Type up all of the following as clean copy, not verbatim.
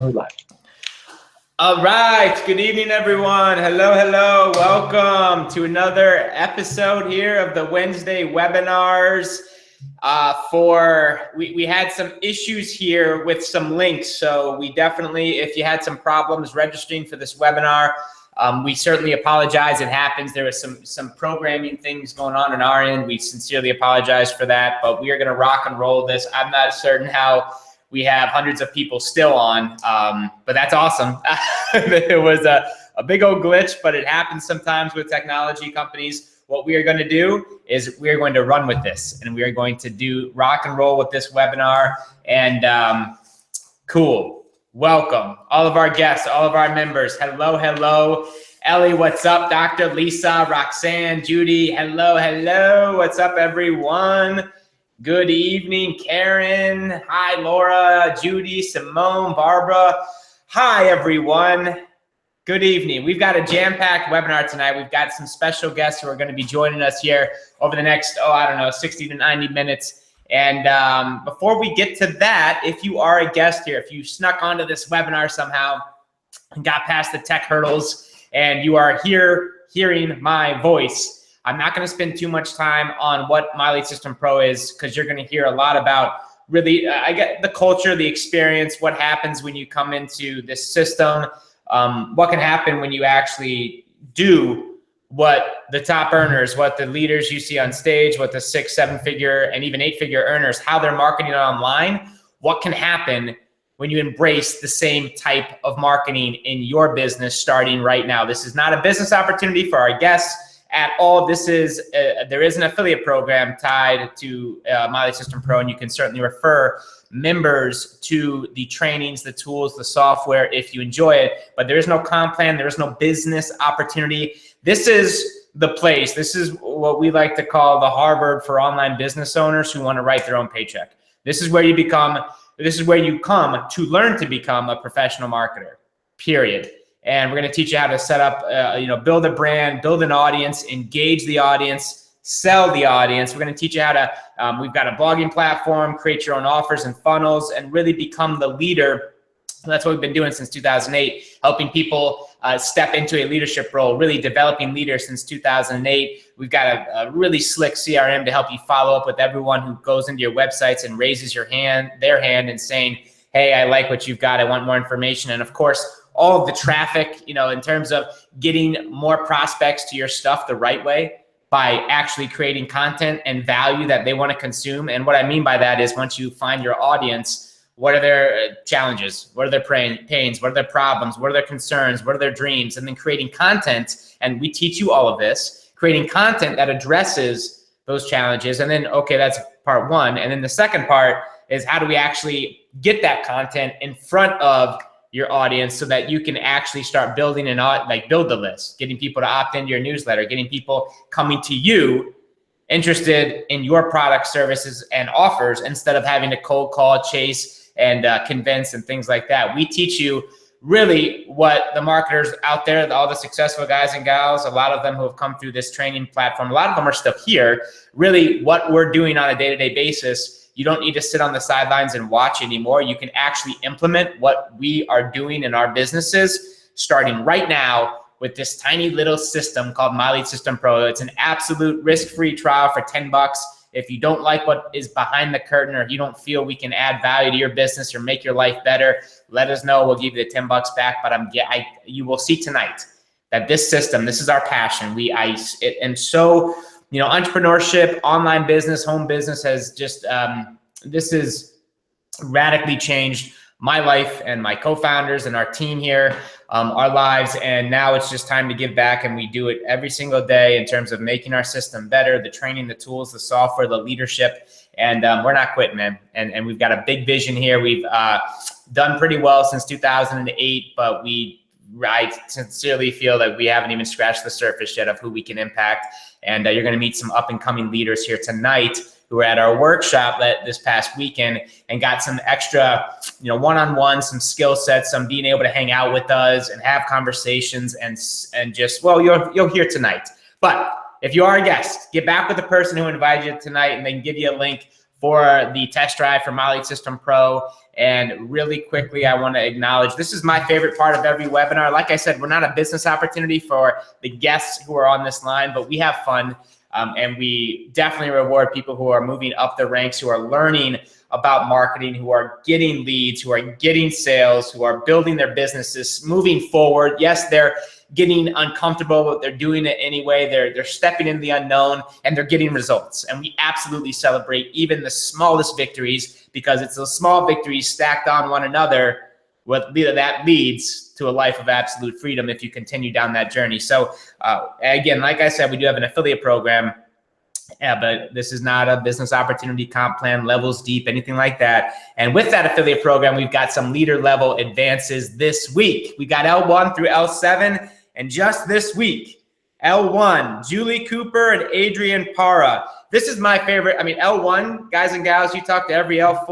We're live. All right. Good evening, everyone. Hello, hello. Welcome to another episode here of the Wednesday webinars. We had some issues here with some links. So we definitely, if you had some problems registering for this webinar, we certainly apologize. It happens. There was some programming things going on our end. We sincerely apologize for that, but we are going to rock and roll this. I'm not certain how we have hundreds of people still on, but that's awesome. It was a big old glitch, but it happens sometimes with technology companies. What we are going to do is we are going to run with this, and we are going to do rock and roll with this webinar. And cool. Welcome, all of our guests, all of our members. Hello, hello. Ellie, what's up? Dr. Lisa, Roxanne, Judy, hello, hello. What's up, everyone? Good evening, Karen. Hi, Laura, Judy, Simone, Barbara. Hi, everyone. Good evening. We've got a jam-packed webinar tonight. We've got some special guests who are going to be joining us here over the next, 60 to 90 minutes. And before we get to that, if you are a guest here, if you snuck onto this webinar somehow and got past the tech hurdles and you are here hearing my voice, I'm not going to spend too much time on what My Lead System Pro is, because you're going to hear a lot about really, I get the culture, the experience, what happens when you come into this system, what can happen when you actually do what the top earners, what the leaders you see on stage, what the 6, 7-figure and even 8-figure earners, how they're marketing online, what can happen when you embrace the same type of marketing in your business starting right now. This is not a business opportunity for our guests at all. This is there is an affiliate program tied to My Lead System Pro, and you can certainly refer members to the trainings, the tools, the software if you enjoy it. But there is no comp plan. There is no business opportunity. This is the place. This is what we like to call the Harvard for online business owners who want to write their own paycheck. This is where you become. This is where you come to learn to become a professional marketer. Period. And we're going to teach you how to set up, build a brand, build an audience, engage the audience, sell the audience. We're going to teach you how to, we've got a blogging platform, create your own offers and funnels, and really become the leader. And that's what we've been doing since 2008, helping people step into a leadership role, really developing leaders since 2008. We've got a really slick CRM to help you follow up with everyone who goes into your websites and raises their hand and saying, hey, I like what you've got. I want more information. And of course, all of the traffic, in terms of getting more prospects to your stuff the right way by actually creating content and value that they want to consume. And what I mean by that is once you find your audience, what are their challenges? What are their pains? What are their problems? What are their concerns? What are their dreams? And then creating content. And we teach you all of this, creating content that addresses those challenges. And then, okay, that's part one. And then the second part is how do we actually get that content in front of your audience so that you can actually start building build the list, getting people to opt into your newsletter, getting people coming to you interested in your product, services, and offers instead of having to cold call, chase, and convince and things like that. We teach you really what the marketers out there, all the successful guys and gals, a lot of them who have come through this training platform, a lot of them are still here, really what we're doing on a day-to-day basis. You don't need to sit on the sidelines and watch anymore. You can actually implement what we are doing in our businesses starting right now with this tiny little system called My Lead System Pro. It's an absolute risk-free trial for $10. If you don't like what is behind the curtain, or if you don't feel we can add value to your business or make your life better, let us know. We'll give you the $10 back. But you will see tonight that this system, this is our passion. Entrepreneurship, online business, home business has just, this has radically changed my life and my co-founders and our team here, our lives. And now it's just time to give back. And we do it every single day in terms of making our system better, the training, the tools, the software, the leadership. And we're not quitting, man. And we've got a big vision here. We've done pretty well since 2008, but I sincerely feel that we haven't even scratched the surface yet of who we can impact. And you're going to meet some up and coming leaders here tonight who were at our workshop this past weekend and got some extra, one-on-one, some skill sets, some being able to hang out with us and have conversations and just, well, you'll hear tonight. But if you are a guest, get back with the person who invited you tonight and they can give you a link for the test drive for My Lead System Pro And really quickly, I want to acknowledge, this is my favorite part of every webinar. Like I said, we're not a business opportunity for the guests who are on this line, but we have fun. And we definitely reward people who are moving up the ranks, who are learning about marketing, who are getting leads, who are getting sales, who are building their businesses, moving forward. Yes, they're getting uncomfortable, but they're doing it anyway. They're stepping into the unknown, and they're getting results. And we absolutely celebrate even the smallest victories, because it's those small victories stacked on one another that leads to a life of absolute freedom if you continue down that journey. So again, like I said, we do have an affiliate program, but this is not a business opportunity comp plan, levels deep, anything like that. And with that affiliate program, we've got some leader level advances this week. We got L1 through L7, and just this week, L1, Julie Cooper and Adrian Para. This is my favorite. I mean, L1, guys and gals, you talk to every L4,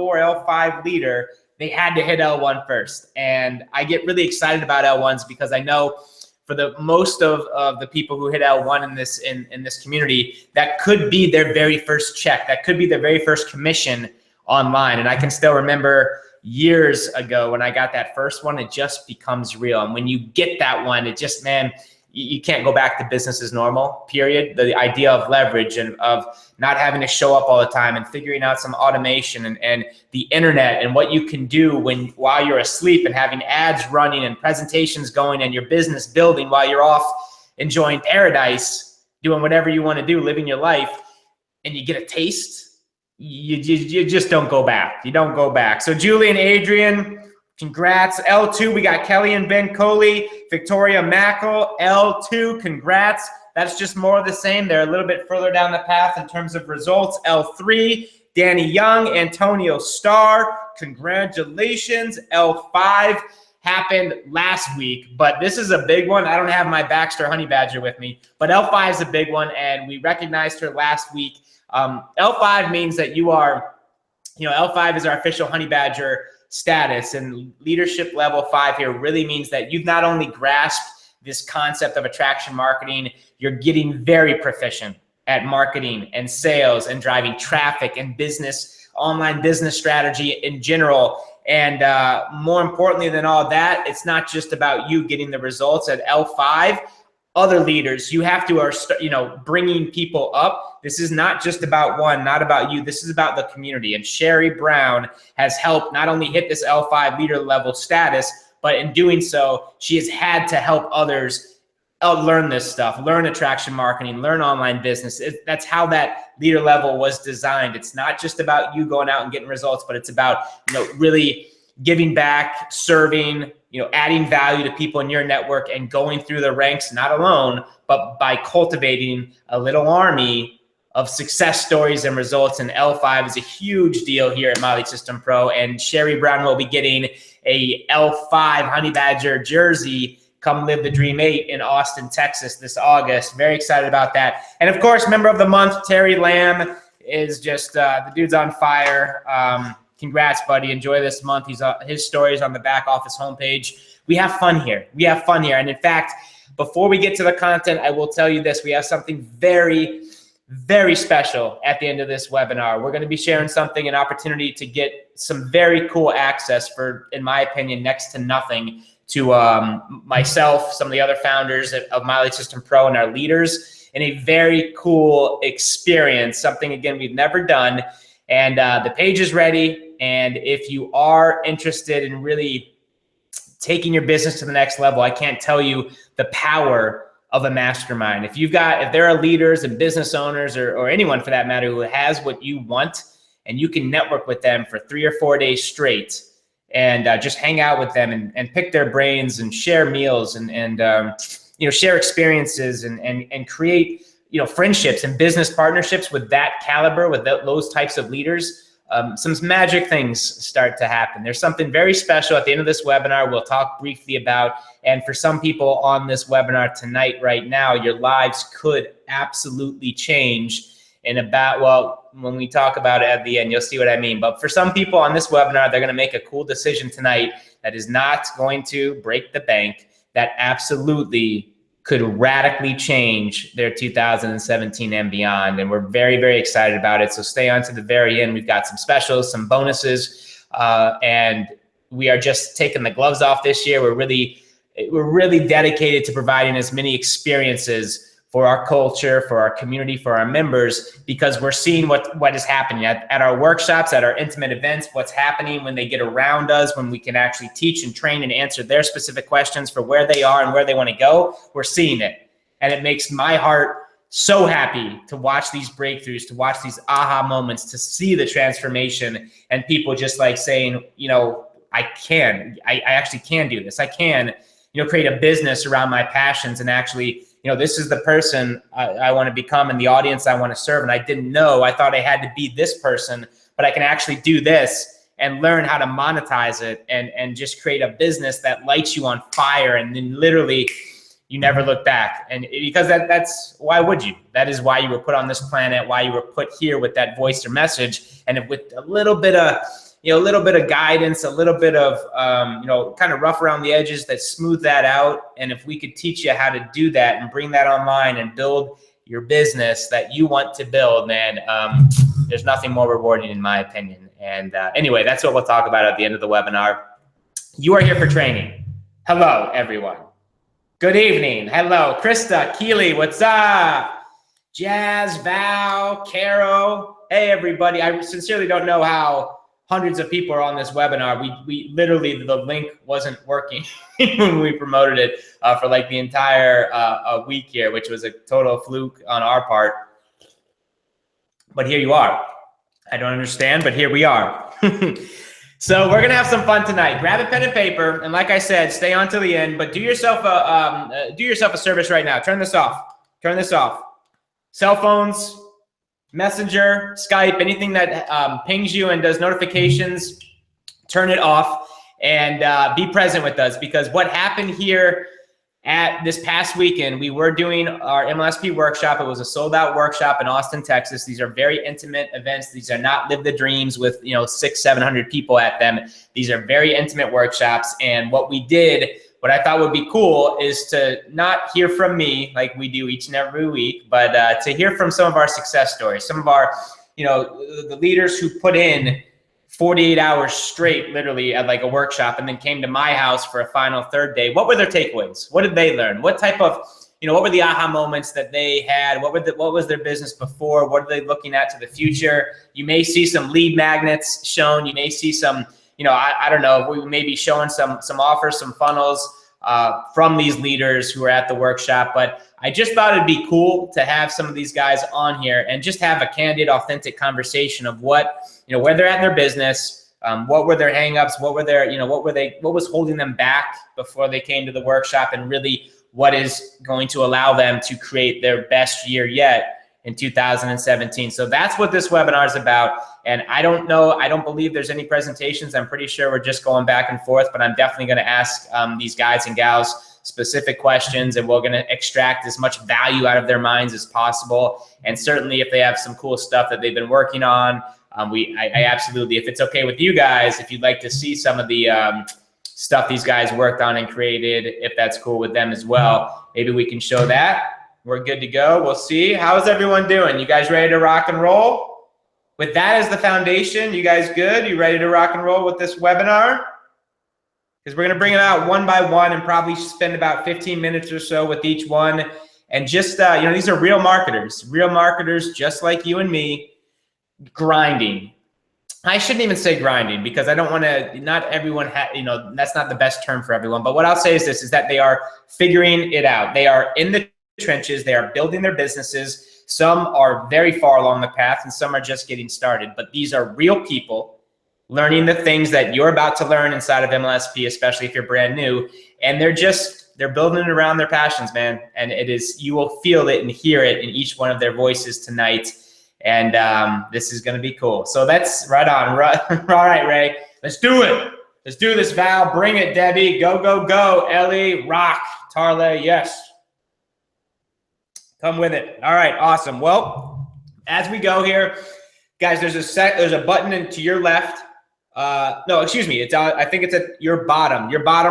L5 leader, they had to hit L1 first. And I get really excited about L1s because I know for the most of the people who hit L1 in this community, that could be their very first check. That could be their very first commission online. And I can still remember years ago when I got that first one, it just becomes real. And when you get that one, it just, man, you can't go back to business as normal, period. The idea of leverage and of not having to show up all the time and figuring out some automation and the internet and what you can do while you're asleep, and having ads running and presentations going and your business building while you're off enjoying paradise, doing whatever you want to do, living your life, and you get a taste, you just don't go back. You don't go back. So Julie and Adrian, congrats. L2, we got Kelly and Ben Coley, Victoria Mackel. L2, congrats. That's just more of the same. They're a little bit further down the path in terms of results. L3, Danny Young, Antonio Starr, congratulations. L5 happened last week, but this is a big one. I don't have my Baxter Honey Badger with me, but L5 is a big one, and we recognized her last week. L5 means that you are, L5 is our official Honey Badger status, and leadership level 5 here really means that you've not only grasped this concept of attraction marketing, you're getting very proficient at marketing and sales and driving traffic and business, online business strategy in general. And more importantly than all that, it's not just about you getting the results. At L5, other leaders, you have to bringing people up. This is not just about not about you. This is about the community. And Sherry Brown has helped not only hit this L5 leader level status, but in doing so, she has had to help others learn this stuff, learn attraction marketing, learn online business. That's how that leader level was designed. It's not just about you going out and getting results, but it's about, really giving back, serving, adding value to people in your network and going through the ranks, not alone, but by cultivating a little army of success stories and results. And L5 is a huge deal here at Miley System Pro. And Sherry Brown will be getting a L5 Honey Badger jersey, Come Live the Dream 8 in Austin, Texas this August. Very excited about that. And of course, member of the month, Terry Lamb is just, the dude's on fire. Congrats, buddy. Enjoy this month. His story is on the back office homepage. We have fun here. And in fact, before we get to the content, I will tell you this. We have something very, very special at the end of this webinar. We're going to be sharing an opportunity to get some very cool access for, in my opinion, next to nothing to myself, some of the other founders of Miley System Pro, and our leaders in a very cool experience, something, again, we've never done. And the page is ready. And if you are interested in really taking your business to the next level, I can't tell you the power of a mastermind. If there are leaders and business owners or anyone for that matter who has what you want, and you can network with them for 3 or 4 days straight and just hang out with them and pick their brains and share meals and share experiences and create friendships and business partnerships with that caliber, with those types of leaders, some magic things start to happen. There's something very special at the end of this webinar we'll talk briefly about. And for some people on this webinar tonight, right now, your lives could absolutely change when we talk about it at the end, you'll see what I mean. But for some people on this webinar, they're going to make a cool decision tonight that is not going to break the bank, that absolutely could radically change their 2017 and beyond. And we're very, very excited about it. So stay on to the very end. We've got some specials, some bonuses, and we are just taking the gloves off this year. We're really dedicated to providing as many experiences for our culture, for our community, for our members, because we're seeing what is happening at our workshops, at our intimate events, what's happening when they get around us, when we can actually teach and train and answer their specific questions for where they are and where they want to go. We're seeing it. And it makes my heart so happy to watch these breakthroughs, to watch these aha moments, to see the transformation and people just like saying, I actually can do this. I can, create a business around my passions and actually, this is the person I want to become and the audience I want to serve. And I didn't know, I thought I had to be this person, but I can actually do this and learn how to monetize it and just create a business that lights you on fire. And then literally you never look back. And because that's, why would you? That is why you were put on this planet, why you were put here with that voice or message. And with a little bit of, guidance, a little bit of, kind of rough around the edges that smooth that out. And if we could teach you how to do that and bring that online and build your business that you want to build, man, there's nothing more rewarding in my opinion. And anyway, that's what we'll talk about at the end of the webinar. You are here for training. Hello, everyone. Good evening. Hello, Krista, Keely, what's up? Jazz, Val, Caro. Hey, everybody. I sincerely don't know how hundreds of people are on this webinar. We literally, the link wasn't working when we promoted it for like the entire week here, which was a total fluke on our part. But here you are. I don't understand, but here we are. So we're gonna have some fun tonight. Grab a pen and paper, and like I said, stay on till the end. But do yourself a service right now. Turn this off. Turn this off. Cell phones, Messenger, Skype, anything that pings you and does notifications, turn it off and be present with us. Because what happened here at this past weekend, we were doing our MLSP workshop. It was a sold-out workshop in Austin, Texas. These are very intimate events. These are not live the dreams with 600-700 people at them. These are very intimate workshops. And what we did, what I thought would be cool, is to not hear from me like we do each and every week, but to hear from some of our success stories, some of our, the leaders who put in 48 hours straight, literally at like a workshop, and then came to my house for a final third day. What were their takeaways? What did they learn? What type of, what were the aha moments that they had? What was their business before? What are they looking at to the future? You may see some lead magnets shown. You may see some, I don't know, we may be showing some offers, some funnels from these leaders who are at the workshop. But I just thought it'd be cool to have some of these guys on here and just have a candid, authentic conversation of what, where they're at in their business, what were their hangups, what was holding them back before they came to the workshop, and really what is going to allow them to create their best year yet in 2017. So that's what this webinar is about. And I don't believe there's any presentations. I'm pretty sure we're just going back and forth, but I'm definitely going to ask these guys and gals specific questions, and we're going to extract as much value out of their minds as possible. And certainly if they have some cool stuff that they've been working on, I absolutely, if it's okay with you guys, if you'd like to see some of the stuff these guys worked on and created, if that's cool with them as well, maybe we can show that. We're good to go. We'll see. How's everyone doing? You guys ready to rock and roll? With that as the foundation, you guys good? You ready to rock and roll with this webinar? Because we're going to bring it out one by one and probably spend about 15 minutes or so with each one. And just, these are real marketers just like you and me, grinding. I shouldn't even say grinding, because I don't want to, not everyone, that's not the best term for everyone. But what I'll say is this, is that they are figuring it out. They are in the trenches. They are building their businesses. Some are very far along the path and some are just getting started. But these are real people learning the things that you're about to learn inside of MLSP, especially if you're brand new. And they're building it around their passions, man. And you will feel it and hear it in each one of their voices tonight. And this is going to be cool. So that's right on. All right, Ray. Let's do it. Let's do this, Val. Bring it, Debbie. Go, go, go. Ellie, rock. Tarle, yes. Come with it. All right, awesome. Well, as we go here, guys, there's a button to your left. No, excuse me. I think it's at your bottom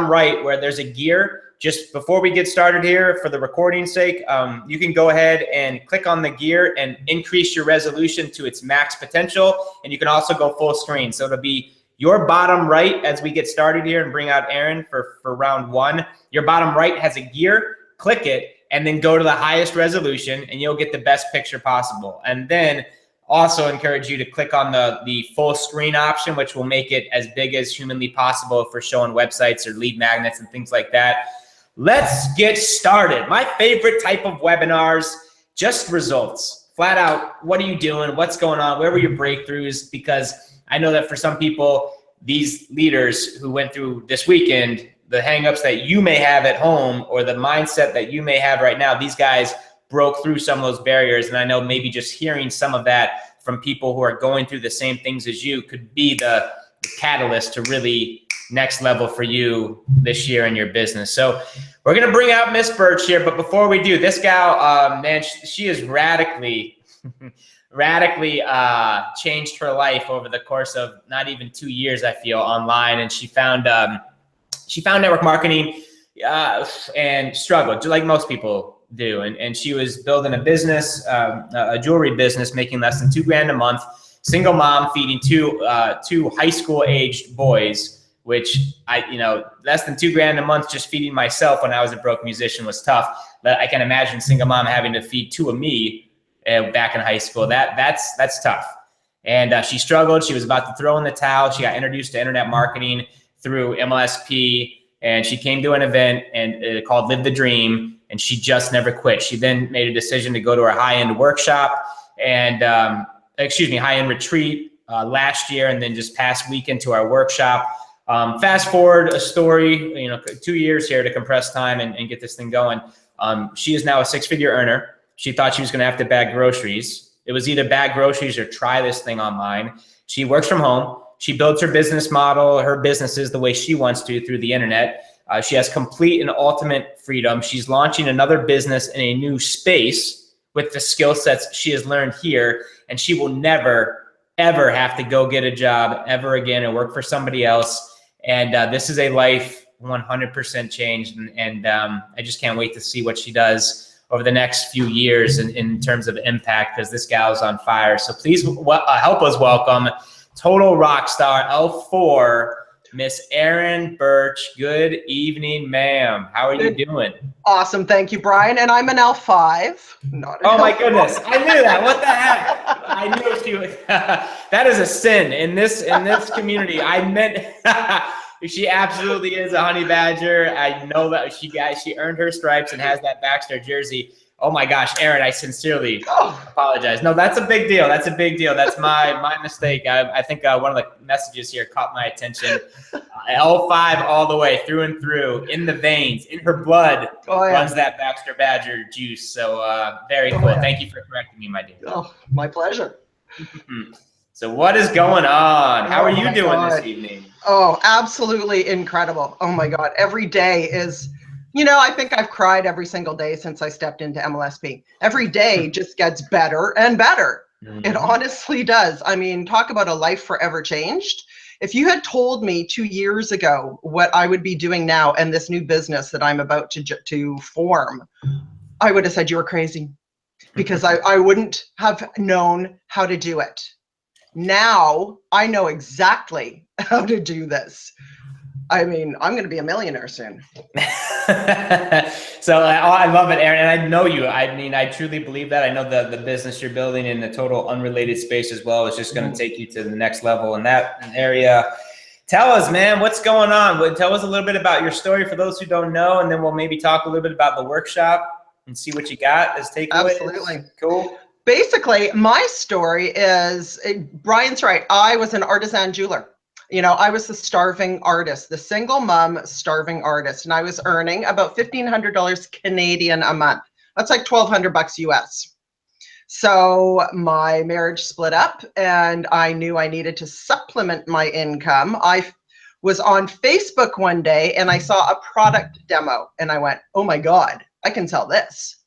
right, where there's a gear. Just before we get started here, for the recording's sake, you can go ahead and click on the gear and increase your resolution to its max potential. And you can also go full screen. So it'll be Your bottom right, as we get started here and bring out Aaron for round one, your bottom right has a gear. Click it and then go to the highest resolution and you'll get the best picture possible. And then also encourage you to click on the full screen option, which will make it as big as humanly possible for showing websites or lead magnets and things like that. Let's get started. My favorite type of webinars, just results. Flat out, what are you doing? What's going on? Where were your breakthroughs? Because I know that for some people, these leaders who went through this weekend, the hangups that you may have at home or the mindset that you may have right now, these guys broke through some of those barriers. And I know maybe just hearing some of that from people who are going through the same things as you could be the catalyst to really next level for you this year in your business. So we're going to bring out Miss Birch here. But before we do, this gal, man, she is radically changed her life over the course of not even 2 years, I feel, online. And she found network marketing and struggled, just like most people do. And she was building a business, a jewelry business, making less than $2,000 a month, single mom, feeding two high school aged boys, which less than $2,000 a month just feeding myself when I was a broke musician was tough. But I can imagine single mom having to feed two of me back in high school. That's tough. And she struggled. She was about to throw in the towel. She got introduced to internet marketing through MLSP, and she came to an event called Live the Dream, and she just never quit. She then made a decision to go to her high-end workshop and high-end retreat last year, and then just past weekend to our workshop. Fast forward a story, 2 years here to compress time and get this thing going. She is now a six-figure earner. She thought she was going to have to bag groceries. It was either bag groceries or try this thing online. She works from home. She builds her business model, her businesses the way she wants to through the internet. She has complete and ultimate freedom. She's launching another business in a new space with the skill sets she has learned here, and she will never, ever have to go get a job ever again and work for somebody else. And this is a life 100% changed, and I just can't wait to see what she does over the next few years in terms of impact, because this gal is on fire. So please help us welcome total rock star L4, Miss Erin Birch. Good evening, ma'am. How are you doing? Awesome. Thank you, Brian. And I'm an L5. Not an Oh, L4. my goodness. I knew that. What the heck? I knew she was. That is a sin in this community. I meant she absolutely is a honey badger. I know that she earned her stripes and has that Baxter jersey. Oh my gosh, Aaron, I sincerely apologize. No, that's a big deal. That's a big deal. That's my mistake. I think one of the messages here caught my attention. L5 all the way, through and through, in the veins, in her blood, runs that Baxter Badger juice. So very cool. Yeah. Thank you for correcting me, my dear. Oh, my pleasure. So what is going on? How are you doing this evening? Oh, absolutely incredible. Oh my God. Every day is... I think I've cried every single day since I stepped into MLSP. Every day just gets better and better. Mm-hmm. It honestly does. I mean, talk about a life forever changed. If you had told me 2 years ago what I would be doing now and this new business that I'm about to form, I would have said you were crazy, because I wouldn't have known how to do it. Now I know exactly how to do this. I mean, I'm going to be a millionaire soon. So I love it, Aaron. And I know you. I mean, I truly believe that. I know the business you're building in the total unrelated space as well is just going to take you to the next level in that area. Tell us, man, what's going on? Tell us a little bit about your story for those who don't know, and then we'll maybe talk a little bit about the workshop and see what you got as takeaways. Absolutely. Cool. Basically, my story is, Brian's right. I was an artisan jeweler. I was the starving artist, the single mom starving artist, and I was earning about $1,500 Canadian a month. That's like $1,200 US. So my marriage split up, and I knew I needed to supplement my income. I was on Facebook one day, and I saw a product demo, and I went, oh my God, I can sell this.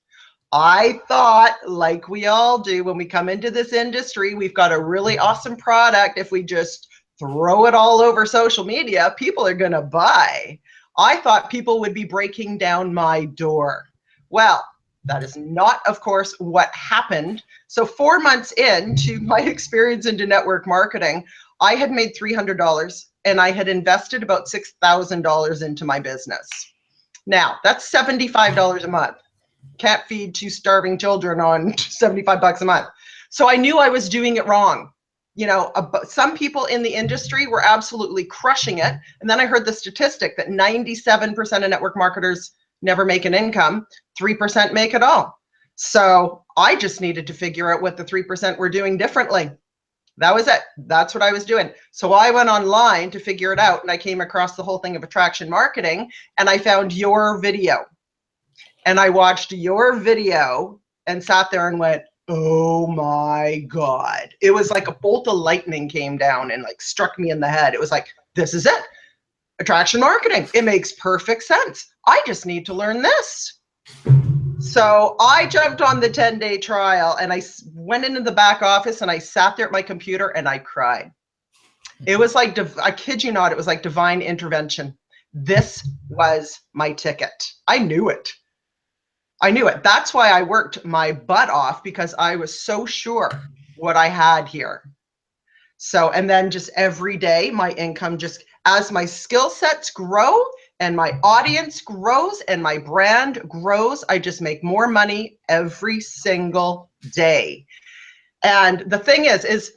I thought, like we all do when we come into this industry, we've got a really awesome product. If we just throw it all over social media, people are going to buy. I thought people would be breaking down my door. Well, that is not, of course, what happened. So 4 months into my experience into network marketing, I had made $300 and I had invested about $6,000 into my business. Now that's $75 a month. Can't feed 2 starving children on 75 bucks a month. So I knew I was doing it wrong. You know, some people in the industry were absolutely crushing it. And then I heard the statistic that 97% of network marketers never make an income, 3% make it all. So I just needed to figure out what the 3% were doing differently. That was it. That's what I was doing. So I went online to figure it out, and I came across the whole thing of attraction marketing, and I found your video. And I watched your video and sat there and went, oh my God. It was like a bolt of lightning came down and like struck me in the head. It was like, this is it. Attraction marketing. It makes perfect sense. I just need to learn this. So I jumped on the 10-day trial and I went into the back office and I sat there at my computer and I cried. It was like, I kid you not, it was like divine intervention. This was my ticket. I knew it. I knew it. That's why I worked my butt off, because I was so sure what I had here. So, and then just every day, my income just, as my skill sets grow and my audience grows and my brand grows, I just make more money every single day. And the thing is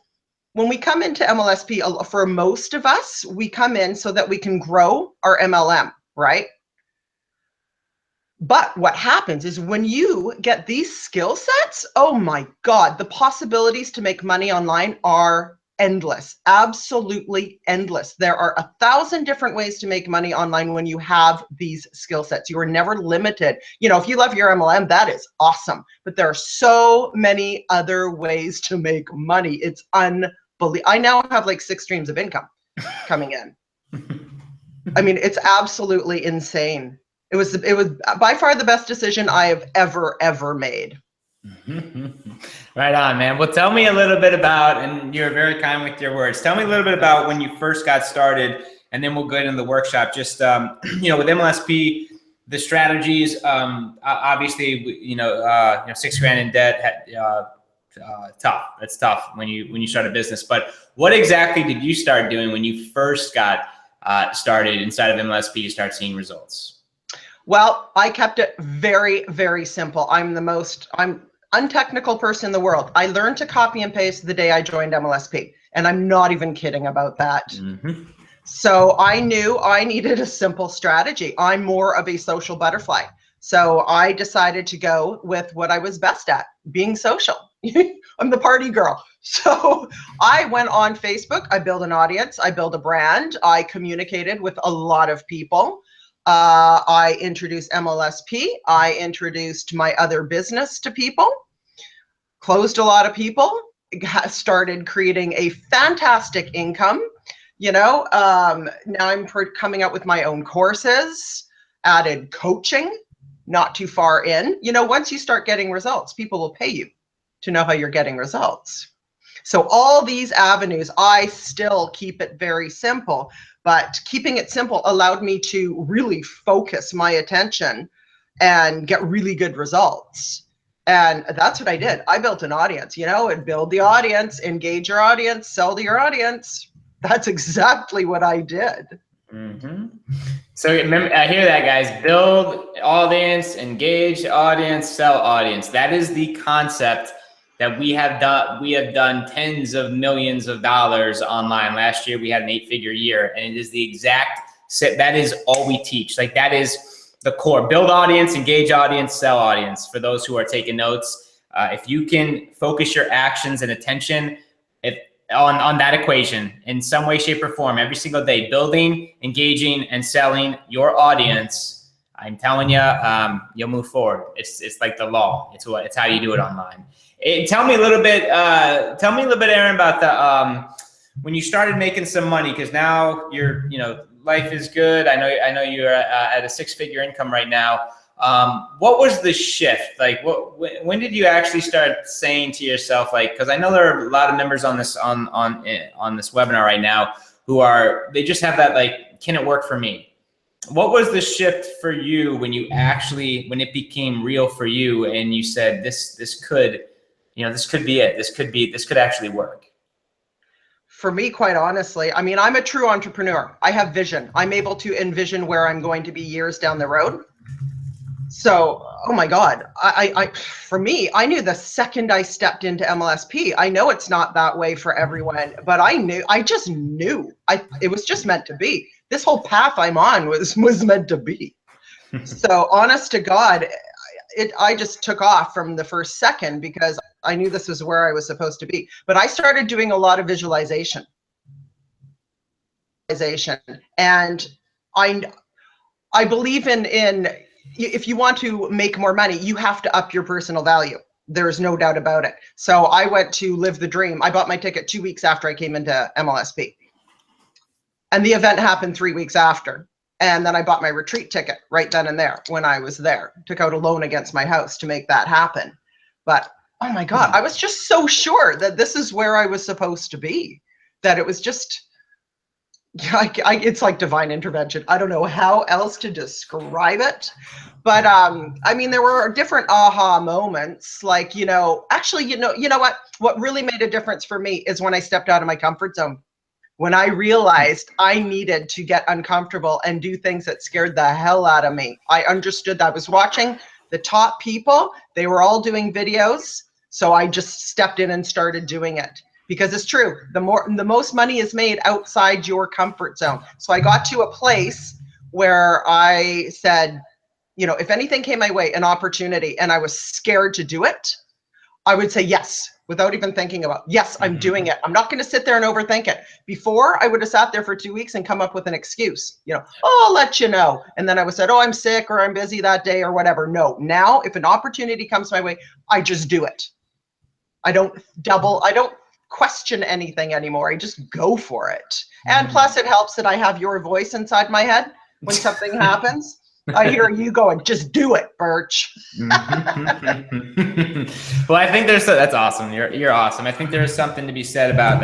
when we come into MLSP, for most of us, we come in so that we can grow our MLM, right? But what happens is when you get these skill sets, oh my God, the possibilities to make money online are endless, absolutely endless. There are 1,000 different ways to make money online when you have these skill sets. You are never limited. You know, if you love your MLM, that is awesome. But there are so many other ways to make money. It's unbelievable. I now have like 6 streams of income coming in. I mean, it's absolutely insane. It was by far the best decision I have ever made. Right on, man. Well, tell me a little bit about, and you're very kind with your words, tell me a little bit about when you first got started, and then we'll go into the workshop. Just, you know, with MLSP, the strategies, obviously, you know, $6,000 in debt, tough. That's tough when you start a business. But what exactly did you start doing when you first got started inside of MLSP to start seeing results? Well, I kept it very, very simple. I'm untechnical person in the world. I learned to copy and paste the day I joined MLSP, and I'm not even kidding about that. Mm-hmm. So I knew I needed a simple strategy. I'm more of a social butterfly. So I decided to go with what I was best at, being social. I'm the party girl. So I went on Facebook, I built an audience, I built a brand, I communicated with a lot of people. I introduced MLSP. I introduced my other business to people, closed a lot of people, started creating a fantastic income. You know, now I'm coming out with my own courses, added coaching, not too far in. You know, once you start getting results, people will pay you to know how you're getting results. So all these avenues, I still keep it very simple. But keeping it simple allowed me to really focus my attention and get really good results. And that's what I did. I built an audience, you know, and build the audience, engage your audience, sell to your audience. That's exactly what I did. Mm-hmm. So remember, I hear that, guys. Build audience, engage audience, sell audience. That is the concept that we have done tens of millions of dollars online. Last year, we had an 8-figure year, and it is the exact set. That is all we teach. Like, that is the core. Build audience, engage audience, sell audience. For those who are taking notes, if you can focus your actions and attention on that equation in some way, shape, or form every single day, building, engaging, and selling your audience, I'm telling you, you'll move forward. It's like the law. It's how you do it online. Tell me a little bit, Aaron, about the when you started making some money, because now life is good. I know you're at a 6-figure income right now. What was the shift? Like, when did you actually start saying to yourself, like, because I know there are a lot of members on this this webinar right now they just have that, like, can it work for me? What was the shift for you when it became real for you and you said this could be it. This could actually work. for me, quite honestly, I mean, I'm a true entrepreneur. I have vision. I'm able to envision where I'm going to be years down the road. So, oh my God, for me, I knew the second I stepped into MLSP. I know it's not that way for everyone, but I just knew, it was just meant to be. This whole path I'm on was meant to be. So, honest to God, I just took off from the first second because I knew this was where I was supposed to be. But I started doing a lot of visualization. And I believe in if you want to make more money, you have to up your personal value. There's no doubt about it. So I went to live the dream. I bought my ticket 2 weeks after I came into MLSP. And the event happened 3 weeks after. And then I bought my retreat ticket right then and there when I was there. Took out a loan against my house to make that happen. But oh my God, I was just so sure that this is where I was supposed to be. That it was just, it's like divine intervention. I don't know how else to describe it. But I mean, there were different aha moments. Like, actually, you know what really made a difference for me is when I stepped out of my comfort zone. When I realized I needed to get uncomfortable and do things that scared the hell out of me. I understood that. I was watching the top people. They were all doing videos. So I just stepped in and started doing it. Because it's true, the most money is made outside your comfort zone. So I got to a place where I said, if anything came my way, an opportunity, and I was scared to do it, I would say yes, without even thinking about, yes, I'm doing it. I'm not going to sit there and overthink it. Before, I would have sat there for 2 weeks and come up with an excuse, I'll let you know. And then I would say, oh, I'm sick or I'm busy that day or whatever. No, now if an opportunity comes my way, I just do it. I don't question anything anymore. I just go for it. And plus it helps that I have your voice inside my head when something happens. I hear you going, just do it, Birch. Well, I think that's awesome. You're awesome. I think there's something to be said about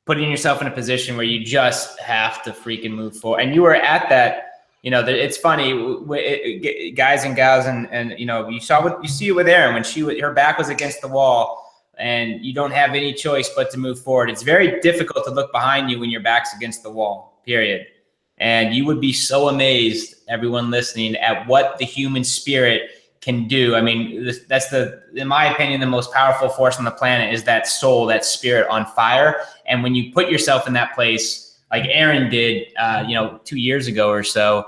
putting yourself in a position where you just have to freaking move forward. And you were at that, it's funny, guys and gals, and you see it with Erin when her back was against the wall. And you don't have any choice but to move forward. It's very difficult to look behind you when your back's against the wall, period. And you would be so amazed, everyone listening, at what the human spirit can do. I mean, that's in my opinion, the most powerful force on the planet is that soul, that spirit on fire. And when you put yourself in that place, like Erin did, 2 years ago or so,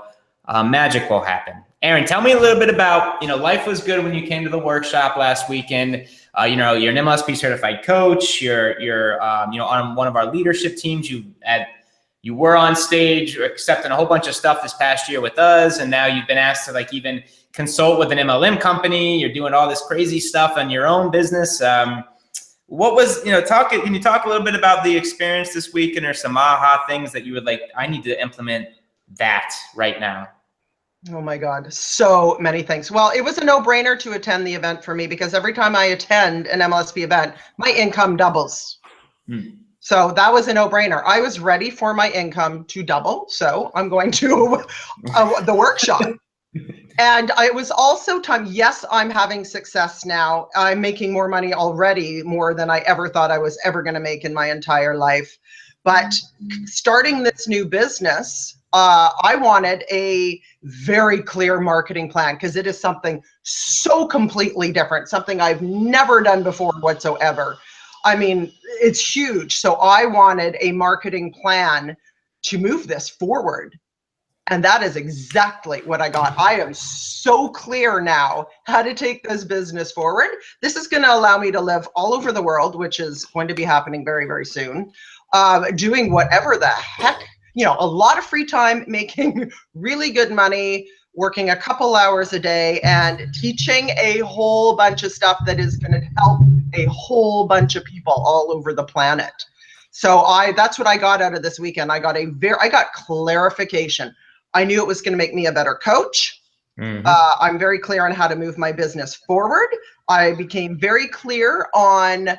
magic will happen. Erin, tell me a little bit about, life was good when you came to the workshop last weekend. You're an MLSP certified coach. You're on one of our leadership teams. You were on stage accepting a whole bunch of stuff this past year with us, and now you've been asked to even consult with an MLM company. You're doing all this crazy stuff on your own business. What was, can you talk a little bit about the experience this week, and there's some aha things that you would I need to implement that right now? Oh my God, so many things. Well, it was a no-brainer to attend the event for me because every time I attend an MLSP event, my income doubles. So that was a no-brainer. I was ready for my income to double, so I'm going to the workshop. And it was also time. Yes, I'm having success now. I'm making more money already, more than I ever thought I was ever going to make in my entire life. But starting this new business, I wanted a very clear marketing plan because it is something so completely different, something I've never done before whatsoever. I mean, it's huge. So I wanted a marketing plan to move this forward. And that is exactly what I got. I am so clear now how to take this business forward. This is going to allow me to live all over the world, which is going to be happening very, very soon. Doing whatever the heck, a lot of free time, making really good money, working a couple hours a day, and teaching a whole bunch of stuff that is going to help a whole bunch of people all over the planet. So that's what I got out of this weekend. I got clarification. I knew it was going to make me a better coach. I'm very clear on how to move my business forward. I became very clear on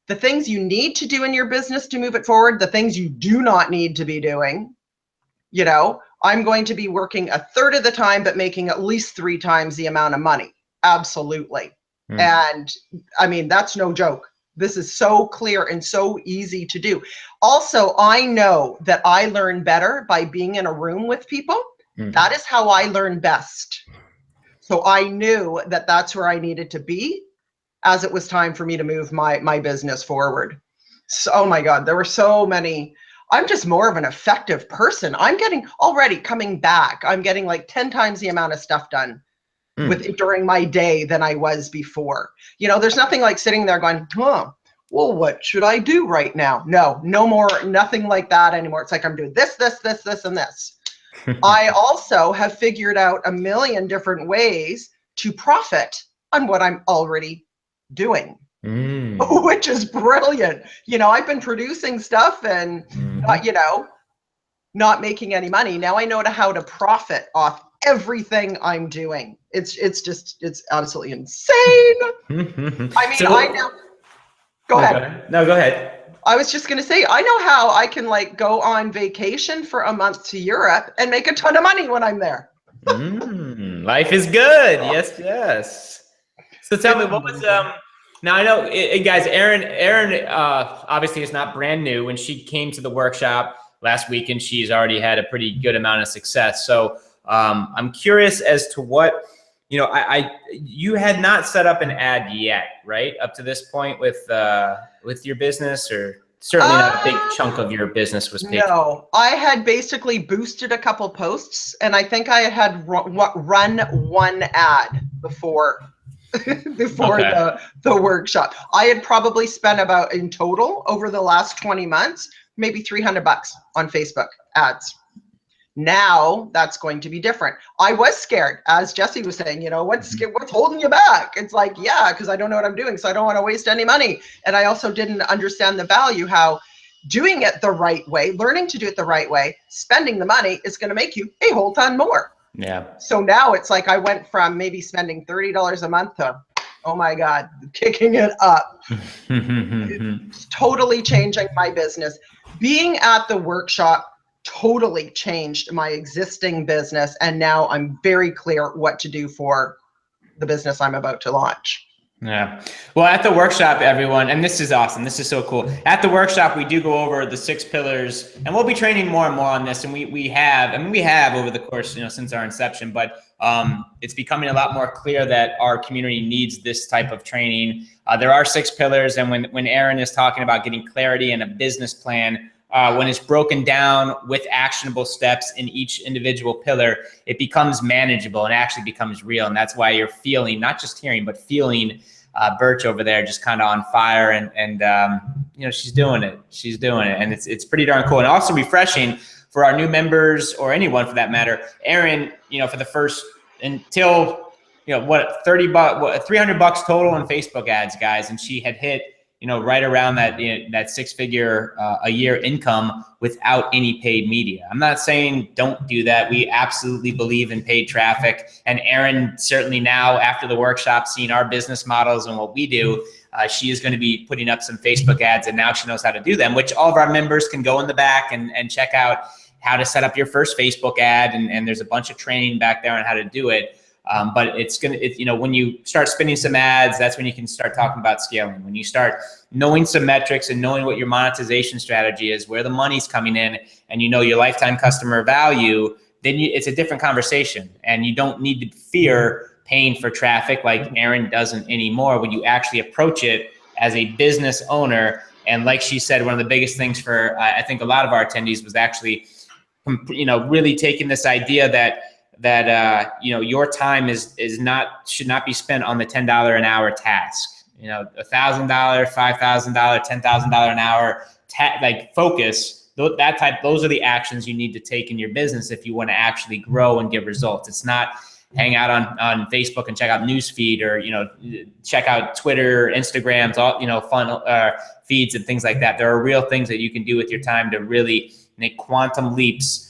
the things you need to do in your business to move it forward, the things you do not need to be doing. I'm going to be working a third of the time, but making at least 3 times the amount of money. Absolutely. And I mean, that's no joke. This is so clear and so easy to do. Also, I know that I learn better by being in a room with people. That is how I learn best. So I knew that that's where I needed to be as it was time for me to move my business forward. So, oh my God, there were so many. I'm just more of an effective person. I'm getting already coming back. I'm getting like 10 times the amount of stuff done during my day than I was before. You know, there's nothing like sitting there going, well, what should I do right now? No more, nothing like that anymore. It's like, I'm doing this, and this. I also have figured out a million different ways to profit on what I'm already doing, which is brilliant. You know, I've been producing stuff and, not making any money. Now I know how to profit off everything I'm doing. It's absolutely insane. I mean, I know. Go ahead. No, go ahead. I was just going to say, I know how I can like go on vacation for a month to Europe and make a ton of money when I'm there. Life is good. Yes. So tell me, what was, now I know, guys, Erin obviously is not brand new. When she came to the workshop last week, and she's already had a pretty good amount of success. So I'm curious as to what, you had not set up an ad yet, right? Up to this point with your business, or certainly not a big chunk of your business was paid. No, I had basically boosted a couple posts, and I think I had run one ad before the workshop. I had probably spent about, in total over the last 20 months, maybe $300 on Facebook ads. Now that's going to be different. I was scared, as Jesse was saying, what's holding you back? It's like, yeah, because I don't know what I'm doing, so I don't want to waste any money. And I also didn't understand the value, how doing it the right way, learning to do it the right way, spending the money is going to make you a whole ton more. Yeah. So now it's like I went from maybe spending $30 a month to, oh my God, kicking it up. It's totally changing my business. Being at the workshop totally changed my existing business, and now I'm very clear what to do for the business I'm about to launch. Yeah. Well, at the workshop, everyone, and this is awesome. This is so cool. At the workshop, we do go over the 6 pillars, and we'll be training more and more on this. And we have over the course, since our inception, but it's becoming a lot more clear that our community needs this type of training. There are 6 pillars. And when Erin is talking about getting clarity and a business plan, when it's broken down with actionable steps in each individual pillar, it becomes manageable and actually becomes real. And that's why you're feeling, not just hearing, but feeling Birch over there just kind of on fire. And she's doing it. She's doing it. And it's pretty darn cool. And also refreshing for our new members, or anyone for that matter. Erin, for the first, until, $300 total in Facebook ads, guys. And she had hit, right around that 6-figure a year income without any paid media. I'm not saying don't do that. We absolutely believe in paid traffic. And Erin, certainly now after the workshop, seeing our business models and what we do, she is going to be putting up some Facebook ads, and now she knows how to do them, which all of our members can go in the back and check out how to set up your first Facebook ad. And there's a bunch of training back there on how to do it. But when you start spinning some ads, that's when you can start talking about scaling. When you start knowing some metrics and knowing what your monetization strategy is, where the money's coming in, and your lifetime customer value, then it's a different conversation. And you don't need to fear paying for traffic like Erin doesn't anymore, when you actually approach it as a business owner. And like she said, one of the biggest things for, I think, a lot of our attendees was actually, really taking this idea that your time should not be spent on the $10 an hour task. $1,000, $5,000, $10,000 an hour, focus. Those are the actions you need to take in your business if you want to actually grow and get results. It's not hang out on Facebook and check out newsfeed, or check out Twitter, Instagrams, all fun feeds and things like that. There are real things that you can do with your time to really make quantum leaps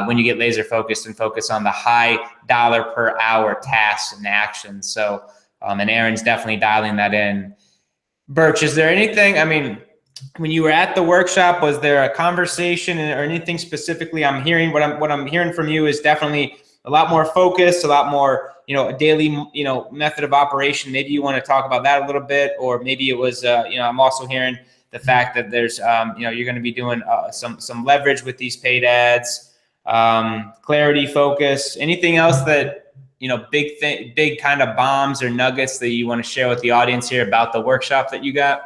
when you get laser focused and focus on the high dollar per hour tasks and actions. So, and Erin's definitely dialing that in. Birch, is there anything, when you were at the workshop, was there a conversation or anything specifically? What I'm hearing from you is definitely a lot more focused, a lot more, a daily, method of operation. Maybe you want to talk about that a little bit, or maybe it was, I'm also hearing the fact that there's, you're going to be doing some leverage with these paid ads, clarity, focus, anything else that, big kind of bombs or nuggets that you want to share with the audience here about the workshop that you got?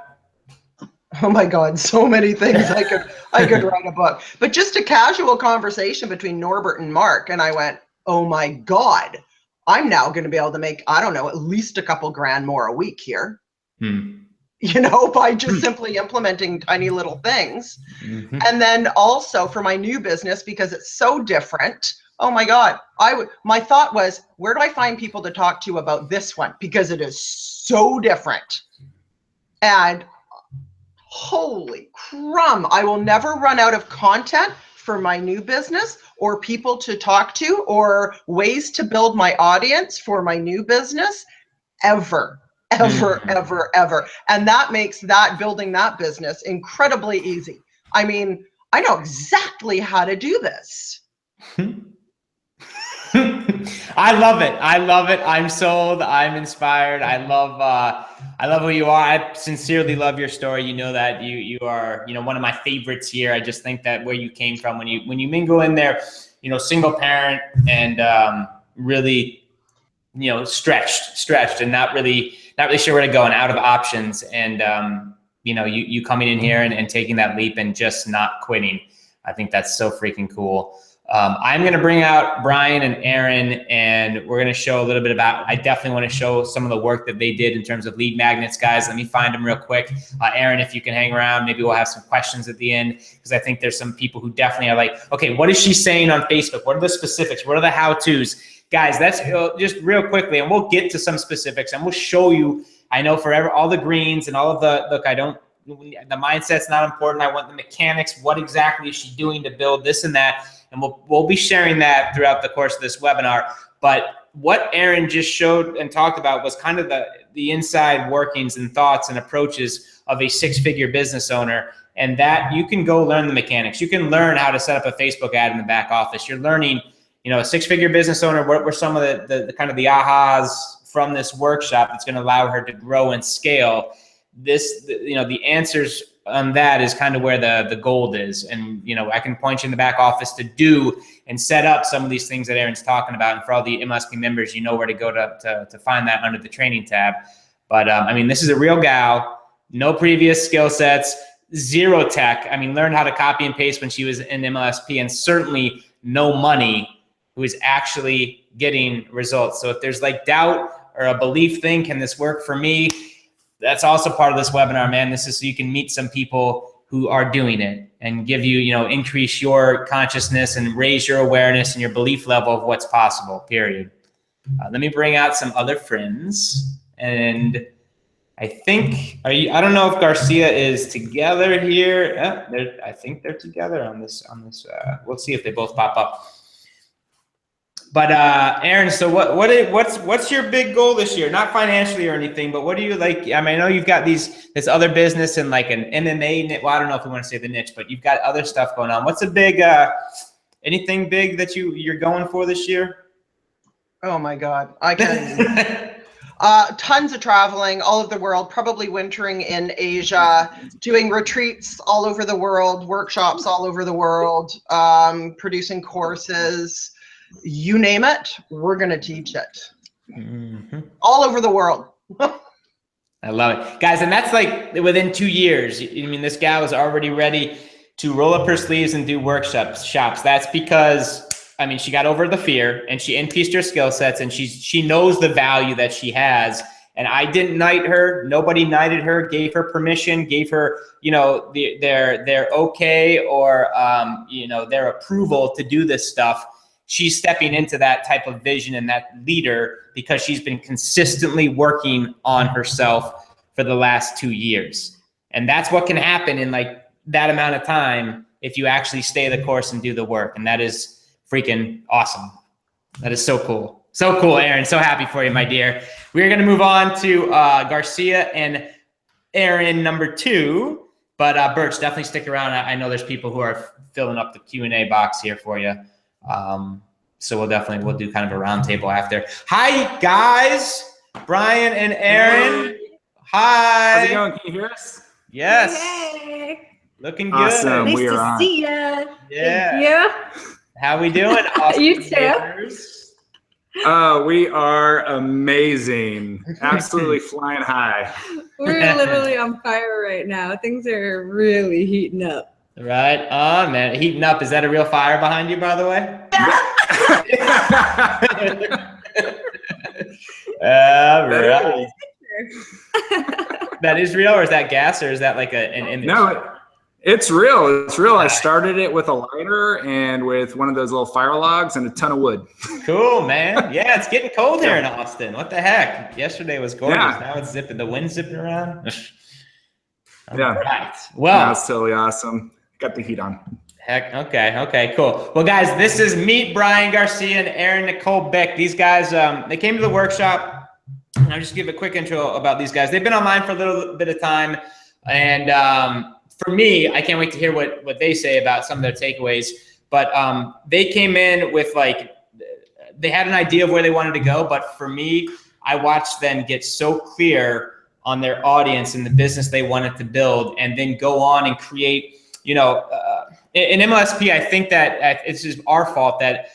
Oh my God, so many things I could write a book. But just a casual conversation between Norbert and Mark, and I went, oh my God, I'm now going to be able to make, I don't know, at least a couple grand more a week here. By just simply implementing tiny little things. And then also for my new business, because it's so different. Oh my God, my thought was, where do I find people to talk to about this one? Because it is so different. And holy crumb, I will never run out of content for my new business, or people to talk to, or ways to build my audience for my new business, ever. And that makes building that business incredibly easy. I mean, I know exactly how to do this. I love it. I'm sold. I'm inspired. I love who you are. I sincerely love your story. You know that you are, one of my favorites here. I just think that where you came from, when you mingle in there, single parent and really, stretched and not really sure where to go and out of options. And, you coming in here and taking that leap and just not quitting. I think that's so freaking cool. I'm going to bring out Brian and Aaron, and we're going to show a little bit about, I definitely want to show some of the work that they did in terms of lead magnets, guys. Let me find them real quick. Aaron, if you can hang around, maybe we'll have some questions at the end, because I think there's some people who definitely are like, okay, what is she saying on Facebook? What are the specifics? What are the how-tos? Guys, that's just real quickly, and we'll get to some specifics, and we'll show you, I know forever, all the greens and all of the, look, the mindset's not important. I want the mechanics. What exactly is she doing to build this and that? And we'll be sharing that throughout the course of this webinar. But what Aaron just showed and talked about was kind of the inside workings and thoughts and approaches of a six-figure business owner. And that you can go learn the mechanics. You can learn how to set up a Facebook ad in the back office. You're learning, a six-figure business owner, what were some of the kind of the ahas from this workshop that's going to allow her to grow and scale. The answers on that is kind of where the gold is. And, I can point you in the back office to do and set up some of these things that Aaron's talking about. And for all the MLSP members, you know where to go to find that under the training tab. But this is a real gal, no previous skill sets, zero tech. Learned how to copy and paste when she was in MLSP, and certainly no money, who is actually getting results. So if there's like doubt or a belief thing, can this work for me? That's also part of this webinar, man. This is so you can meet some people who are doing it and give you, increase your consciousness and raise your awareness and your belief level of what's possible, period. Let me bring out some other friends. And I think, I don't know if Garcia is together here. I think they're together on this. We'll see if they both pop up. But Aaron, so what's your big goal this year? Not financially or anything, but what do you like? I know you've got this other business and like an MMA. Well, I don't know if we want to say the niche, but you've got other stuff going on. What's a big anything big that you're going for this year? Oh my God, I can't. Tons of traveling all over the world, probably wintering in Asia, doing retreats all over the world, workshops all over the world, producing courses. You name it, we're going to teach it. All over the world. I love it, guys. And that's like within 2 years. This gal is already ready to roll up her sleeves and do workshops. That's because, she got over the fear and she increased her skill sets, and she knows the value that she has. And I didn't knight her. Nobody knighted her, gave her permission, gave her, their okay or, their approval to do this stuff. She's stepping into that type of vision and that leader because she's been consistently working on herself for the last 2 years. And that's what can happen in like that amount of time if you actually stay the course and do the work. And that is freaking awesome. That is so cool. So cool, Aaron. So happy for you, my dear. We're going to move on to Garcia and Aaron number 2. But Birch, definitely stick around. I know there's people who are filling up the Q&A box here for you. So we'll do kind of a roundtable after. Hi guys, Brian and Aaron. Hi. How's it going? Can you hear us? Yes. Hey. Looking good. Awesome. Nice We are to on. see ya. Yeah. Thank you. How we doing? Awesome. You too. Neighbors. We are amazing. Absolutely flying high. We're literally on fire right now. Things are really heating up. Right on, man. Heating up. Is that a real fire behind you, by the way? Right. That is real, or is that gas, or is that like an image? No, it's real. It's real. I started it with a lighter and with one of those little fire logs and a ton of wood. Cool, man. Yeah, it's getting cold here in Austin. What the heck? Yesterday was gorgeous. Yeah. Now it's zipping. The wind's zipping around. Yeah. Right. Well, That's totally awesome. Got the heat on. heck. Okay, cool. Well, guys, this is Meet Brian Garcia and Aaron Nicole Beck. These guys, they came to the workshop. I'll just give a quick intro about these guys. They've been online for a little bit of time. And for me, I can't wait to hear what they say about some of their takeaways. But they came in with they had an idea of where they wanted to go. But for me, I watched them get so clear on their audience and the business they wanted to build, and then go on and create, in MLSP, I think that it's just our fault that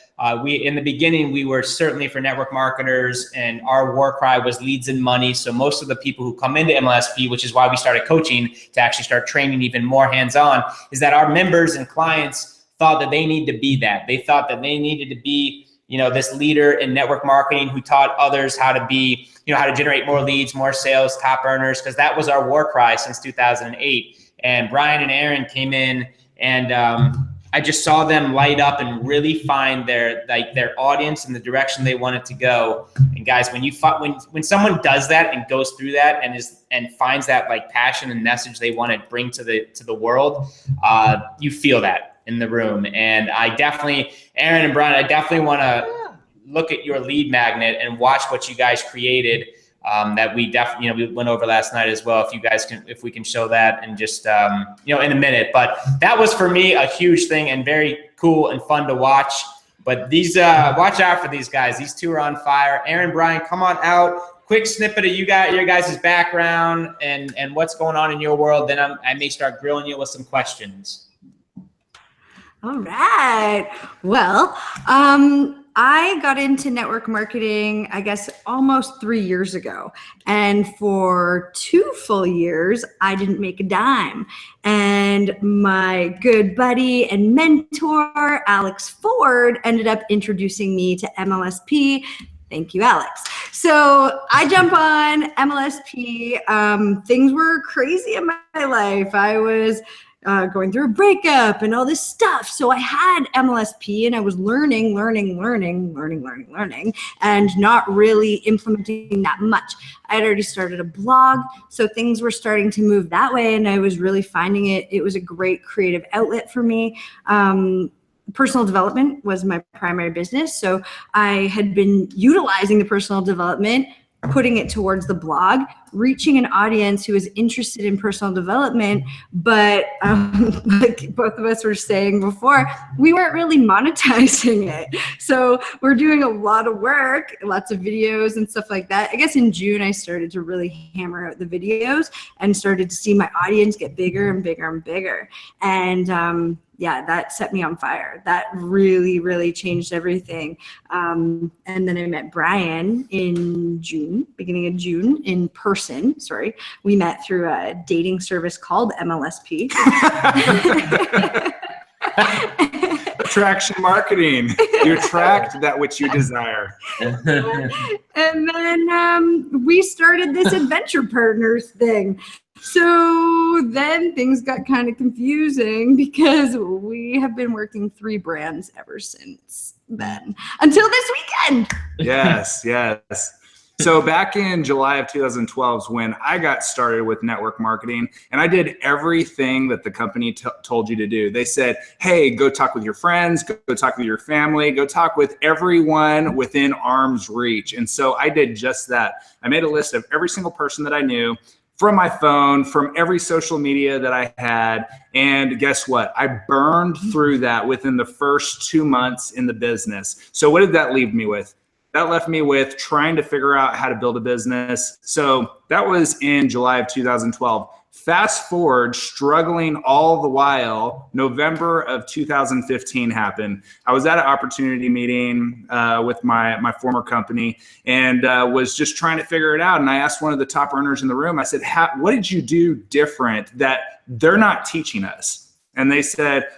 in the beginning, we were certainly for network marketers, and our war cry was leads and money. So most of the people who come into MLSP, which is why we started coaching to actually start training even more hands-on, is that our members and clients thought that they need to be that. They thought that they needed to be, this leader in network marketing who taught others how to be, how to generate more leads, more sales, top earners, because that was our war cry since 2008. And Brian and Aaron came in, and I just saw them light up and really find their audience and the direction they wanted to go. And guys, when someone does that and goes through that and finds that passion and message they want to bring to the world, you feel that in the room. And Aaron and Brian, I definitely want to look at your lead magnet and watch what you guys created. That we definitely, we went over last night as well. If we can show that and just, in a minute. But that was for me a huge thing and very cool and fun to watch. But these, watch out for these guys. These two are on fire. Aaron, Brian, come on out. Quick snippet of your guys' background and what's going on in your world. Then I may start grilling you with some questions. All right. Well, I got into network marketing, I guess, almost 3 years ago. And for 2 full years, I didn't make a dime. And my good buddy and mentor, Alex Ford, ended up introducing me to MLSP. Thank you, Alex. So I jump on MLSP. Things were crazy in my life. I was going through a breakup and all this stuff. So I had MLSP and I was learning, and not really implementing that much. I had already started a blog, so things were starting to move that way, and I was really finding it was a great creative outlet for me. Personal development was my primary business, so I had been utilizing the personal development, putting it towards the blog, reaching an audience who was interested in personal development, but like both of us were saying before, we weren't really monetizing it. So we're doing a lot of work, lots of videos and stuff like that. I guess in June, I started to really hammer out the videos and started to see my audience get bigger and bigger and bigger. And yeah, that set me on fire. That really, really changed everything. And then I met Brian in June, beginning of June, in person. Sorry, we met through a dating service called MLSP. Attraction marketing. You attract that which you desire. And then we started this Adventure Partners thing. So then things got kind of confusing because we have been working 3 brands ever since then, until this weekend. Yes. So back in July of 2012 is when I got started with network marketing, and I did everything that the company told you to do. They said, hey, go talk with your friends, go talk with your family, go talk with everyone within arm's reach. And so I did just that. I made a list of every single person that I knew, from my phone, from every social media that I had. And guess what? I burned through that within the first 2 months in the business. So what did that leave me with? That left me with trying to figure out how to build a business. So that was in July of 2012. Fast forward, struggling all the while, November of 2015 happened. I was at an opportunity meeting with my former company and was just trying to figure it out. And I asked one of the top earners in the room, I said, what did you do different that they're not teaching us? And they said,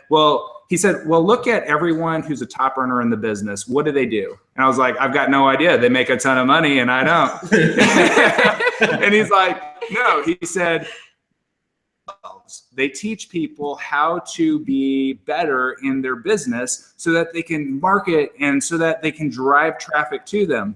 he said, look at everyone who's a top earner in the business. What do they do? And I was like, I've got no idea. They make a ton of money and I don't. And he's like, no, he said, they teach people how to be better in their business so that they can market and so that they can drive traffic to them.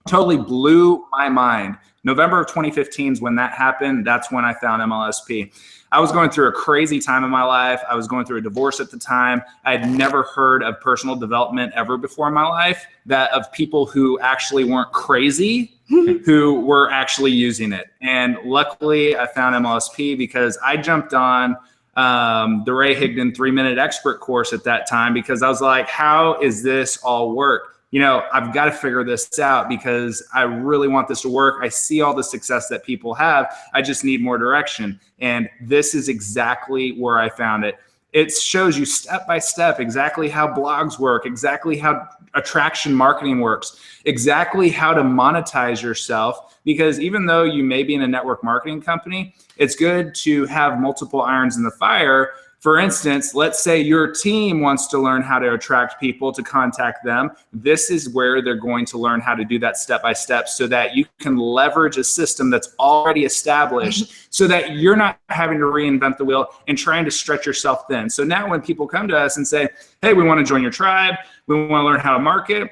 Totally blew my mind. November of 2015 is when that happened. That's when I found MLSP. I was going through a crazy time in my life. I was going through a divorce at the time. I had never heard of personal development ever before in my life, that of people who actually weren't crazy, who were actually using it. And luckily I found MLSP because I jumped on the Ray Higdon 3-minute expert course at that time because I was like, how is this all work? You know, I've got to figure this out because I really want this to work. I see all the success that people have. I just need more direction. And this is exactly where I found it. It shows you step by step exactly how blogs work, exactly how attraction marketing works, exactly how to monetize yourself. Because even though you may be in a network marketing company, it's good to have multiple irons in the fire. For instance, let's say your team wants to learn how to attract people to contact them. This is where they're going to learn how to do that step by step so that you can leverage a system that's already established so that you're not having to reinvent the wheel and trying to stretch yourself thin. So now when people come to us and say, hey, we want to join your tribe, we want to learn how to market,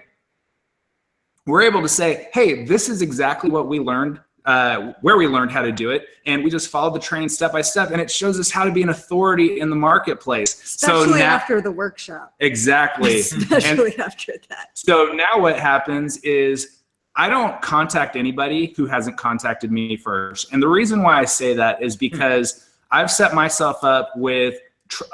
we're able to say, hey, this is exactly what we learned. Where we learned how to do it, and we just followed the training step by step, and it shows us how to be an authority in the marketplace. Especially after the workshop. Exactly. Especially after that. So now what happens is I don't contact anybody who hasn't contacted me first. And the reason why I say that is because I've set myself up with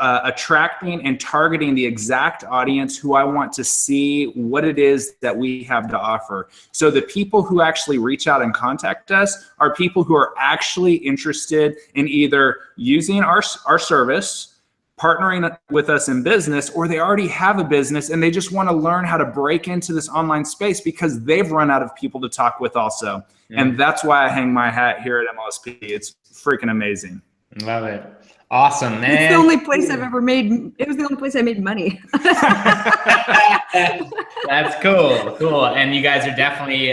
attracting and targeting the exact audience who I want to see what it is that we have to offer. So the people who actually reach out and contact us are people who are actually interested in either using our service, partnering with us in business, or they already have a business and they just want to learn how to break into this online space because they've run out of people to talk with also. And that's why I hang my hat here at MLSP. It's freaking amazing. Love it. Awesome, man. It's the only place I've ever made. It was the only place I made money. That's cool. Cool. And you guys are definitely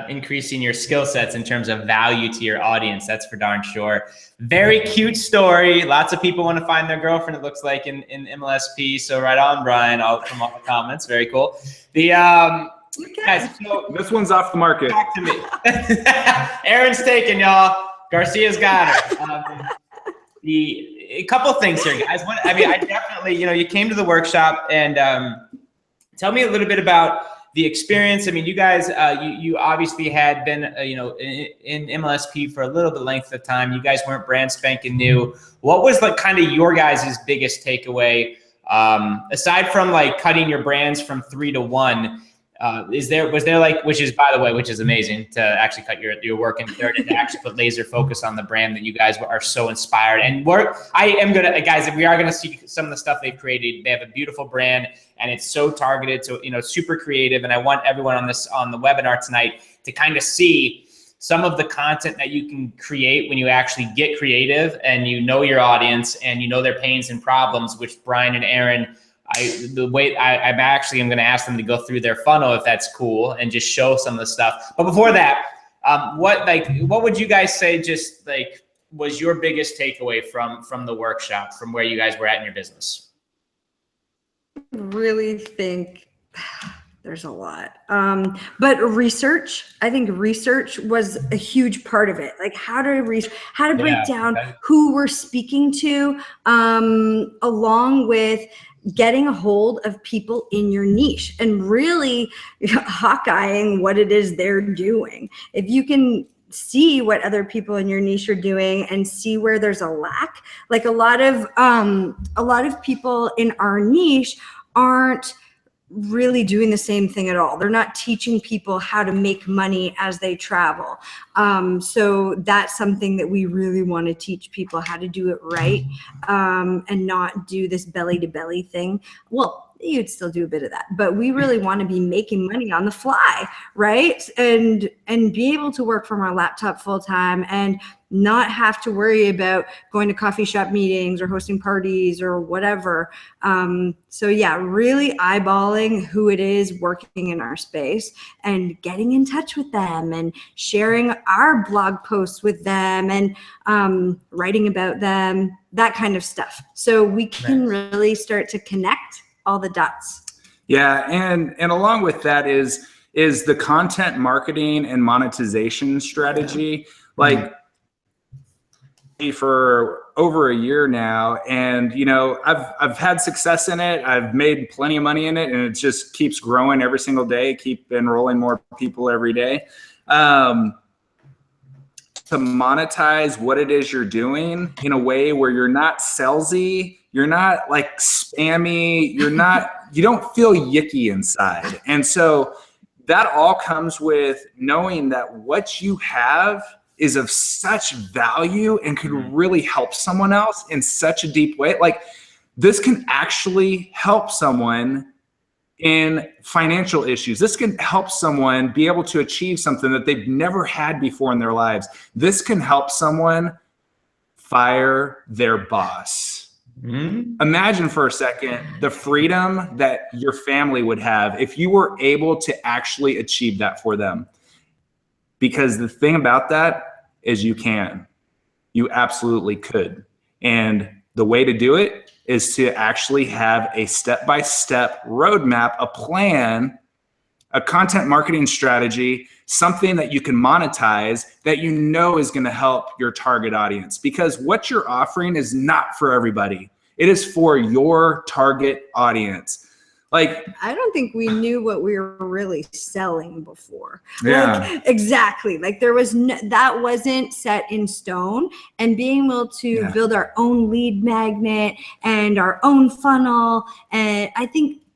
increasing your skill sets in terms of value to your audience. That's for darn sure. Very cute story. Lots of people want to find their girlfriend, it looks like, in MLSP. So right on, Brian, from all the comments. Very cool. The guys, so this one's off the market. Back to me. Aaron's taken, y'all. Garcia's got her. A couple things here, guys. I definitely, you came to the workshop and tell me a little bit about the experience. I mean, you guys, you obviously had been, in MLSP for a little bit length of time. You guys weren't brand spanking new. What was like kind of your guys' biggest takeaway, aside from like cutting your brands from 3 to 1? Was there like, which is, by the way, which is amazing to actually cut your work in third and to actually put laser focus on the brand that you guys are so inspired. And guys, we are going to see some of the stuff they've created. They have a beautiful brand and it's so targeted, so, super creative. And I want everyone on the webinar tonight to kind of see some of the content that you can create when you actually get creative and you know your audience and you know their pains and problems, which Brian and Aaron, I'm going to ask them to go through their funnel if that's cool and just show some of the stuff. But before that, what would you guys say just like was your biggest takeaway from the workshop, from where you guys were at in your business? Really think there's a lot. But research, I think research was a huge part of it. Like how to break down who we're speaking to, along with getting a hold of people in your niche and really hawkeyeing what it is they're doing. If you can see what other people in your niche are doing and see where there's a lack. Like a lot of people in our niche aren't really doing the same thing at all. They're not teaching people how to make money as they travel. So that's something that we really want to teach people, how to do it right, and not do this belly to belly thing. Well, you'd still do a bit of that, but we really want to be making money on the fly, right? And be able to work from our laptop full time and not have to worry about going to coffee shop meetings or hosting parties or whatever. So yeah, really eyeballing who it is working in our space and getting in touch with them and sharing our blog posts with them and writing about them, that kind of stuff. So we can really start to connect all the dots. Yeah, and along with that is the content marketing and monetization strategy. Like for over a year now, and I've had success in it. I've made plenty of money in it, and it just keeps growing every single day. Keep enrolling more people every day. To monetize what it is you're doing in a way where you're not salesy, you're not like spammy, you don't feel yicky inside. And so that all comes with knowing that what you have is of such value and could really help someone else in such a deep way. Like this can actually help someone in financial issues. This can help someone be able to achieve something that they've never had before in their lives. This can help someone fire their boss. Imagine for a second the freedom that your family would have if you were able to actually achieve that for them. Because the thing about that is you absolutely could. And the way to do it is to actually have a step-by-step roadmap, a plan, a content marketing strategy, something that you can monetize that is going to help your target audience. Because what you're offering is not for everybody. It is for your target audience. Like, I don't think we knew what we were really selling before. Yeah. Like, exactly. Like there was that wasn't set in stone, and being able to build our own lead magnet and our own funnel. And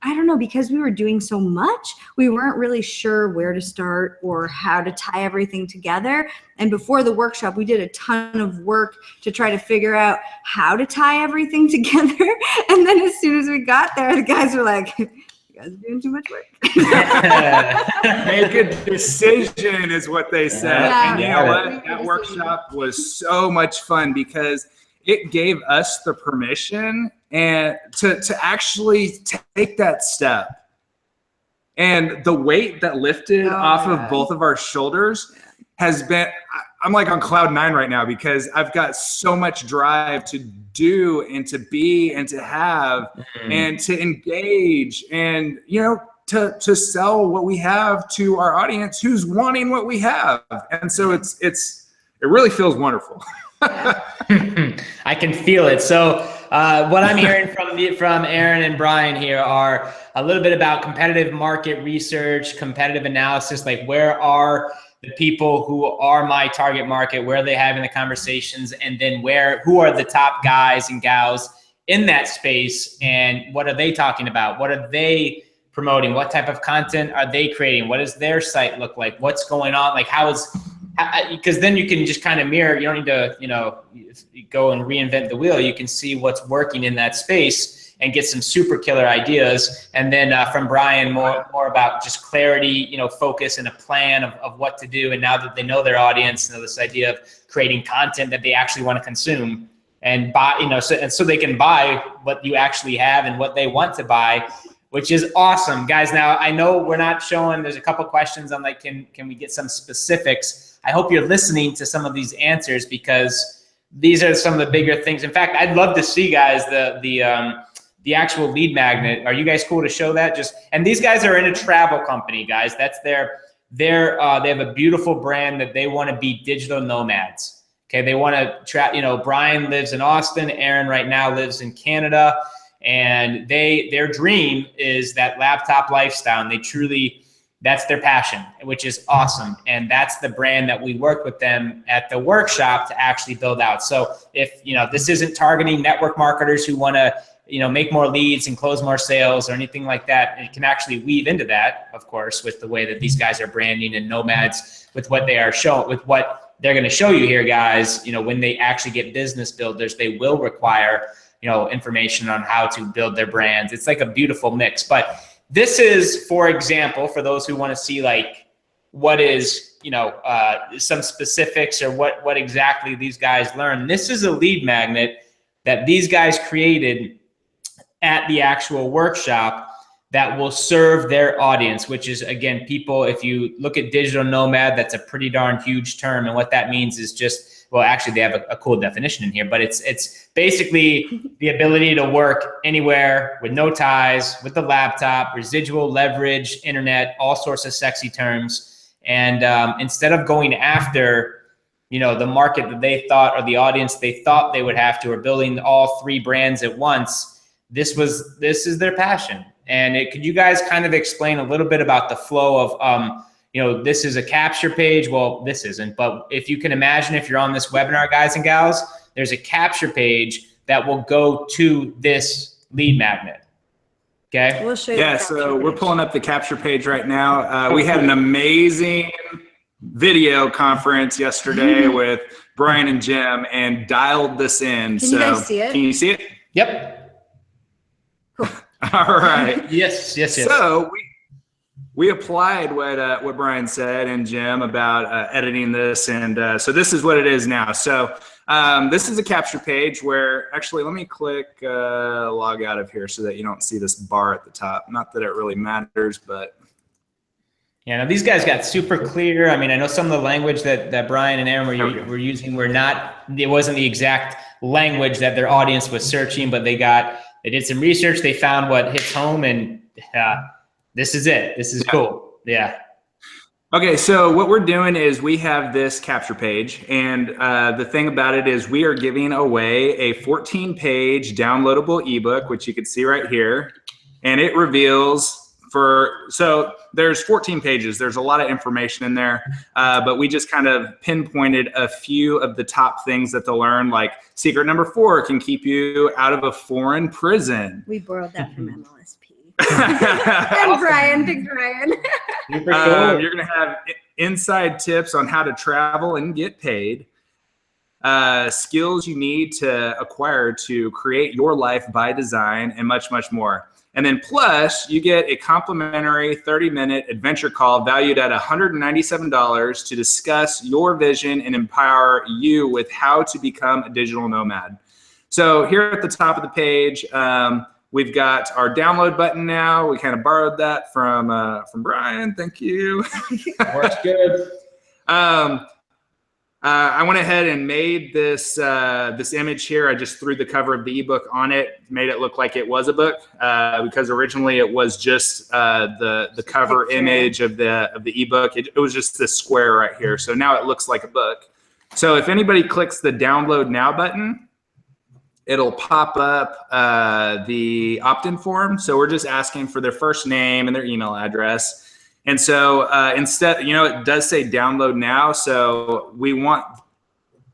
I don't know, because we were doing so much, we weren't really sure where to start or how to tie everything together. And before the workshop, we did a ton of work to try to figure out how to tie everything together. And then as soon as we got there, the guys were like, you guys are doing too much work. Make a decision is what they said. Yeah. And you know what? That workshop was so much fun because it gave us the permission and to actually take that step. And the weight that lifted off of both of our shoulders has been, I'm like on cloud 9 right now because I've got so much drive to do and to be and to have and to engage and, to sell what we have to our audience who's wanting what we have. And so it really feels wonderful. I can feel it. So what I'm hearing from Aaron and Brian here are a little bit about competitive market research, competitive analysis, like where are the people who are my target market, where are they having the conversations, and then who are the top guys and gals in that space, and what are they talking about? What are they promoting? What type of content are they creating? What does their site look like? What's going on? Like because then you can just kind of mirror. You don't need to, go and reinvent the wheel. You can see what's working in that space and get some super killer ideas. And then from Brian, more about just clarity, focus and a plan of what to do. And now that they know their audience, this idea of creating content that they actually want to consume and buy, so they can buy what you actually have and what they want to buy, which is awesome. Guys, now I know we're not showing, there's a couple questions on like, can we get some specifics? I hope you're listening to some of these answers because these are some of the bigger things. In fact, I'd love to see, guys, the actual lead magnet. Are you guys cool to show that? And these guys are in a travel company, guys. That's they have a beautiful brand that they want to be digital nomads. Okay, they want to Brian lives in Austin. Aaron right now lives in Canada, and their dream is that laptop lifestyle. And That's their passion, which is awesome. And that's the brand that we work with them at the workshop to actually build out. So if, this isn't targeting network marketers who want to, make more leads and close more sales or anything like that, it can actually weave into that, of course, with the way that these guys are branding and nomads with what they are showing, with what they're going to show you here, guys. When they actually get business builders, they will require, information on how to build their brands. It's like a beautiful mix. But this is, for example, for those who want to see like what is, some specifics or what exactly these guys learn. This is a lead magnet that these guys created at the actual workshop that will serve their audience, which is, again, people. If you look at digital nomad, that's a pretty darn huge term. And what that means is just, well, actually they have a cool definition in here, but it's basically the ability to work anywhere with no ties, with the laptop, residual leverage, internet, all sorts of sexy terms. And instead of going after, the market that they thought, or the audience they thought they would have to, or building all three brands at once, this is their passion. And could you guys kind of explain a little bit about the flow of, this is a capture page. Well, this isn't, but if you can imagine, if you're on this webinar, guys and gals, there's a capture page that will go to this lead magnet. Okay. We'll show you. Yeah, so we're pulling up the capture page right now. We had an amazing video conference yesterday with Brian and Jim and dialed this in. Can you guys see it? Can you see it? Yep. All right. Yes. So we applied what Brian said and Jim about editing this, and so this is what it is now. So this is a capture page where, actually, let me click log out of here so that you don't see this bar at the top. Not that it really matters, but. Yeah, now these guys got super clear. I mean, I know some of the language that Brian and Aaron were using it wasn't the exact language that their audience was searching, but they did some research, they found what hits home, and this is it. This is cool. Yeah. Okay, so what we're doing is we have this capture page, and the thing about it is we are giving away a 14-page downloadable ebook, which you can see right here, and it reveals so there's 14 pages. There's a lot of information in there, but we just kind of pinpointed a few of the top things that they'll learn, like secret number 4 can keep you out of a foreign prison. We borrowed that from MLSP. And Brian, big Brian. You're going to have inside tips on how to travel and get paid. Skills you need to acquire to create your life by design, and much, much more. And then plus, you get a complimentary 30-minute adventure call valued at $197 to discuss your vision and empower you with how to become a digital nomad. So here at the top of the page, we've got our download button now. We kind of borrowed that from Brian. Thank you. Works good. I went ahead and made this image here. I just threw the cover of the ebook on it, made it look like it was a book, because originally it was just the cover image of the ebook. It was just this square right here. So now it looks like a book. So if anybody clicks the download now button, it'll pop up the opt-in form. So we're just asking for their first name and their email address. And so instead, it does say download now. So we want,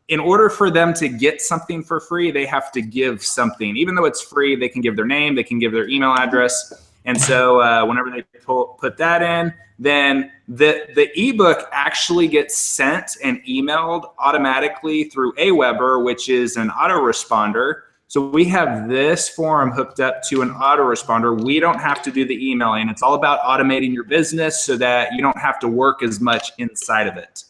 in order for them to get something for free, they have to give something. Even though it's free, they can give their name, they can give their email address. And so whenever they put that in, then the ebook actually gets sent and emailed automatically through Aweber, which is an autoresponder. So we have this form hooked up to an autoresponder. We don't have to do the emailing. It's all about automating your business so that you don't have to work as much inside of it.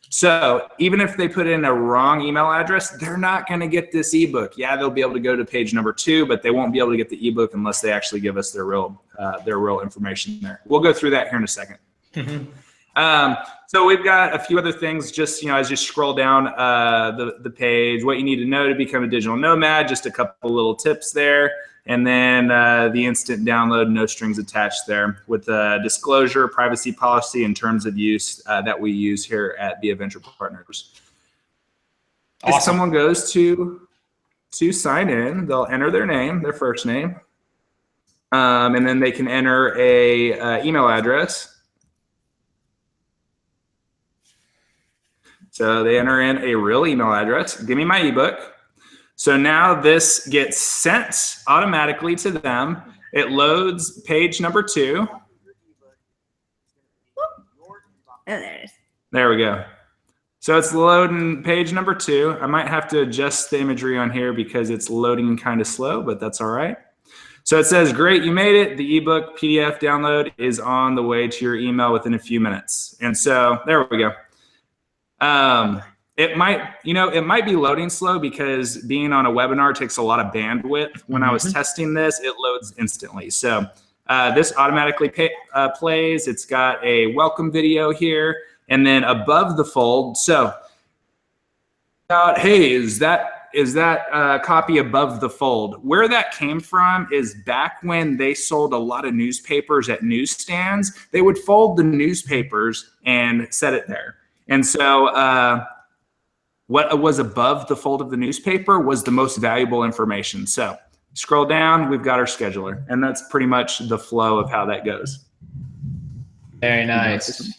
So even if they put in a wrong email address, they're not going to get this ebook. Yeah, they'll be able to go to page number 2, but they won't be able to get the ebook unless they actually give us their real information there. We'll go through that here in a second. So we've got a few other things, just, as you scroll down the page, what you need to know to become a digital nomad, just a couple little tips there. And then the instant download, no strings attached there, with the disclosure, privacy policy, and terms of use that we use here at Via Venture Partners. Awesome. If someone goes to sign in, they'll enter their name, their first name, and then they can enter a email address. So they enter in a real email address. Give me my ebook. So now this gets sent automatically to them. It loads page number 2. Oh, there it is. There we go. So it's loading page number 2. I might have to adjust the imagery on here because it's loading kind of slow, but that's all right. So it says, great, you made it. The ebook PDF download is on the way to your email within a few minutes. And so there we go. It might be loading slow because being on a webinar takes a lot of bandwidth. When I was testing this, it loads instantly. So this automatically plays. It's got a welcome video here. And then above the fold, so hey, is that copy above the fold? Where that came from is back when they sold a lot of newspapers at newsstands, they would fold the newspapers and set it there. And so what was above the fold of the newspaper was the most valuable information. So scroll down, we've got our scheduler, and that's pretty much the flow of how that goes. Very nice.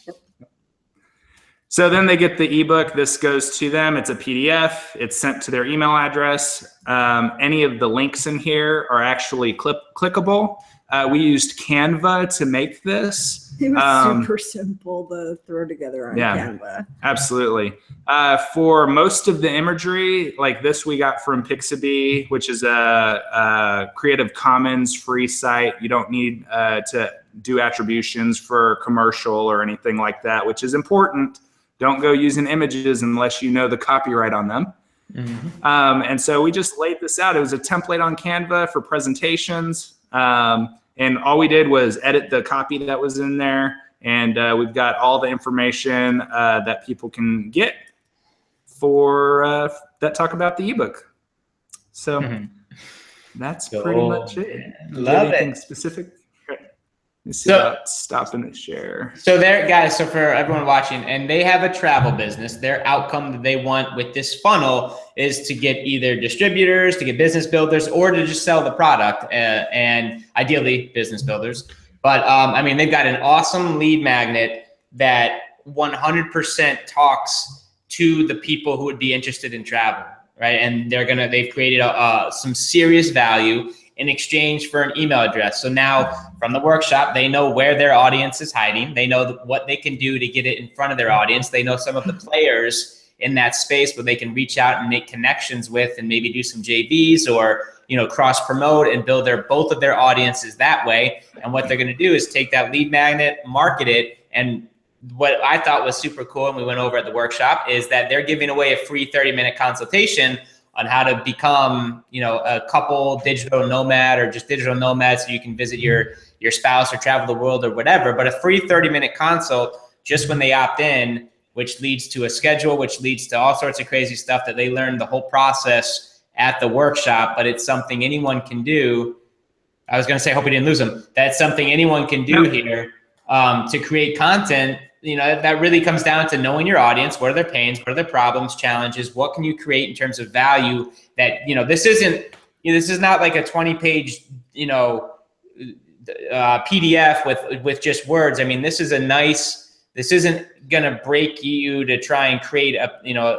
So then they get the ebook. This goes to them. It's a PDF. It's sent to their email address. Any of the links in here are actually clickable. We used Canva to make this. It was super simple to throw together on Canva. Absolutely. For most of the imagery, like this we got from Pixabay, which is a Creative Commons free site. You don't need to do attributions for commercial or anything like that, which is important. Don't go using images unless you know the copyright on them. And so we just laid this out. It was a template on Canva for presentations. And all we did was edit the copy that was in there. And we've got all the information that people can get for that talk about the ebook. So that's pretty much it. Love it. Anything specific? Let's see about stopping the share. So there, guys, so for everyone watching, and they have a travel business, their outcome that they want with this funnel is to get either distributors, to get business builders, or to just sell the product, and ideally business builders. But I mean, they've got an awesome lead magnet that 100% talks to the people who would be interested in travel, right? And they've created some serious value in exchange for an email address. So now from the workshop, they know where their audience is hiding. They know what they can do to get it in front of their audience. They know some of the players in that space where they can reach out and make connections with and maybe do some JVs or, cross promote and build both of their audiences that way. And what they're going to do is take that lead magnet, market it. And what I thought was super cool, and we went over at the workshop, is that they're giving away a free 30-minute consultation on how to become, a couple digital nomad or just digital nomad, so you can visit your spouse or travel the world or whatever. But a free 30-minute consult just when they opt in, which leads to a schedule, which leads to all sorts of crazy stuff that they learned the whole process at the workshop. But it's something anyone can do. I was going to say, hope we didn't lose them. That's something anyone can do here to create content. That really comes down to knowing your audience. What are their pains? What are their problems, challenges? What can you create in terms of value that, this is not like a 20-page, PDF with just words. I mean, this isn't going to break you to try and create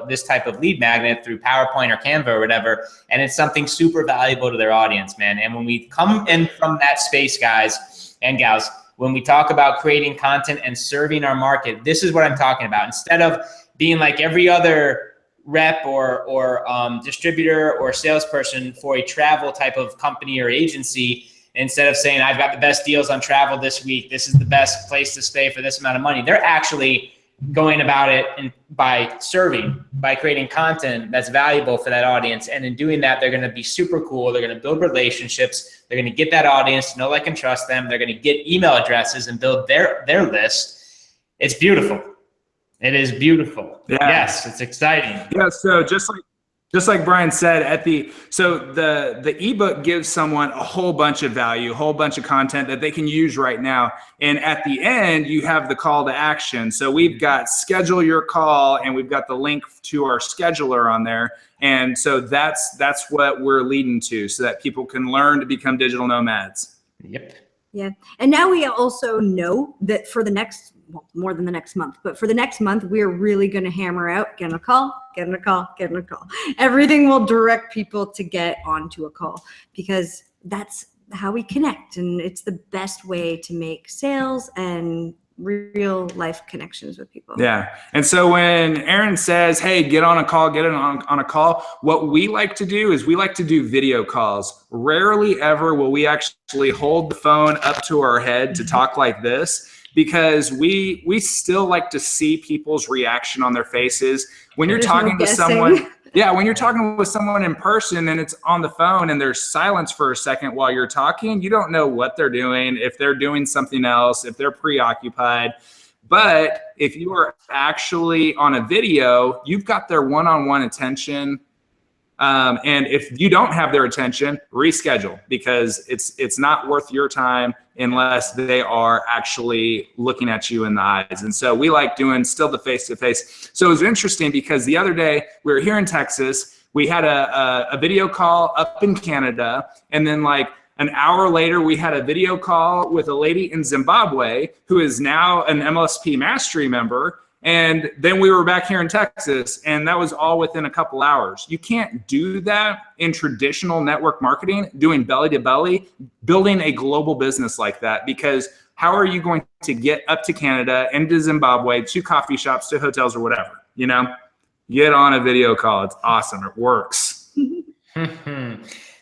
this type of lead magnet through PowerPoint or Canva or whatever. And it's something super valuable to their audience, man. And when we come in from that space, guys and gals, when we talk about creating content and serving our market, this is what I'm talking about. Instead of being like every other rep or distributor or salesperson for a travel type of company or agency, instead of saying, I've got the best deals on travel this week, this is the best place to stay for this amount of money, they're actually going about it by creating content that's valuable for that audience. And in doing that, they're going to be super cool. They're going to build relationships. They're going to get that audience to know, like, and trust them. They're going to get email addresses and build their list. It's beautiful. It is beautiful. Yeah. Yes, it's exciting. Yeah. So just like Brian said, the ebook gives someone a whole bunch of value, a whole bunch of content that they can use right now. And at the end, you have the call to action. So we've got schedule your call, and we've got the link to our scheduler on there. And so that's what we're leading to, so that people can learn to become digital nomads. Yep. Yeah. And now we also know that for the next, well, more than the next month, but for the next month, we're really going to hammer out, get on a call, get on a call, get on a call. Everything will direct people to get onto a call, because that's how we connect. And it's the best way to make sales and real life connections with people. Yeah. And so when Erin says, hey, get on a call, get on a call, what we like to do is we like to do video calls. Rarely ever will we actually hold the phone up to our head to talk like this, because we still like to see people's reaction on their faces. When you're talking to someone, when you're talking with someone in person and it's on the phone and there's silence for a second while you're talking, you don't know what they're doing, if they're doing something else, if they're preoccupied. But if you are actually on a video, you've got their one-on-one attention. And if you don't have their attention, reschedule, because it's not worth your time unless they are actually looking at you in the eyes. And so we like doing still the face-to-face. So it was interesting because the other day we were here in Texas, we had a video call up in Canada, and then like an hour later we had a video call with a lady in Zimbabwe who is now an MLSP Mastery member. And then we were back here in Texas, and that was all within a couple hours. You can't do that in traditional network marketing, doing belly to belly, building a global business like that, because how are you going to get up to Canada, into Zimbabwe, to coffee shops, to hotels or whatever, you know? Get on a video call. It's awesome. It works.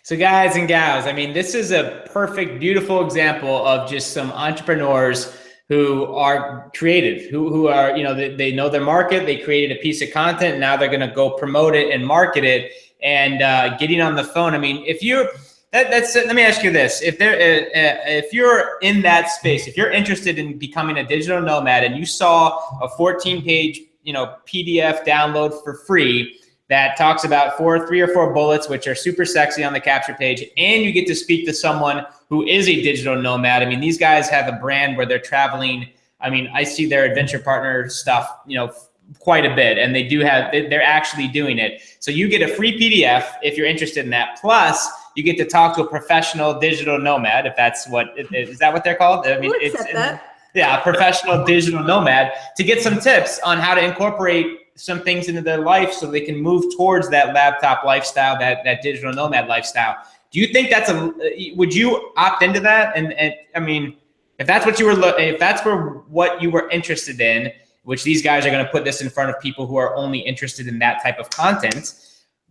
So guys and gals, I mean, this is a perfect, beautiful example of just some entrepreneurs who are creative, who are, you know, they know their market, they created a piece of content, and now they're going to go promote it and market it, and getting on the phone. I mean, if you're, let me ask you this. If you're in that space, if you're interested in becoming a digital nomad and you saw a 14-page, you know, PDF download for free that talks about 3 or 4 bullets, which are super sexy on the capture page, and you get to speak to someone who is a digital nomad. I mean, these guys have a brand where they're traveling. I mean, I see their adventure partner stuff, you know, quite a bit, and they're actually doing it. So you get a free PDF if you're interested in that. Plus, you get to talk to a professional digital nomad, if that's is that what they're called? I mean, a professional digital nomad, to get some tips on how to incorporate some things into their life so they can move towards that laptop lifestyle, that digital nomad lifestyle. Do you think would you opt into that? And I mean, if that's what what you were interested in, which these guys are going to put this in front of people who are only interested in that type of content,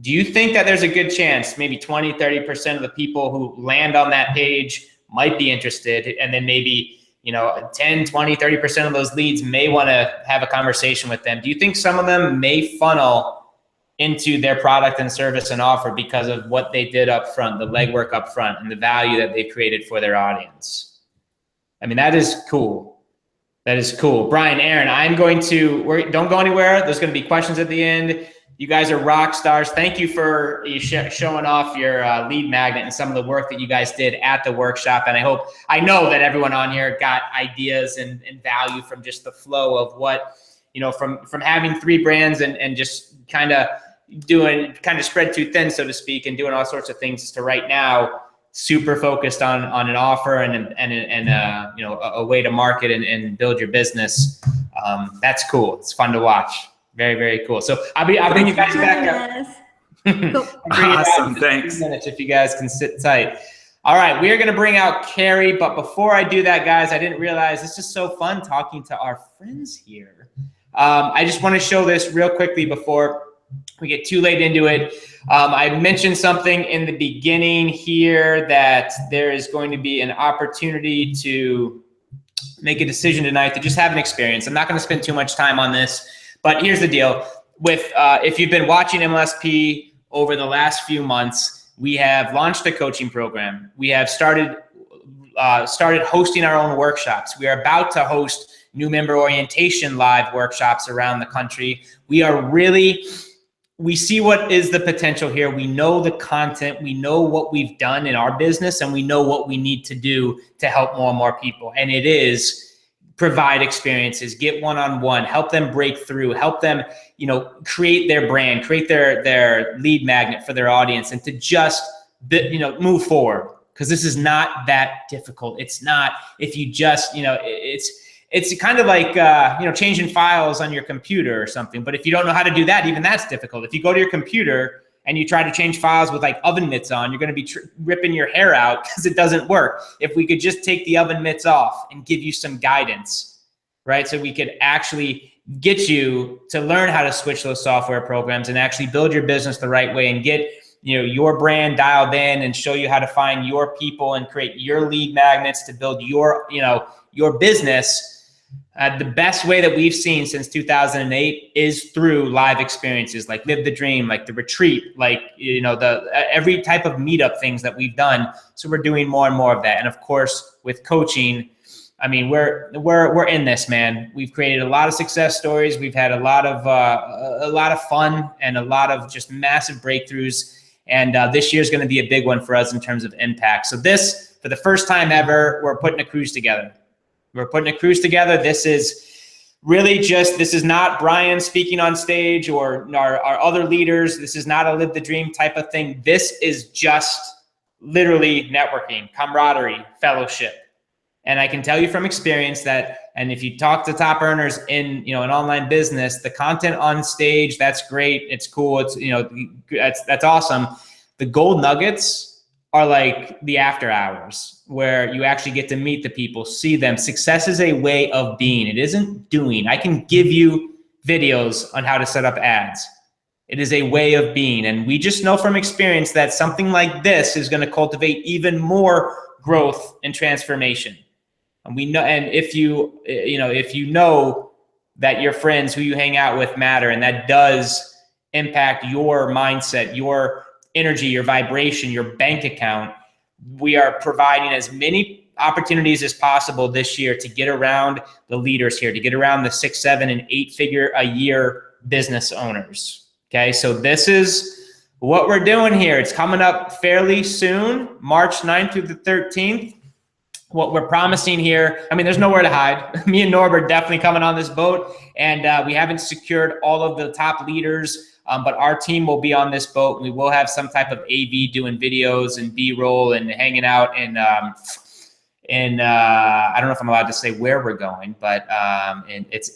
do you think that there's a good chance maybe 20, 30% of the people who land on that page might be interested, and then maybe, you know, 10, 20, 30% of those leads may want to have a conversation with them? Do you think some of them may funnel into their product and service and offer because of what they did up front, the legwork up front, and the value that they created for their audience? I mean, that is cool. That is cool. Brian, Erin, don't go anywhere. There's going to be questions at the end. You guys are rock stars. Thank you for showing off your lead magnet and some of the work that you guys did at the workshop. And I know that everyone on here got ideas and value from just the flow of what, you know, from having 3 brands and just kind of spread too thin, so to speak, and doing all sorts of things, to right now super focused on an offer and you know, a way to market and build your business. That's cool. It's fun to watch. Very, very cool. So I'll bring you guys back up. Awesome. Thanks. Minutes if you guys can sit tight. All right, we are going to bring out Carrie, but before I do that, guys, I didn't realize this is so fun talking to our friends here. I just want to show this real quickly before we get too late into it. I mentioned something in the beginning here that there is going to be an opportunity to make a decision tonight to just have an experience. I'm not going to spend too much time on this, but here's the deal. If you've been watching MLSP over the last few months, we have launched a coaching program. We have started hosting our own workshops. We are about to host new member orientation live workshops around the country. We see what is the potential here. We know the content, we know what we've done in our business, and we know what we need to do to help more and more people. And it is provide experiences, get one-on-one, help them break through, help them, you know, create their brand, create their lead magnet for their audience, and to just, you know, move forward. because this is not that difficult. It's not, if you just, it's kind of like, changing files on your computer or something. But if you don't know how to do that, even that's difficult. If you go to your computer and you try to change files with like oven mitts on, you're going to be ripping your hair out because it doesn't work. If we could just take the oven mitts off and give you some guidance, right? So we could actually get you to learn how to switch those software programs and actually build your business the right way and get, your brand dialed in and show you how to find your people and create your lead magnets to build your, your business. The best way that we've seen since 2008 is through live experiences like Live the Dream, like the retreat, like, every type of meetup things that we've done. So we're doing more and more of that. And of course, with coaching, I mean, we're in this, man. We've created a lot of success stories. We've had a lot of fun and a lot of just massive breakthroughs. And this year is going to be a big one for us in terms of impact. So this, for the first time ever, we're putting a cruise together. This is really just, this is not Brian speaking on stage or our other leaders. This is not a Live the Dream type of thing. This is just literally networking, camaraderie, fellowship. And I can tell you from experience that, and if you talk to top earners in, an online business, the content on stage, that's great. It's cool. It's, that's awesome. The gold nuggets are like the after hours where you actually get to meet the people, see them. Success is a way of being. It isn't doing. I can give you videos on how to set up ads. It is a way of being. And we just know from experience that something like this is going to cultivate even more growth and transformation. And we know, and if you know that your friends who you hang out with matter, and that does impact your mindset, your energy, your vibration, your bank account, we are providing as many opportunities as possible this year to get around the leaders here, to get around the 6, 7, and 8 figure a year business owners. Okay, so this is what we're doing here. It's coming up fairly soon, March 9th through the 13th. What we're promising here, I mean, there's nowhere to hide. Me and Norbert definitely coming on this boat, and we haven't secured all of the top leaders, but our team will be on this boat, and we will have some type of AV doing videos and B-roll and hanging out in I don't know if I'm allowed to say where we're going, but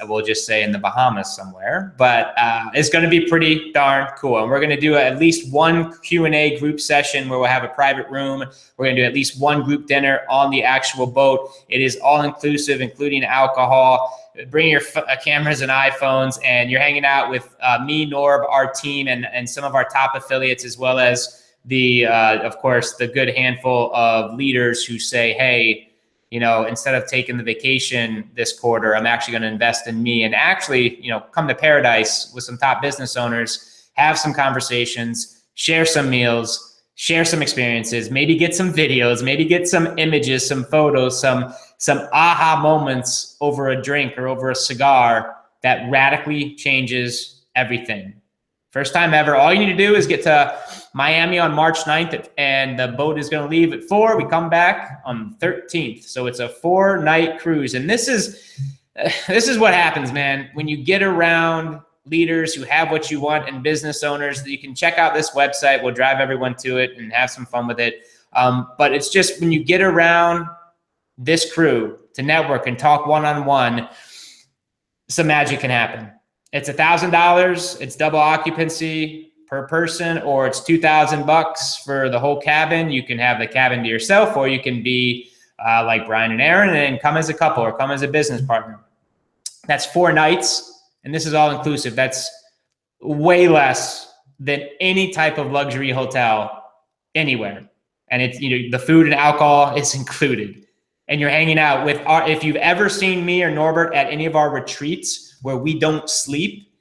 we'll just say in the Bahamas somewhere. But it's going to be pretty darn cool. And we're going to do at least one Q&A group session where we'll have a private room. We're going to do at least one group dinner on the actual boat. It is all inclusive, including alcohol. Bring your cameras and iPhones, and you're hanging out with me, Norb, our team, and some of our top affiliates, as well as the, of course, the good handful of leaders who say, hey, instead of taking the vacation this quarter, I'm actually going to invest in me and actually, come to paradise with some top business owners, have some conversations, share some meals, share some experiences, maybe get some videos, maybe get some images, some photos, some aha moments over a drink or over a cigar that radically changes everything. First time ever. All you need to do is get to Miami on March 9th, and the boat is going to leave at 4. We come back on the 13th. So it's a 4-night cruise. And this is what happens, man. When you get around leaders who have what you want and business owners, you can check out this website. We'll drive everyone to it and have some fun with it. But it's just when you get around this crew to network and talk one-on-one, some magic can happen. It's $1,000. It's double occupancy per person, or it's $2,000 for the whole cabin. You can have the cabin to yourself, or you can be like Brian and Aaron and come as a couple or come as a business partner. That's 4 nights, and this is all inclusive. That's way less than any type of luxury hotel anywhere. And it's, the food and alcohol is included. And you're hanging out with if you've ever seen me or Norbert at any of our retreats where we don't sleep,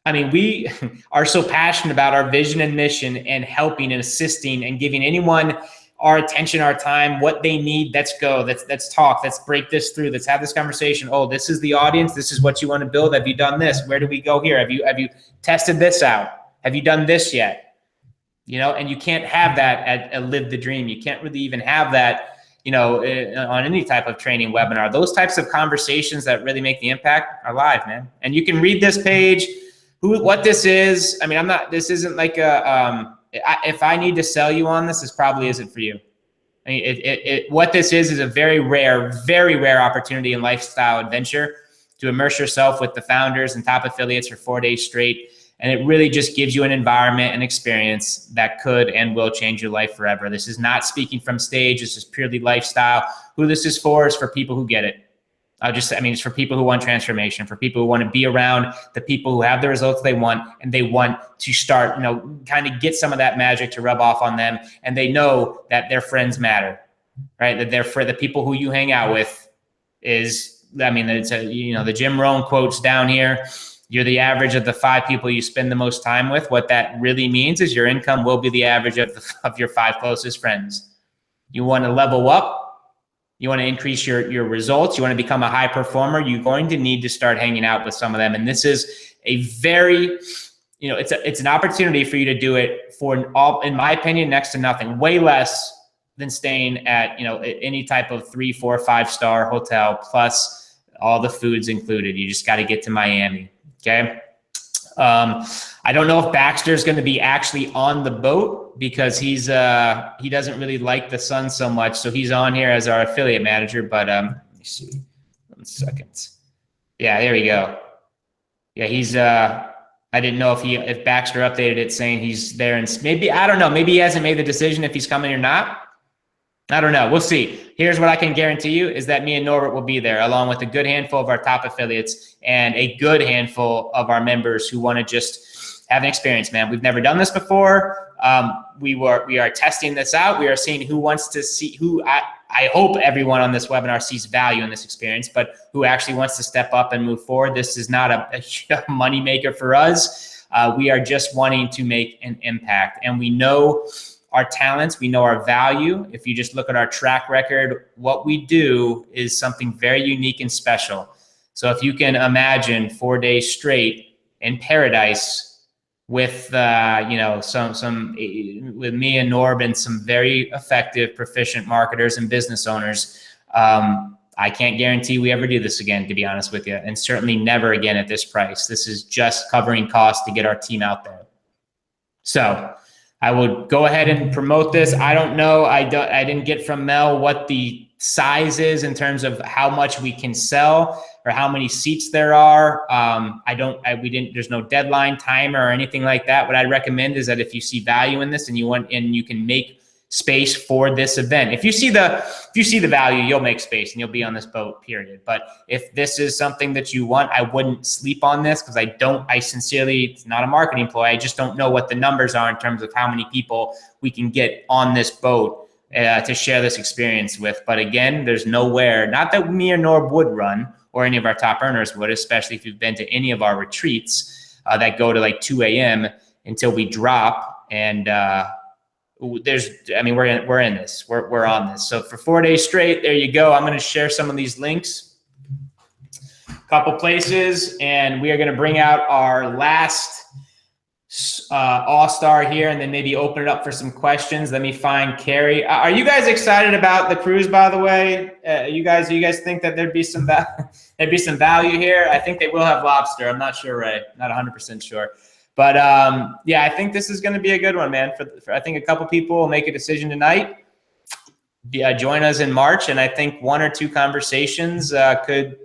I mean, we are so passionate about our vision and mission and helping and assisting and giving anyone our attention, our time, what they need. Let's go. Let's talk. Let's break this through. Let's have this conversation. Oh, this is the audience. This is what you want to build. Have you done this? Where do we go here? Have you tested this out? Have you done this yet? And you can't have that at Live the Dream. You can't really even have that on any type of training webinar. Those types of conversations that really make the impact are live, man. And you can read this page, what this is. I mean, this isn't like if I need to sell you on this probably isn't for you. I mean, what this is a very rare opportunity in lifestyle adventure to immerse yourself with the founders and top affiliates for 4 days straight. And it really just gives you an environment and experience that could and will change your life forever. This is not speaking from stage. This is purely lifestyle. Who this is for people who get it. It's for people who want transformation, for people who want to be around the people who have the results they want, and they want to start, kind of get some of that magic to rub off on them. And they know that their friends matter, right? That they're for the people who you hang out with it's the Jim Rohn quotes down here. You're the average of the 5 people you spend the most time with. What that really means is your income will be the average of your 5 closest friends. You want to level up. You want to increase your results. You want to become a high performer. You're going to need to start hanging out with some of them. And this is a very, it's an opportunity for you to do it for all, in my opinion, next to nothing, way less than staying at, any type of 3, 4, 5-star hotel, plus all the foods included. You just got to get to Miami. Okay. I don't know if Baxter's going to be actually on the boat because he doesn't really like the sun so much. So he's on here as our affiliate manager, but let me see. 1 second. Yeah, there we go. Yeah, he's I didn't know if Baxter updated it saying he's there, and maybe, I don't know, maybe he hasn't made the decision if he's coming or not. I don't know. We'll see. Here's what I can guarantee you is that me and Norbert will be there, along with a good handful of our top affiliates and a good handful of our members who want to just have an experience, man. We've never done this before. We are testing this out. We are seeing who wants to see, I hope everyone on this webinar sees value in this experience, but who actually wants to step up and move forward. This is not a money maker for us. We are just wanting to make an impact, and we know our talents, we know our value. If you just look at our track record, what we do is something very unique and special. So if you can imagine 4 days straight in paradise with with me and Norb and some very effective, proficient marketers and business owners, I can't guarantee we ever do this again, to be honest with you, and certainly never again at this price. This is just covering costs to get our team out there. So I will go ahead and promote this. I don't know. I didn't get from Mel what the size is in terms of how much we can sell or how many seats there are. There's no deadline timer or anything like that. What I'd recommend is that if you see value in this and you can make space for this event. If you see the value, you'll make space and you'll be on this boat, period. But if this is something that you want, I wouldn't sleep on this because I sincerely, it's not a marketing ploy. I just don't know what the numbers are in terms of how many people we can get on this boat to share this experience with. But again, there's nowhere, not that me or Norb would run or any of our top earners would, especially if you've been to any of our retreats that go to like 2 a.m. until we drop. And, we're in this. We're on this. So for 4 days straight, there you go. I'm going to share some of these links, a couple places, and we are going to bring out our last all-star here, and then maybe open it up for some questions. Let me find Carrie. Are you guys excited about the cruise? By the way, you guys think that there'd be some value here? I think they will have lobster. I'm not sure, Ray. Not 100% sure. But yeah, I think this is going to be a good one, man. For I think a couple people will make a decision tonight. Join us in March, and I think 1 or 2 conversations could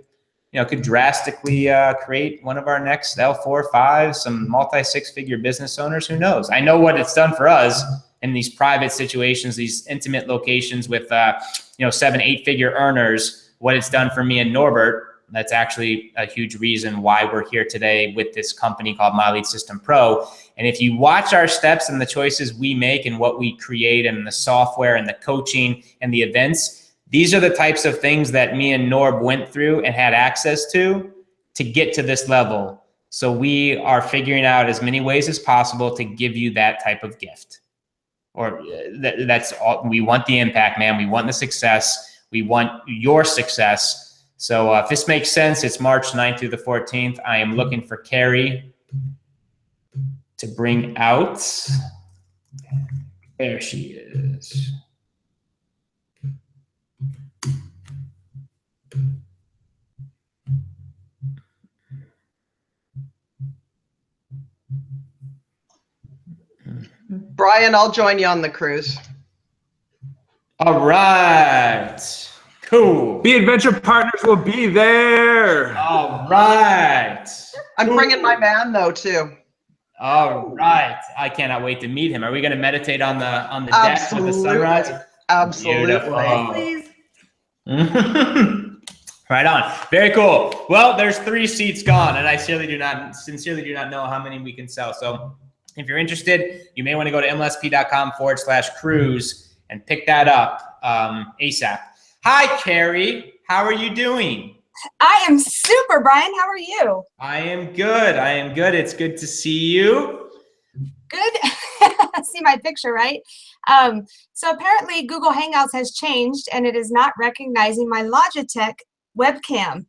drastically create one of our next L4, 5, some multi-6-figure business owners. Who knows? I know what it's done for us in these private situations, these intimate locations with 7, 8-figure earners. What it's done for me and Norbert. That's actually a huge reason why we're here today with this company called My Lead System Pro. And if you watch our steps and the choices we make and what we create and the software and the coaching and the events, these are the types of things that me and Norb went through and had access to get to this level. So we are figuring out as many ways as possible to give you that type of gift. Or that's all. We want the impact, man. We want the success. We want your success. So if this makes sense, it's March 9th through the 14th. I am looking for Carrie to bring out. There she is. Brian, I'll join you on the cruise. All right. Cool. Be Adventure Partners will be there. All right. I'm bringing my man though too. All right. I cannot wait to meet him. Are we going to meditate on the deck with the sunrise? Absolutely. Beautiful. Please. Right on. Very cool. Well, there's 3 seats gone, and I sincerely do not know how many we can sell. So if you're interested, you may want to go to mlsp.com/cruise and pick that up ASAP. Hi, Carrie. How are you doing? I am super, Brian. How are you? I am good. It's good to see you. Good. See my picture, right? So apparently Google Hangouts has changed and it is not recognizing my Logitech webcam.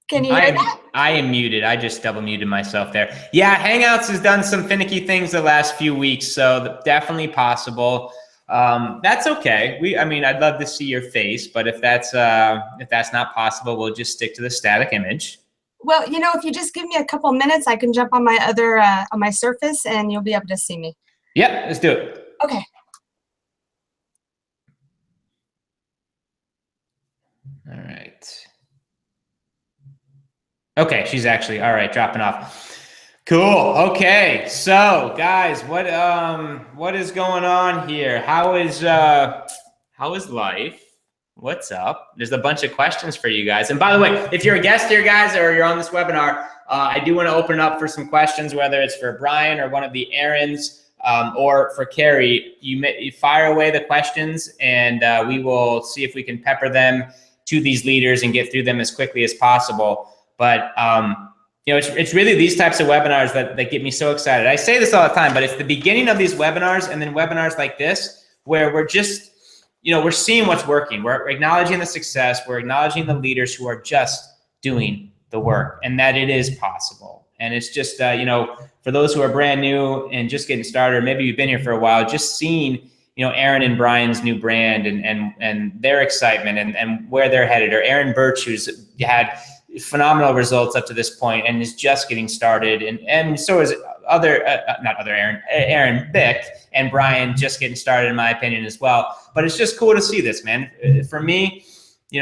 Can you hear that? I am muted. I just double muted myself there. Yeah, Hangouts has done some finicky things the last few weeks, so definitely possible. That's okay. I'd love to see your face, but if that's not possible, we'll just stick to the static image. Well, if you just give me a couple minutes, I can jump on my other on my Surface and you'll be able to see me. Yep, let's do it. Okay. All right. Okay, she's actually all right, dropping off. Cool. Okay, so guys, what is going on here? How is life? What's up? There's a bunch of questions for you guys. And by the way, if you're a guest here, guys, or you're on this webinar, I do want to open up for some questions, whether it's for Brian or one of the Aarons, or for Carrie. You fire away the questions, and we will see if we can pepper them to these leaders and get through them as quickly as possible. But it's really these types of webinars that get me so excited. I say this all the time, but it's the beginning of these webinars and then webinars like this where we're just, we're seeing what's working. We're acknowledging the success. We're acknowledging the leaders who are just doing the work and that it is possible. And it's just, for those who are brand new and just getting started, or maybe you've been here for a while, just seeing, Aaron and Brian's new brand and their excitement and where they're headed, or Aaron Birch, who's had phenomenal results up to this point and is just getting started, and so is Aaron Bick and Brian just getting started, in my opinion, as well. But it's just cool to see this, man. For me,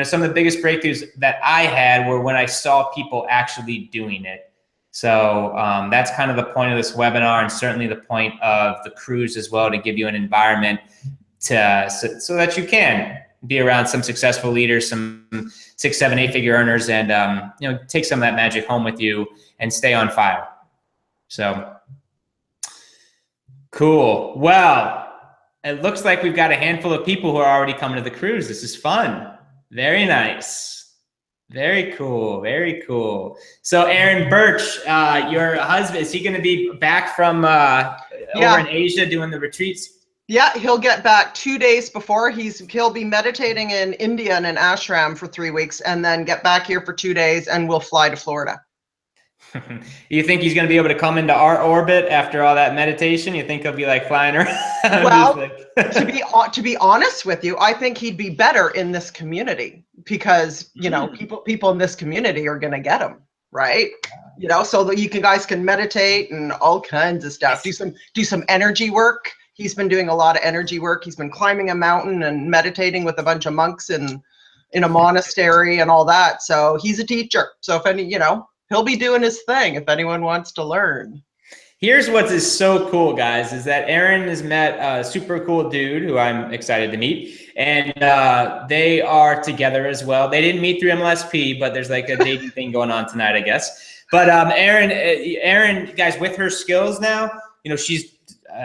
some of the biggest breakthroughs that I had were when I saw people actually doing it. So that's kind of the point of this webinar, and certainly the point of the cruise as well, to give you an environment so that you can be around some successful leaders, some 6, 7, 8-figure earners, and take some of that magic home with you and stay on fire. So cool. Well, it looks like we've got a handful of people who are already coming to the cruise. This is fun. Very nice. Very cool. Very cool. So Aaron Birch, your husband, is he going to be back from over in Asia doing the retreats? Yeah, he'll get back 2 days before. He'll be meditating in India in an ashram for 3 weeks, and then get back here for 2 days, and we'll fly to Florida. You think he's going to be able to come into our orbit after all that meditation? You think he'll be like flying around? Well, to be honest with you, I think he'd be better in this community because people in this community are going to get him, right? So that you guys can meditate and all kinds of stuff. Do some energy work. He's been doing a lot of energy work. He's been climbing a mountain and meditating with a bunch of monks in a monastery and all that. So he's a teacher. So if any, he'll be doing his thing if anyone wants to learn. Here's what is so cool, guys, is that Aaron has met a super cool dude who I'm excited to meet. And they are together as well. They didn't meet through MLSP, but there's like a dating thing going on tonight, I guess. But Aaron, guys, with her skills now, she's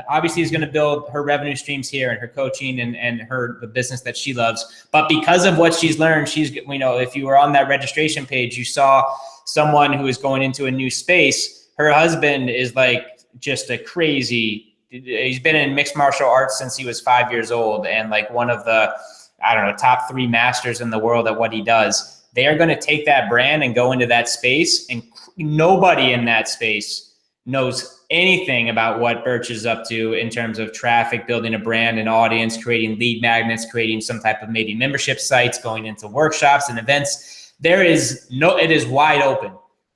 obviously is going to build her revenue streams here and her coaching and the business that she loves. But because of what she's learned, if you were on that registration page, you saw someone who is going into a new space. Her husband is like just a crazy, he's been in mixed martial arts since he was 5 years old, and like one of the, top 3 masters in the world at what he does. They are going to take that brand and go into that space, and nobody in that space knows anything about what Birch is up to in terms of traffic, building a brand, an audience, creating lead magnets, creating some type of maybe membership sites, going into workshops and events. It is wide open.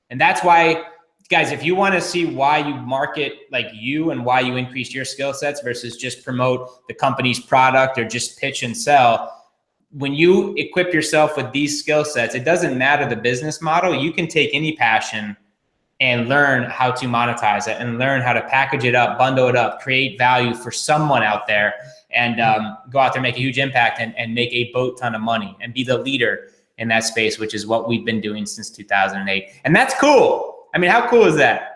And that's why guys, if you want to see why you market like you and why you increase your skill sets versus just promote the company's product or just pitch and sell, when you equip yourself with these skill sets, it doesn't matter the business model. You can take any passion and learn how to monetize it and learn how to package it up, bundle it up, create value for someone out there, and go out there, make a huge impact and make a boat ton of money and be the leader in that space, which is what we've been doing since 2008. And that's cool. I mean, how cool is that?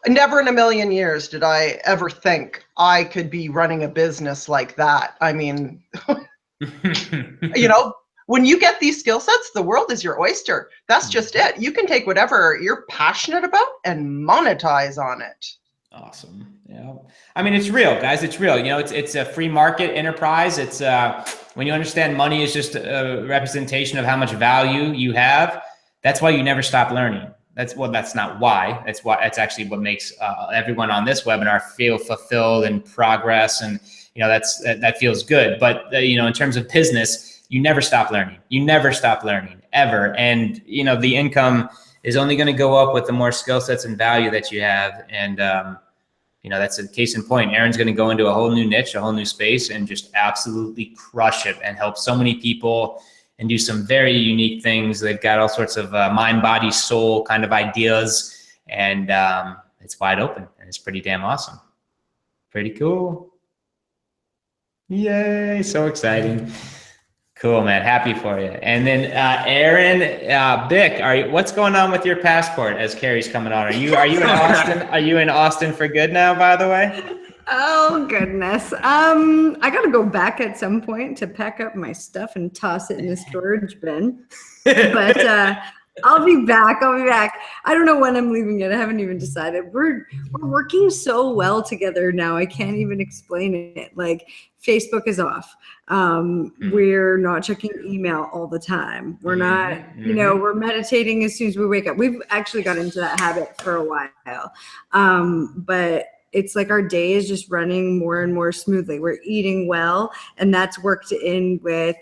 Never in a million years did I ever think I could be running a business like that. I mean, you know, when you get these skill sets, the world is your oyster. That's just it. You can take whatever you're passionate about and monetize on it. Awesome. Yeah. I mean, it's real, guys. It's real. You know, it's a free market enterprise. It's when you understand money is just a representation of how much value you have. That's why you never stop learning. That's not why. That's actually what makes everyone on this webinar feel fulfilled and progress. And, you know, that feels good. But, you know, in terms of business, you never stop learning. You never stop learning ever. And, you know, the income is only going to go up with the more skill sets and value that you have. And, you know, that's a case in point. Aaron's going to go into a whole new niche, a whole new space, and just absolutely crush it and help so many people and do some very unique things. They've got all sorts of mind, body, soul kind of ideas, and it's wide open, and it's pretty damn awesome. Pretty cool. Yay, so exciting. Cool, man. Happy for you. And then Aaron, Bick, what's going on with your passport as Carrie's coming on? Are you in Austin? Are you in Austin for good now, by the way? Oh goodness. I gotta go back at some point to pack up my stuff and toss it in the storage bin. But I'll be back. I don't know when I'm leaving yet. I haven't even decided. We're working so well together now. I can't even explain it. Like, Facebook is off. We're not checking email all the time. We're not, you know, we're meditating as soon as we wake up. We've actually got into that habit for a while. But it's like our day is just running more and more smoothly. We're eating well, and that's worked in with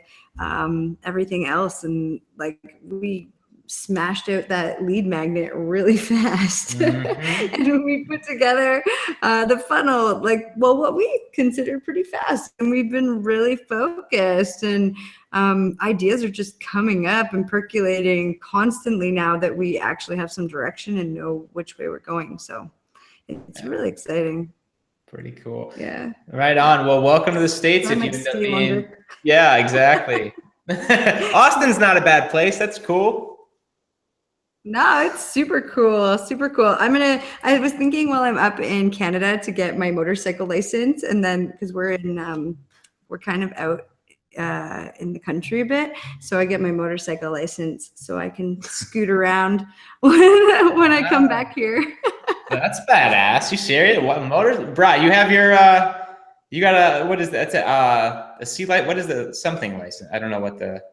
everything else. And like, we smashed out that lead magnet really fast. And we put together the funnel, like, well, what we consider pretty fast. And we've been really focused, and ideas are just coming up and percolating constantly now that we actually have some direction and know which way we're going. So it's really exciting. Pretty cool. Yeah. Right on. Well, welcome to the States. If you've been yeah, exactly. Austin's not a bad place. That's cool. No, it's super cool. Super cool. I was thinking while I'm up in Canada to get my motorcycle license, and then because we're kind of out in the country a bit, so I get my motorcycle license so I can scoot around when I come back here. That's badass. You serious? What Bri, you have your you got what is that? That's a sea light. What is the something license? I don't know what the.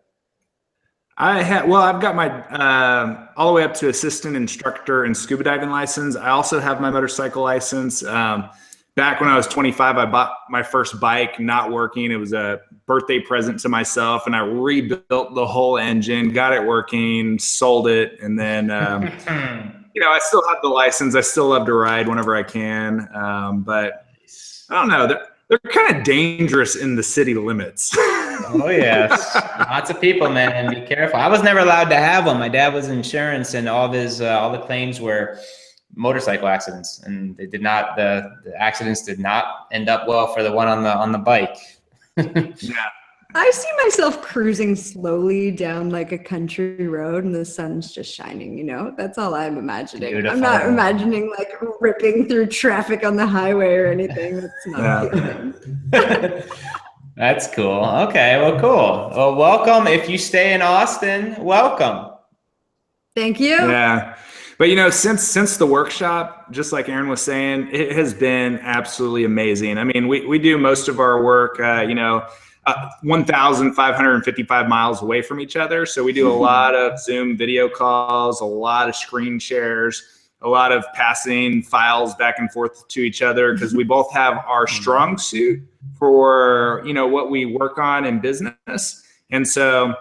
I've got my all the way up to assistant instructor and scuba diving license. I also have my motorcycle license. Back when I was 25, I bought my first bike, not working. It was a birthday present to myself, and I rebuilt the whole engine, got it working, sold it, and then you know, I still have the license. I still love to ride whenever I can, but I don't know. They're kind of dangerous in the city limits. Oh yes, lots of people, man, and be careful. I was never allowed to have one. My dad was insurance, and all the claims were motorcycle accidents, and they did not. The accidents did not end up well for the one on the bike. Yeah. I see myself cruising slowly down like a country road, and the sun's just shining, you know? That's all I'm imagining. Beautiful. I'm not imagining like ripping through traffic on the highway or anything. That's not appealing. That's cool. Okay, well, cool. Well, welcome. If you stay in Austin, welcome. Thank you. Yeah. But, you know, since the workshop, just like Aaron was saying, it has been absolutely amazing. I mean, we do most of our work, 1,555 miles away from each other. So we do a lot of Zoom video calls, a lot of screen shares, a lot of passing files back and forth to each other, because we both have our strong suit for, you know, what we work on in business. And so,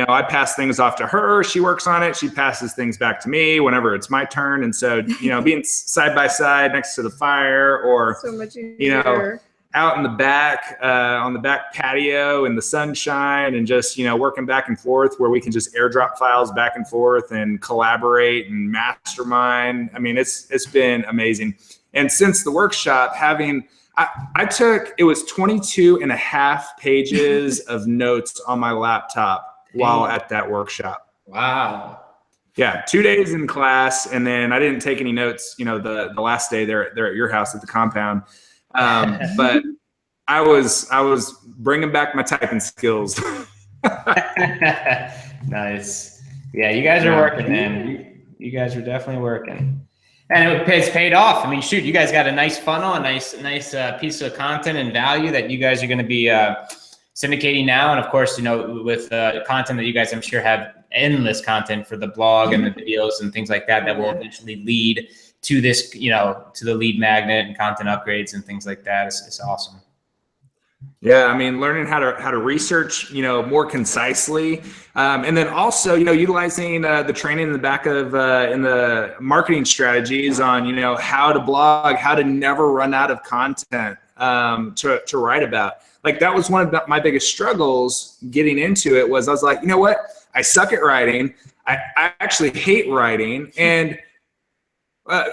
I pass things off to her. She works on it. She passes things back to me whenever it's my turn. And so, being side by side next to the fire, or, So much easier. out in the back, on the back patio in the sunshine, and just, working back and forth where we can just airdrop files back and forth and collaborate and mastermind. I mean, it's been amazing. And since the workshop, I took, it was 22 and a half pages of notes on my laptop while at that workshop. Wow. Yeah, 2 days in class, and then I didn't take any notes, the last day there at your house at the compound. But I was bringing back my typing skills. Nice. Yeah, you guys are working, man. You guys are definitely working. And it's paid off. I mean, shoot, you guys got a nice funnel, a nice piece of content and value that you guys are going to be syndicating now. And of course, with content that you guys, I'm sure, have endless content for the blog and the videos and things like that will eventually lead to this, to the lead magnet and content upgrades and things like that. It's awesome. Yeah, I mean, learning how to research, more concisely, and then also, utilizing the training in the back of in the marketing strategies on, how to blog, how to never run out of content to write about. Like, that was one of my biggest struggles getting into it. Was I was like, you know what, I suck at writing. I actually hate writing, and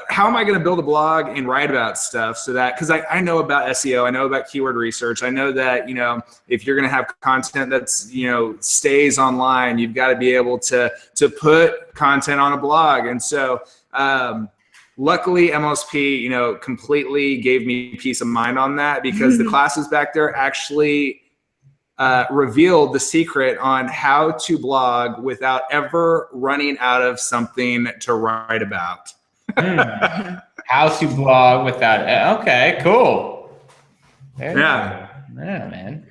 how am I going to build a blog and write about stuff so that, because I know about SEO, I know about keyword research, I know that, if you're going to have content that's, stays online, you've got to be able to put content on a blog. And so, luckily MLSP, completely gave me peace of mind on that, because the classes back there actually revealed the secret on how to blog without ever running out of something to write about. How to blog without, okay, cool. Yeah, man.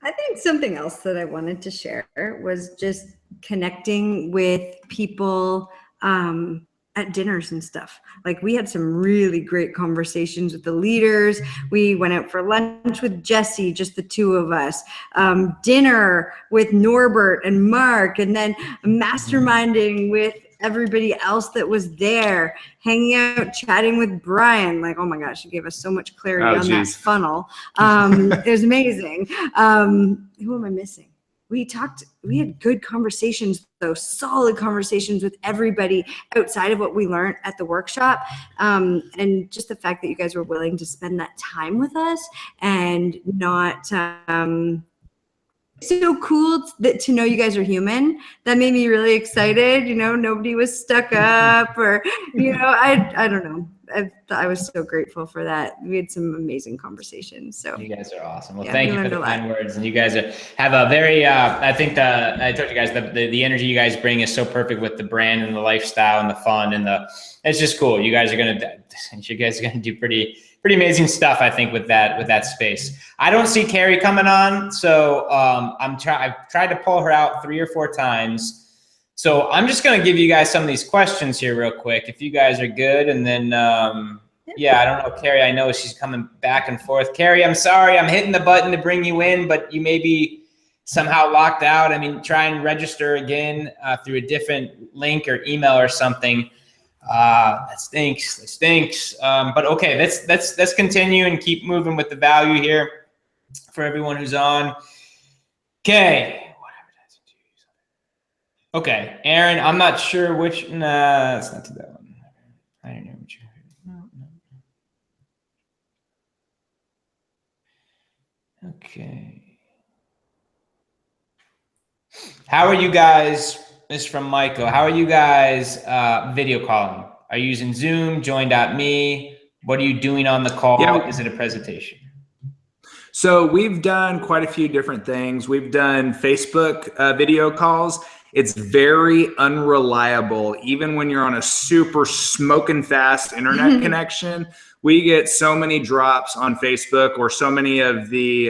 I think something else that I wanted to share was just connecting with people at dinners and stuff. Like, we had some really great conversations with the leaders. We went out for lunch with Jesse, just the two of us, dinner with Norbert and Mark, and then masterminding with everybody else that was there, hanging out, chatting with Brian. Like, oh my gosh, he gave us so much clarity on that funnel. It was amazing. Who am I missing? We had good conversations, though, solid conversations with everybody outside of what we learned at the workshop. And just the fact that you guys were willing to spend that time with us and not, so cool to know you guys are human. That made me really excited. Nobody was stuck up, or, I don't know. I was so grateful for that. We had some amazing conversations. So you guys are awesome. Well, yeah, thank you for the kind words. And you guys have a very, I think I told you guys the energy you guys bring is so perfect with the brand and the lifestyle and the fun and it's just cool. You guys are going to do pretty amazing stuff, I think, with that space. I don't see Carrie coming on, so I've tried to pull her out 3 or 4 times. So I'm just going to give you guys some of these questions here real quick, if you guys are good. And then, I don't know, Carrie, I know she's coming back and forth. Carrie, I'm sorry, I'm hitting the button to bring you in, but you may be somehow locked out. I mean, try and register again through a different link or email or something. That stinks. But okay, let's continue and keep moving with the value here for everyone who's on. Okay. Okay, Aaron, I'm not sure which. Nah, let's not do that one. I don't know what you. No. Okay. How are you guys? This is from Michael. How are you guys video calling? Are you using Zoom, Join.me? What are you doing on the call? Yeah. Is it a presentation? So we've done quite a few different things. We've done Facebook video calls. It's very unreliable. Even when you're on a super smoking fast internet connection, we get so many drops on Facebook, or so many of the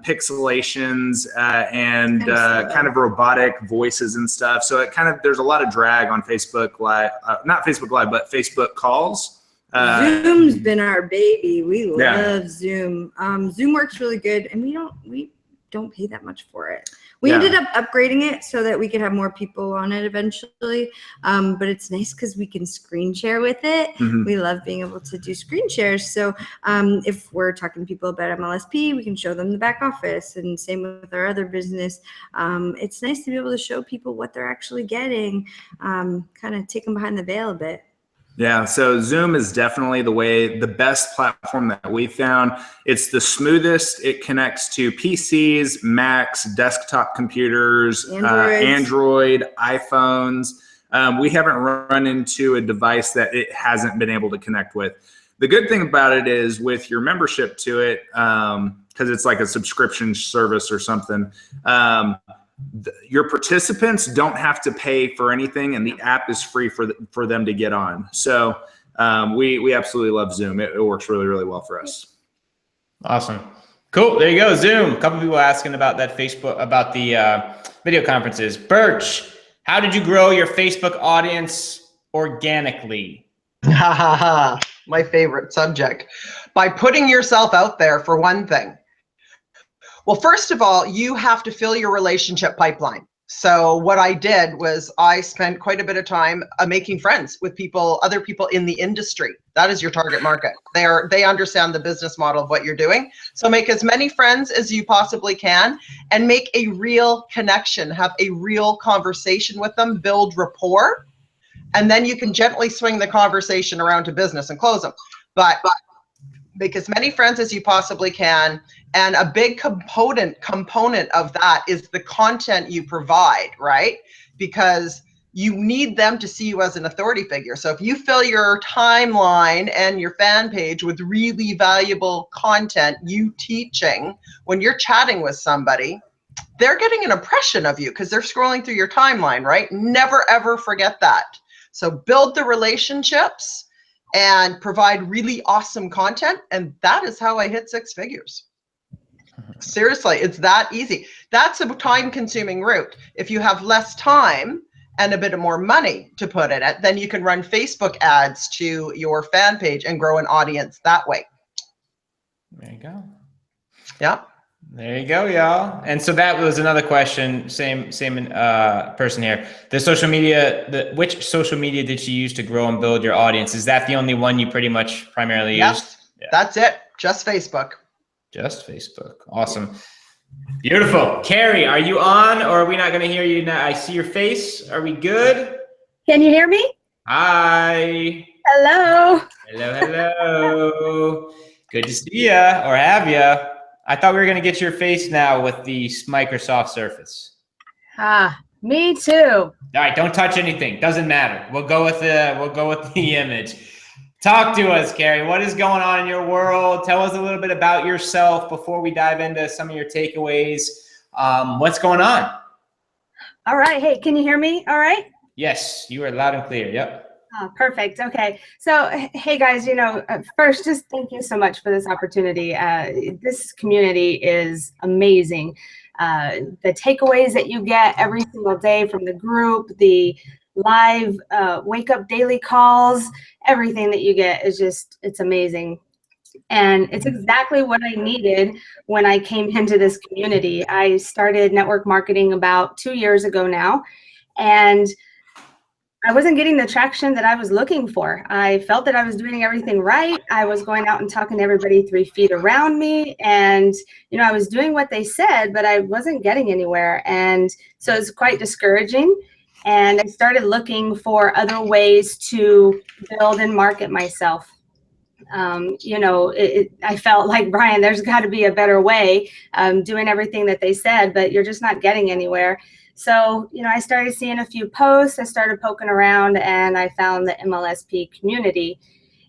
pixelations and kind of robotic voices and stuff. So there's a lot of drag on Facebook Live, not Facebook Live, but Facebook calls. Zoom's been our baby. We love Zoom. Zoom works really good, and we don't pay that much for it. We Yeah. ended up upgrading it so that we could have more people on it eventually. But it's nice because we can screen share with it. Mhm. We love being able to do screen shares. So if we're talking to people about MLSP, we can show them the back office, and same with our other business. It's nice to be able to show people what they're actually getting, kind of take them behind the veil a bit. Yeah, so Zoom is definitely the best platform that we found. It's the smoothest. It connects to PCs, Macs, desktop computers, Android, iPhones. We haven't run into a device that it hasn't been able to connect with. The good thing about it is with your membership to it, because it's like a subscription service or something, your participants don't have to pay for anything, and the app is free for them to get on. So we absolutely love Zoom. It works really, really well for us. Awesome. Cool. There you go. Zoom. A couple people asking about that Facebook, about the video conferences. Birch, how did you grow your Facebook audience organically? My favorite subject. By putting yourself out there, for one thing. Well, first of all, you have to fill your relationship pipeline. So what I did was I spent quite a bit of time making friends with other people in the industry. That is your target market. They understand the business model of what you're doing. So make as many friends as you possibly can and make a real connection, have a real conversation with them, build rapport, and then you can gently swing the conversation around to business and close them. But make as many friends as you possibly can. And a big component of that is the content you provide, right? Because you need them to see you as an authority figure. So if you fill your timeline and your fan page with really valuable content, you teaching, when you're chatting with somebody, they're getting an impression of you because they're scrolling through your timeline, right? Never, ever forget that. So build the relationships and provide really awesome content. And that is how I hit 6 figures. Seriously, it's that easy. That's a time-consuming route. If you have less time and a bit of more money to put in it, then you can run Facebook ads to your fan page and grow an audience that way. There you go. Yeah. There you go, y'all. And so that was another question. Same person here. The social media. Which social media did you use to grow and build your audience? Is that the only one you pretty much primarily used? Yeah. That's it. Just Facebook. Just Facebook. Awesome. Beautiful. Carrie, are you on, or are we not going to hear you now? I see your face. Are we good? Can you hear me? Hi. Hello. Hello, hello. Good to see ya, or have ya. I thought we were going to get your face now with the Microsoft Surface. Me too. All right, don't touch anything. Doesn't matter. We'll go with the image. Talk to us, Carrie. What is going on in your world? Tell us a little bit about yourself before we dive into some of your takeaways. What's going on? All right. Hey, can you hear me? All right. Yes, you are loud and clear. Yep. Oh, perfect. Okay. So, hey guys, first, just thank you so much for this opportunity. This community is amazing. The takeaways that you get every single day from the group, the live wake up daily calls, everything that you get is it's amazing. And it's exactly what I needed when I came into this community. I started network marketing about 2 years ago now, and I wasn't getting the traction that I was looking for. I felt that I was doing everything right. I was going out and talking to everybody 3 feet around me, and I was doing what they said, but I wasn't getting anywhere. And so it's quite discouraging. And I started looking for other ways to build and market myself. I felt like, Brian, there's got to be a better way, doing everything that they said, but you're just not getting anywhere. So, I started seeing a few posts, I started poking around, and I found the MLSP community.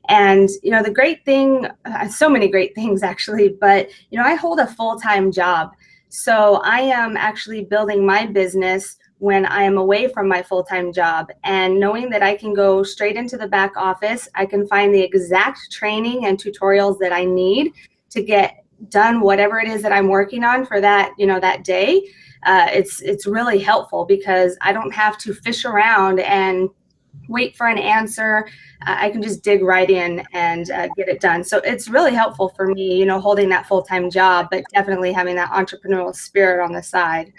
And, the great thing, so many great things actually, but, I hold a full-time job. So I am actually building my business when I am away from my full-time job, and knowing that I can go straight into the back office, I can find the exact training and tutorials that I need to get done whatever it is that I'm working on for that, that day. It's really helpful because I don't have to fish around and wait for an answer. I can just dig right in and get it done. So it's really helpful for me, holding that full-time job, but definitely having that entrepreneurial spirit on the side.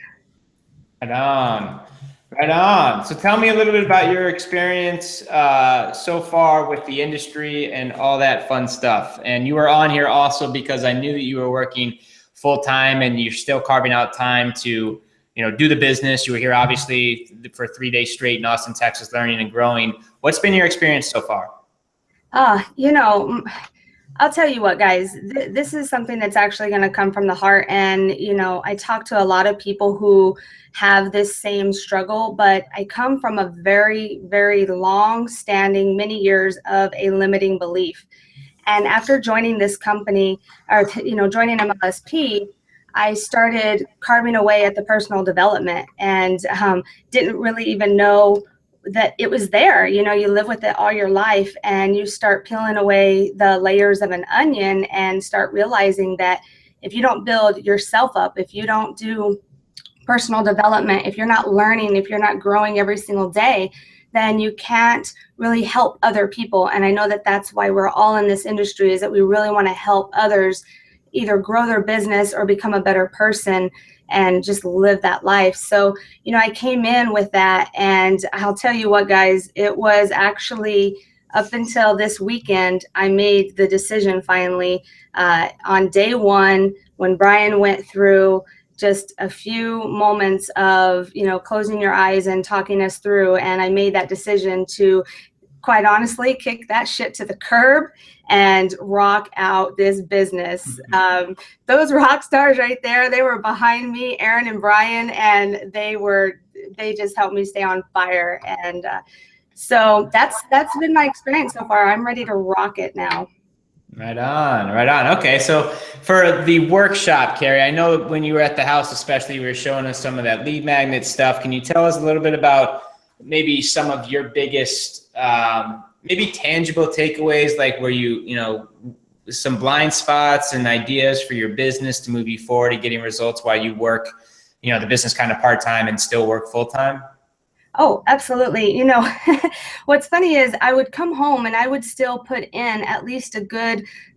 Right on. Right on. So tell me a little bit about your experience so far with the industry and all that fun stuff. And you were on here also because I knew that you were working full time and you're still carving out time to, do the business. You were here obviously for 3 days straight in Austin, Texas, learning and growing. What's been your experience so far? I'll tell you what, guys, this is something that's actually going to come from the heart. And, I talk to a lot of people who have this same struggle, but I come from a very, very long standing, many years of a limiting belief. And after joining this company or, joining MLSP, I started carving away at the personal development and didn't really even know that it was there. You live with it all your life and you start peeling away the layers of an onion and start realizing that if you don't build yourself up, if you don't do personal development, if you're not learning, if you're not growing every single day, then you can't really help other people. And I know that that's why we're all in this industry, is that we really want to help others either grow their business or become a better person and just live that life. So, I came in with that, and I'll tell you what, guys, it was actually up until this weekend, I made the decision finally on day one when Brian went through just a few moments of, closing your eyes and talking us through. And I made that decision to, quite honestly, kick that shit to the curb and rock out this business. Those rock stars right there, they were behind me, Aaron and Brian, and they just helped me stay on fire. And so that's been my experience so far. I'm ready to rock it now. Right on, right on. Okay, so for the workshop, Carrie, I know when you were at the house, especially, you were showing us some of that lead magnet stuff. Can you tell us a little bit about maybe some of your biggest, maybe tangible takeaways, like where some blind spots and ideas for your business to move you forward and getting results while you work, the business kind of part-time and still work full-time? Oh, absolutely. What's funny is I would come home and I would still put in at least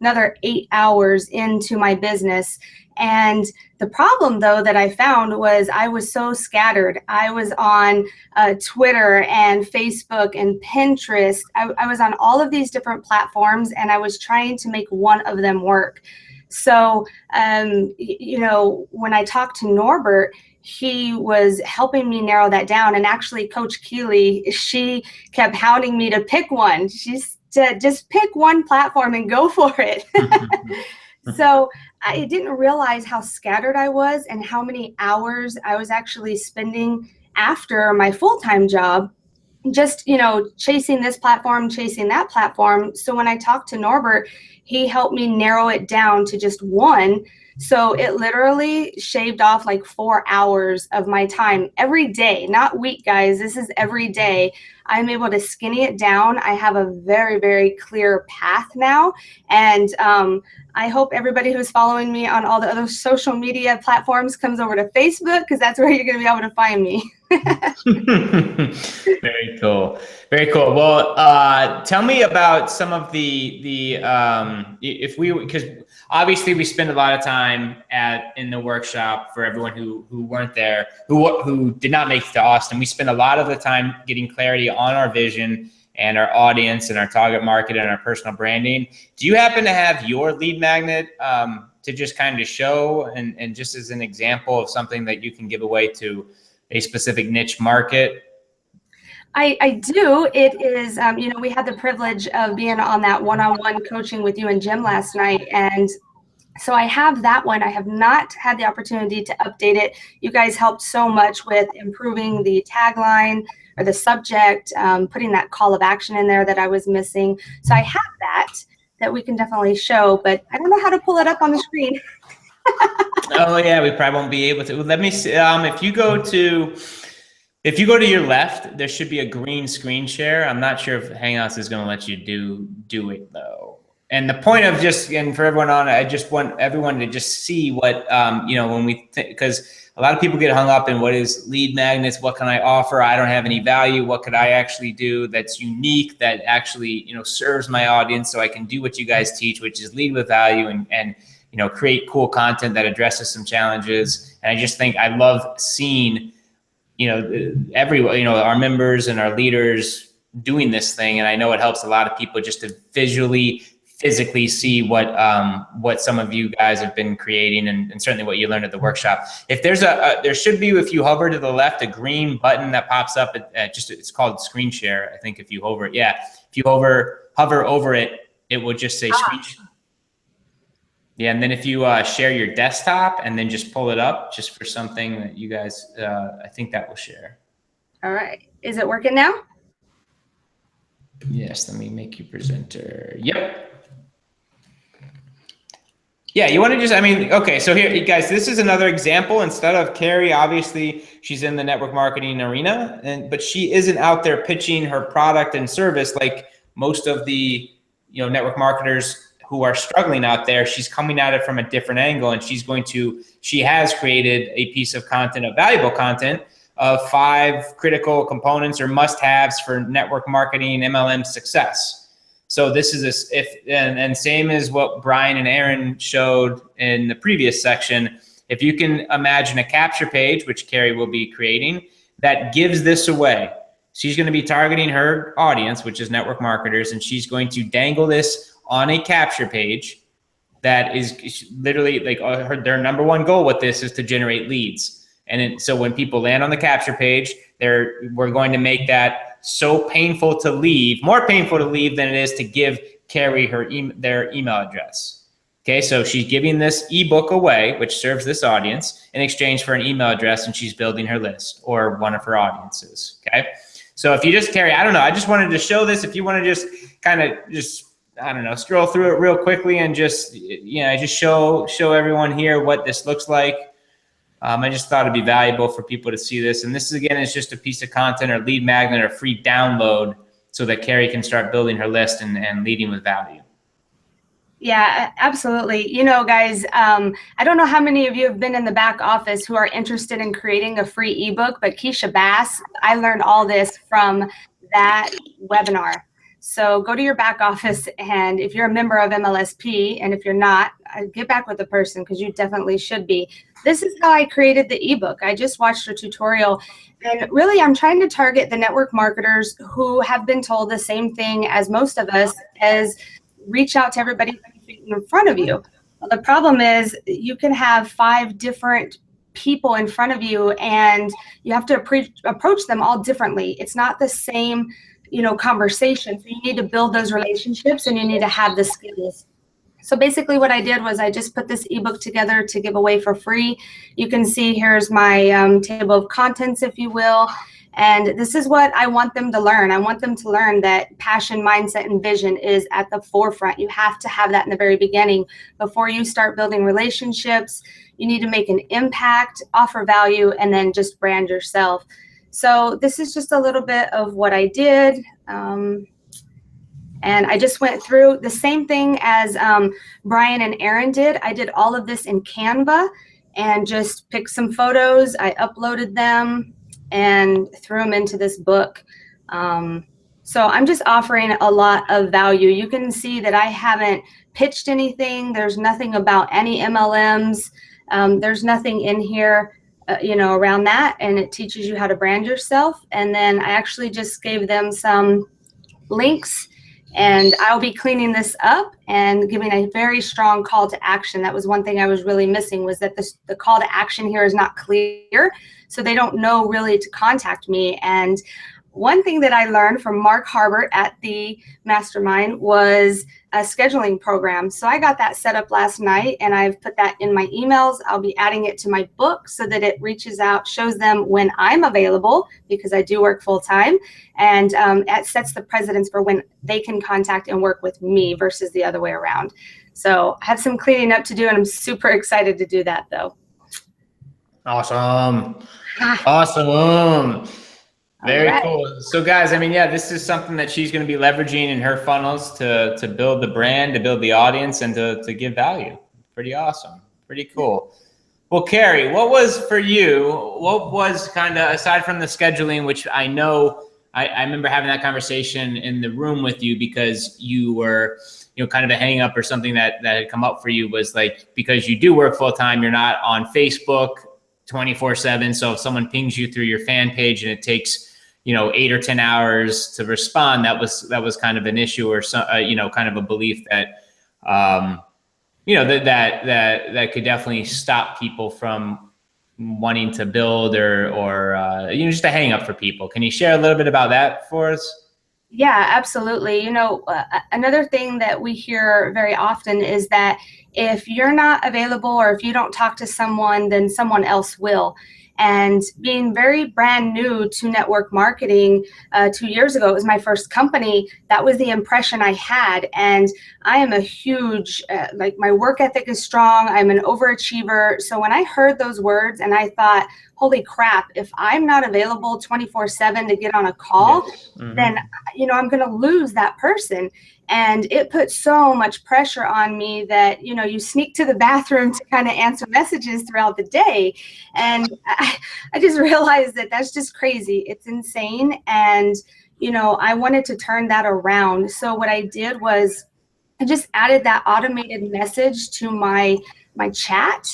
another 8 hours into my business. And the problem, though, that I found was I was so scattered. I was on Twitter and Facebook and Pinterest. I was on all of these different platforms, and I was trying to make one of them work. So, when I talked to Norbert, he was helping me narrow that down. And actually, Coach Keeley, she kept hounding me to pick one. She said, just pick one platform and go for it. So I didn't realize how scattered I was and how many hours I was actually spending after my full-time job, just, chasing this platform, chasing that platform. So when I talked to Norbert, he helped me narrow it down to just one. So it literally shaved off like 4 hours of my time every day, not week, guys. This is every day. I'm able to skinny it down. I have a very, very clear path now. And I hope everybody who's following me on all the other social media platforms comes over to Facebook, because that's where you're going to be able to find me. Very cool. Very cool. Well, tell me about some of because obviously we spend a lot of time in the workshop. For everyone who weren't there, who did not make it to Austin, we spend a lot of the time getting clarity on our vision and our audience and our target market and our personal branding. Do you happen to have your lead magnet to just kind of show and just as an example of something that you can give away to a specific niche market? I do. It is, we had the privilege of being on that one-on-one coaching with you and Jim last night. And so I have that one. I have not had the opportunity to update it. You guys helped so much with improving the tagline or the subject, putting that call of action in there that I was missing. So I have that we can definitely show, but I don't know how to pull it up on the screen. Oh yeah, we probably won't be able to. Let me see. If you go to your left, there should be a green screen share. I'm not sure if Hangouts is going to let you do it though. And the point of and for everyone on, I just want everyone to just see what when we think, because a lot of people get hung up in what is lead magnets. What can I offer? I don't have any value. What could I actually do that's unique, that actually serves my audience, so I can do what you guys teach, which is lead with value and create cool content that addresses some challenges. And I just think I love seeing our members and our leaders doing this thing. And I know it helps a lot of people just to physically see what some of you guys have been creating, and certainly what you learned at the workshop. If there's there should be, if you hover to the left, a green button that pops up it's called screen share. I think if you hover it, if you hover over it, it will just say screen share. Yeah, and then if you share your desktop and then just pull it up just for something that you guys, I think that will share. All right. Is it working now? Yes, let me make you presenter. Yep. Yeah, you want to okay, so here, guys, this is another example. Instead of Carrie, obviously, she's in the network marketing arena, but she isn't out there pitching her product and service like most of the network marketers who are struggling out there. She's coming at it from a different angle, and she has created a piece of content, of valuable content, of 5 critical components or must-haves for network marketing MLM success. So this is and same as what Brian and Aaron showed in the previous section. If you can imagine a capture page, which Carrie will be creating, that gives this away. She's going to be targeting her audience, which is network marketers, and she's going to dangle this on a capture page that is literally like their number one goal with this is to generate leads. And so when people land on the capture page, we're going to make that so painful to leave, more painful to leave than it is to give Carrie their email address. Okay, so she's giving this ebook away, which serves this audience, in exchange for an email address, and she's building her list or one of her audiences. Okay, so if you just Carrie, I don't know, I just wanted to show this. If you want to just kind of I don't know, scroll through it real quickly and just show everyone here what this looks like. I just thought it'd be valuable for people to see this. And this is just a piece of content or lead magnet or free download so that Carrie can start building her list and leading with value. Yeah, absolutely. Guys, I don't know how many of you have been in the back office who are interested in creating a free ebook, but Keisha Bass, I learned all this from that webinar. So go to your back office, and if you're a member of MLSP, and if you're not, get back with the person, because you definitely should be. This is how I created the ebook. I just watched a tutorial, and really I'm trying to target the network marketers who have been told the same thing as most of us, as reach out to everybody in front of you. Well, the problem is you can have 5 different people in front of you, and you have to approach them all differently. It's not the same conversation. So you need to build those relationships, and you need to have the skills. So basically what I did was I just put this ebook together to give away for free. You can see here's my table of contents, if you will. And this is what I want them to learn. I want them to learn that passion, mindset, and vision is at the forefront. You have to have that in the very beginning. Before you start building relationships, you need to make an impact, offer value, and then just brand yourself. So this is just a little bit of what I did. And I just went through the same thing as Brian and Aaron did. I did all of this in Canva and just picked some photos. I uploaded them and threw them into this book. So I'm just offering a lot of value. You can see that I haven't pitched anything. There's nothing about any MLMs. There's nothing in here around that, and it teaches you how to brand yourself. And then I actually just gave them some links, and I'll be cleaning this up and giving a very strong call to action. That was one thing I was really missing, was that the call to action here is not clear, so they don't know really to contact me. And one thing that I learned from Mark Harbert at the Mastermind was a scheduling program. So I got that set up last night, and I've put that in my emails. I'll be adding it to my book so that it reaches out, shows them when I'm available, because I do work full time, and it sets the precedence for when they can contact and work with me versus the other way around. So I have some cleaning up to do, and I'm super excited to do that, though. Awesome. Awesome. Very cool. So guys, this is something that she's going to be leveraging in her funnels to build the brand, to build the audience, and to give value. Pretty awesome. Pretty cool. Well, Carrie, what was for you, what was kind of, aside from the scheduling, which I know, I remember having that conversation in the room with you, because you were, kind of a hang up or something that had come up for you was like, because you do work full time, you're not on Facebook 24/7. So if someone pings you through your fan page and it takes, 8 or 10 hours to respond, that was kind of an issue, or some, kind of a belief that, that could definitely stop people from wanting to build or just a hang up for people. Can you share a little bit about that for us? Yeah, absolutely. Another thing that we hear very often is that if you're not available or if you don't talk to someone, then someone else will. And being very brand new to network marketing 2 years ago, it was my first company. That was the impression I had. And I am a huge, my work ethic is strong. I'm an overachiever. So when I heard those words and I thought, holy crap, if I'm not available 24/7 to get on a call, then, I'm going to lose that person. And it put so much pressure on me that, you sneak to the bathroom to kind of answer messages throughout the day. And I just realized that that's just crazy. It's insane. And, I wanted to turn that around. So what I did was I just added that automated message to my chat.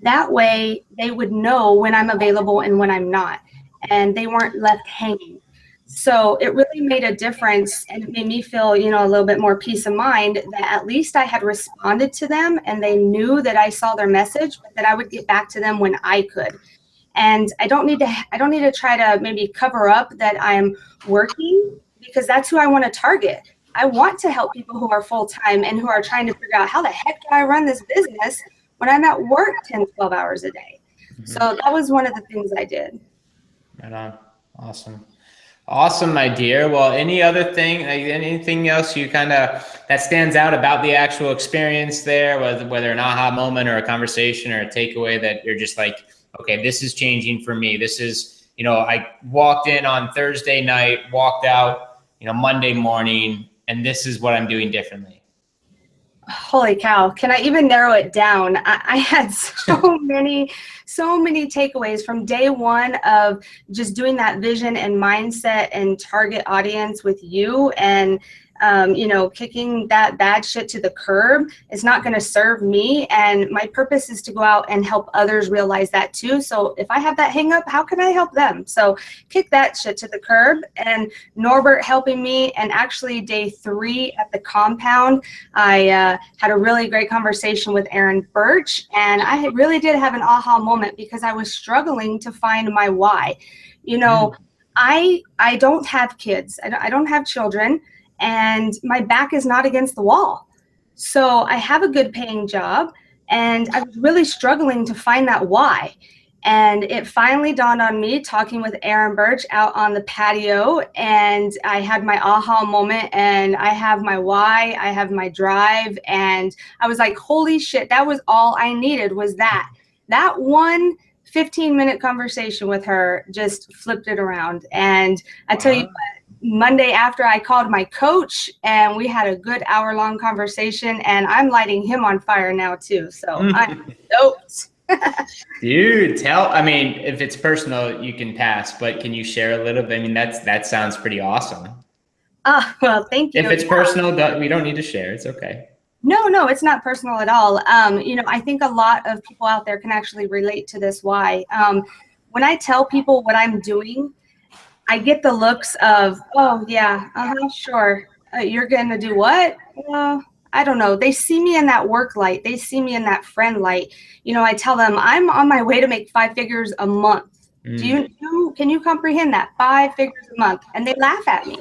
That way they would know when I'm available and when I'm not, and they weren't left hanging. So it really made a difference, and it made me feel, a little bit more peace of mind that at least I had responded to them and they knew that I saw their message, but that I would get back to them when I could. And I don't need to try to maybe cover up that I'm working, because that's who I want to target. I want to help people who are full-time and who are trying to figure out how the heck do I run this business when I'm at work 10, 12 hours a day. So that was one of the things I did. Right on. Awesome, my dear. Well, anything else you that stands out about the actual experience there, whether an aha moment or a conversation or a takeaway that you're just like, okay, this is changing for me. This is, I walked in on Thursday night, walked out, Monday morning, and this is what I'm doing differently. Holy cow. Can I even narrow it down? I had so many takeaways from day one of just doing that vision and mindset and target audience with you, and kicking that bad shit to the curb is not going to serve me. And my purpose is to go out and help others realize that too. So if I have that hang up, how can I help them? So kick that shit to the curb. And Norbert helping me. And actually day 3 at the compound, I had a really great conversation with Aaron Birch. And I really did have an aha moment, because I was struggling to find my why. I don't have kids. I don't have children. And my back is not against the wall. So I have a good paying job, and I was really struggling to find that why. And it finally dawned on me talking with Aaron Birch out on the patio, and I had my aha moment, and I have my why, I have my drive. And I was like, holy shit, that was all I needed, was that one 15-minute conversation with her just flipped it around. And I tell you what, Monday after, I called my coach and we had a good hour-long conversation, and I'm lighting him on fire now too. So I'm stoked. Dude, if it's personal, you can pass, but can you share a little bit? That sounds pretty awesome. Well, thank you. If it's personal, we don't need to share. It's okay. No, it's not personal at all. I think a lot of people out there can actually relate to this why. When I tell people what I'm doing, I get the looks of, oh yeah, sure. You're gonna do what? I don't know. They see me in that work light. They see me in that friend light. I tell them I'm on my way to make 5 figures a month. Can you comprehend that? 5 figures a month? And they laugh at me.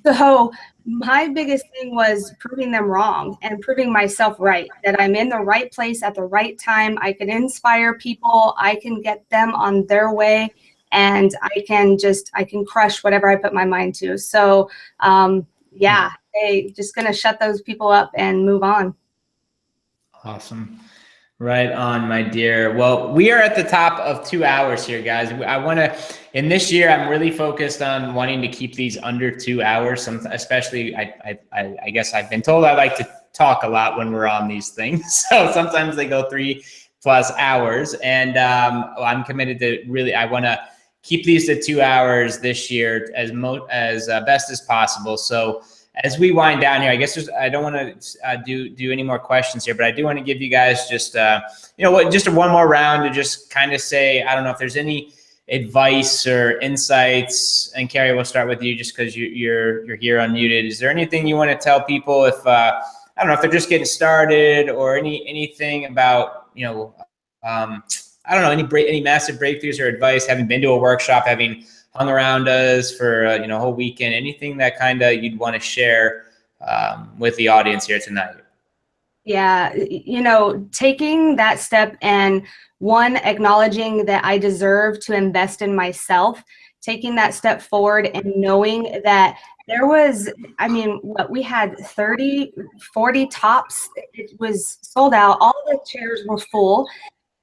So my biggest thing was proving them wrong and proving myself right, that I'm in the right place at the right time. I can inspire people. I can get them on their way. And I can crush whatever I put my mind to. So, just going to shut those people up and move on. Awesome. Right on, my dear. Well, we are at the top of 2 hours here, guys. In this year, I'm really focused on wanting to keep these under 2 hours. Especially, I guess I've been told I like to talk a lot when we're on these things. So sometimes they go 3+ hours. And I'm committed to I want to keep these to 2 hours this year as best as possible. So as we wind down here, I guess I don't want to do any more questions here, but I do want to give you guys just just one more round to just kind of say, I don't know if there's any advice or insights. And Carrie, we'll start with you just because you're here unmuted. Is there anything you want to tell people if I don't know if they're just getting started, or anything about I don't know, any massive breakthroughs or advice, having been to a workshop, having hung around us for a whole weekend, anything that kind of you'd want to share with the audience here tonight? Yeah, taking that step and acknowledging that I deserve to invest in myself, taking that step forward and knowing that there was, we had 30, 40 tops. It was sold out. All the chairs were full.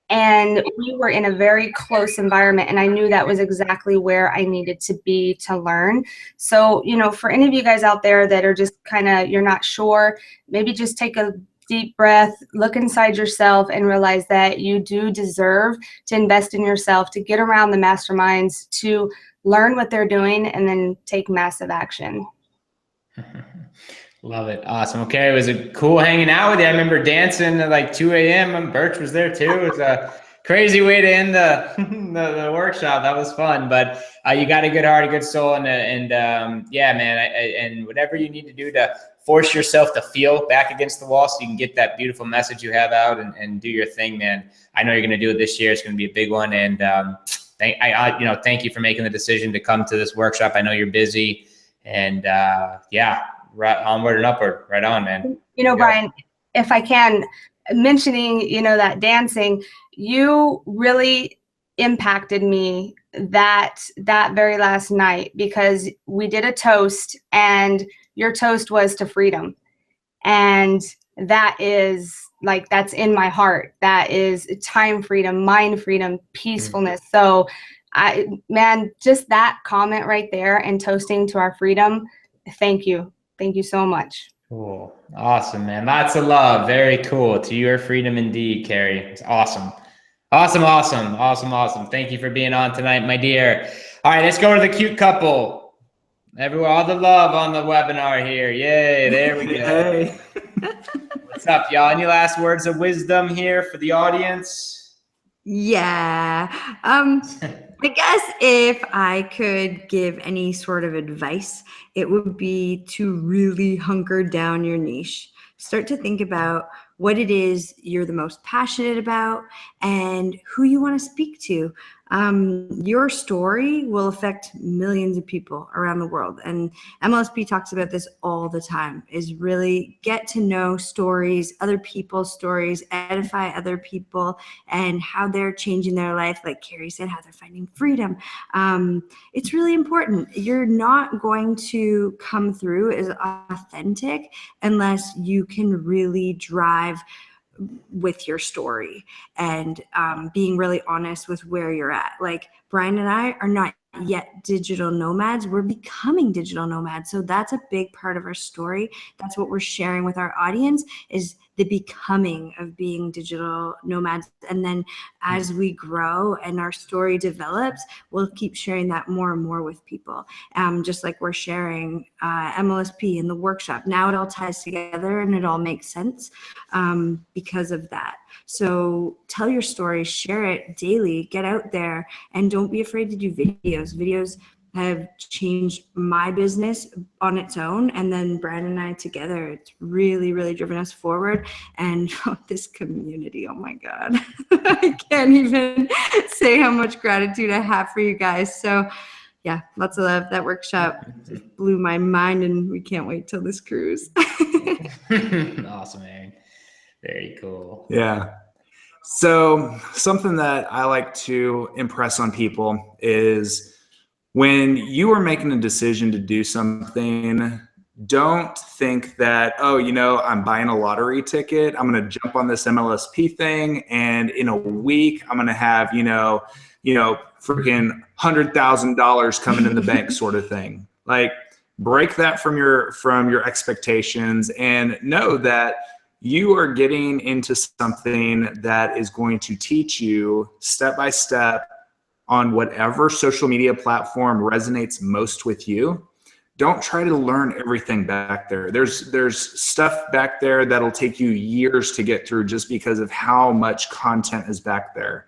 And we were in a very close environment, and I knew that was exactly where I needed to be to learn. So, for any of you guys out there that are just you're not sure, maybe just take a deep breath, look inside yourself, and realize that you do deserve to invest in yourself, to get around the masterminds, to learn what they're doing, and then take massive action. Love it. Awesome. Okay. It was cool hanging out with you. I remember dancing at like 2 a.m. and Birch was there too. It was a crazy way to end the workshop. That was fun, but you got a good heart, a good soul. And yeah, man, and whatever you need to do to force yourself to feel back against the wall so you can get that beautiful message you have out and do your thing, man. I know you're going to do it this year. It's going to be a big one. And thank you for making the decision to come to this workshop. I know you're busy, and yeah, right, onward and upward. Right on, man. Brian, if I can, mentioning, that dancing, you really impacted me that very last night, because we did a toast, and your toast was to freedom. And that is that's in my heart. That is time freedom, mind freedom, peacefulness. So just that comment right there and toasting to our freedom. Thank you. Thank you so much. Cool. Awesome, man. Lots of love. Very cool. To your freedom indeed, Carrie. It's awesome. Awesome. Thank you for being on tonight, my dear. All right, let's go to the cute couple. Everyone, all the love on the webinar here. Yay, there we go. Hey. What's up, y'all? Any last words of wisdom here for the audience? Yeah. I guess if I could give any sort of advice, it would be to really hunker down your niche. Start to think about what it is you're the most passionate about and who you want to speak to. Your story will affect millions of people around the world. And MLSP talks about this all the time, is really get to know stories, other people's stories, edify other people and how they're changing their life. Like Carrie said, how they're finding freedom. It's really important. You're not going to come through as authentic unless you can really drive with your story and being really honest with where you're at. Like Brian and I are not yet digital nomads. We're becoming digital nomads. So that's a big part of our story. That's what we're sharing with our audience, is the becoming of being digital nomads. And then as we grow and our story develops, we'll keep sharing that more and more with people. Just like we're sharing MLSP in the workshop. Now it all ties together and it all makes sense because of that. So tell your story, share it daily, get out there, and don't be afraid to do videos. Videos have changed my business on its own. And then Brian and I together, it's really, really driven us forward. And this community, oh my God, I can't even say how much gratitude I have for you guys. So yeah, lots of love. That workshop just blew my mind, and we can't wait till this cruise. Awesome, man. Very cool. Yeah. So something that I like to impress on people is when you are making a decision to do something, don't think that, oh, I'm buying a lottery ticket. I'm going to jump on this MLSP thing, and in a week I'm going to have, freaking $100,000 coming in the bank sort of thing. Like, break that from your expectations and know that you are getting into something that is going to teach you step by step on whatever social media platform resonates most with you. don't try to learn everything back there. There's stuff back there that'll take you years to get through just because of how much content is back there.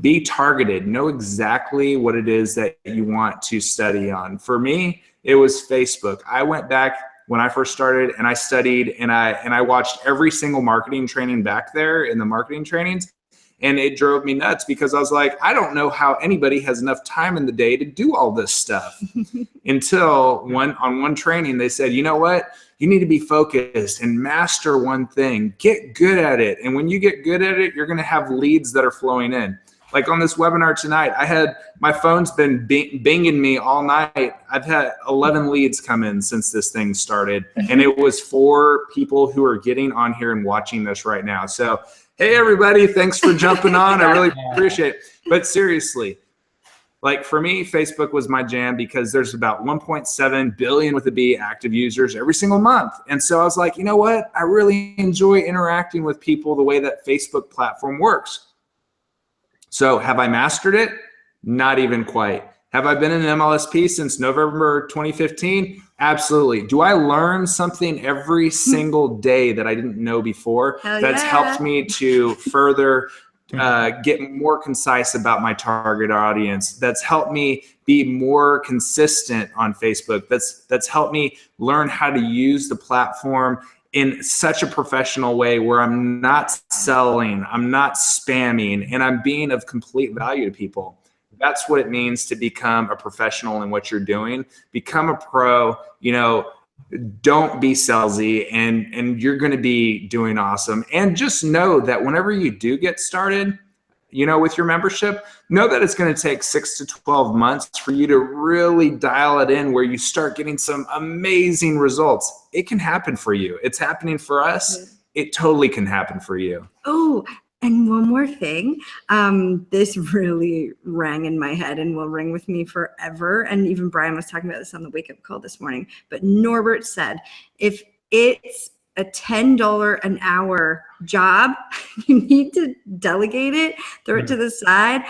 Be targeted. Know exactly what it is that you want to study on. For me, it was Facebook. I went back when I first started and I studied and I watched every single marketing training back there in the marketing trainings. And it drove me nuts because I was like, I don't know how anybody has enough time in the day to do all this stuff. Until on one training, they said, you know what? You need to be focused and master one thing. Get good at it. And when you get good at it, you're going to have leads that are flowing in. Like on this webinar tonight, my phone's been binging me all night. I've had 11 leads come in since this thing started. And it was for people who are getting on here and watching this right now. So, hey, everybody, thanks for jumping on. I really appreciate it. But seriously, like for me, Facebook was my jam because there's about 1.7 billion with a B active users every single month. And so I was like, you know what? I really enjoy interacting with people the way that Facebook platform works. So have I mastered it? Not even quite. Have I been in MLSP since November 2015? Absolutely. Do I learn something every single day that I didn't know before? That's helped me to further get more concise about my target audience. That's helped me be more consistent on Facebook. That's helped me learn how to use the platform in such a professional way where I'm not selling, I'm not spamming, and I'm being of complete value to people. That's what it means to become a professional in what you're doing. Become a pro, don't be salesy, and you're going to be doing awesome. And just know that whenever you do get started, with your membership, know that it's going to take 6 to 12 months for you to really dial it in where you start getting some amazing results. It can happen for you. It's happening for us. It totally can happen for you. Oh, and one more thing. This really rang in my head and will ring with me forever. And even Brian was talking about this on the wake up call this morning. But Norbert said, if it's a $10 an hour job, you need to delegate it, throw it to the side,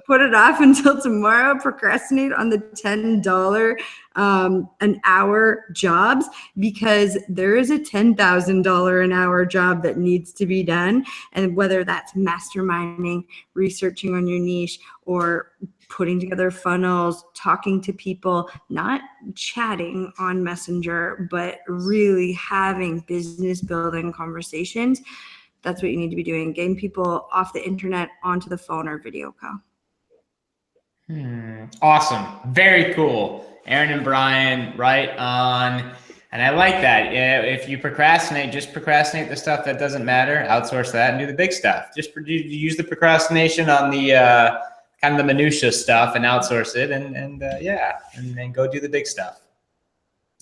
put it off until tomorrow, procrastinate on the $10 an hour jobs, because there is a $10,000 an hour job that needs to be done. And whether that's masterminding, researching on your niche, or putting together funnels, talking to people, not chatting on Messenger, but really having business building conversations. That's what you need to be doing. Getting people off the internet onto the phone or video call. Awesome. Very cool. Aaron and Brian, right on. And I like that. If you procrastinate, just procrastinate the stuff that doesn't matter, outsource that and do the big stuff. Just use the procrastination on the kind of the minutia stuff and outsource it and then go do the big stuff.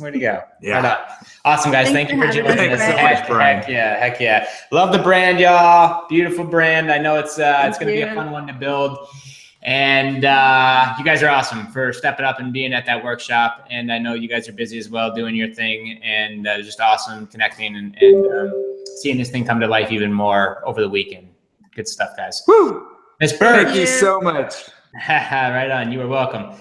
Way to go. Yeah. Right on. Awesome, guys. Thank you for joining us. Heck yeah. Love the brand, y'all. Beautiful brand. I know it's going to be a fun one to build. And you guys are awesome for stepping up and being at that workshop. And I know you guys are busy as well doing your thing, and just awesome connecting and seeing this thing come to life even more over the weekend. Good stuff, guys. Woo! Miss Bird. Thank you so much. Right on. You are welcome.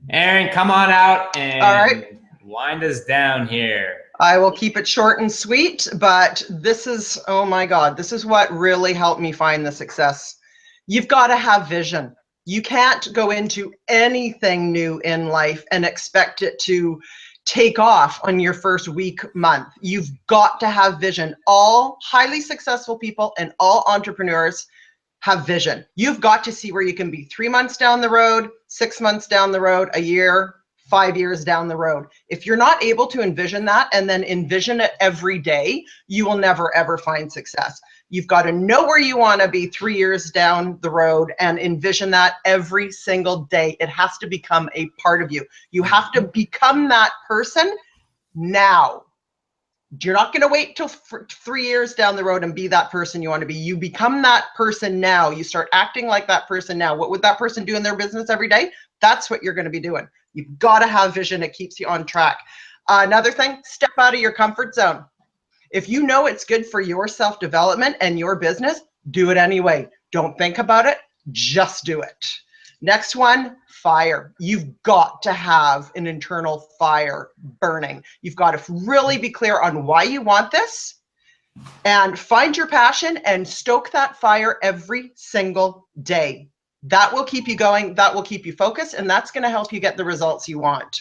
Aaron, come on out and wind us down here. I will keep it short and sweet, but this is, oh my God, this is what really helped me find the success. You've got to have vision. You can't go into anything new in life and expect it to take off on your first week, month. You've got to have vision. All highly successful people and all entrepreneurs have vision. You've got to see where you can be 3 months down the road, 6 months down the road, a year, 5 years down the road. If you're not able to envision that and then envision it every day, you will never, ever find success. You've got to know where you want to be 3 years down the road and envision that every single day. It has to become a part of you. You have to become that person now. You're not going to wait till 3 years down the road and be that person you want to be. You become that person now. You start acting like that person now. What would that person do in their business every day? That's what you're going to be doing. You've got to have vision. It keeps you on track. Another thing, step out of your comfort zone. If you know it's good for your self-development and your business, do it anyway. Don't think about it. Just do it. Next one, fire. You've got to have an internal fire burning. You've got to really be clear on why you want this and find your passion and stoke that fire every single day. That will keep you going. That will keep you focused, and that's going to help you get the results you want.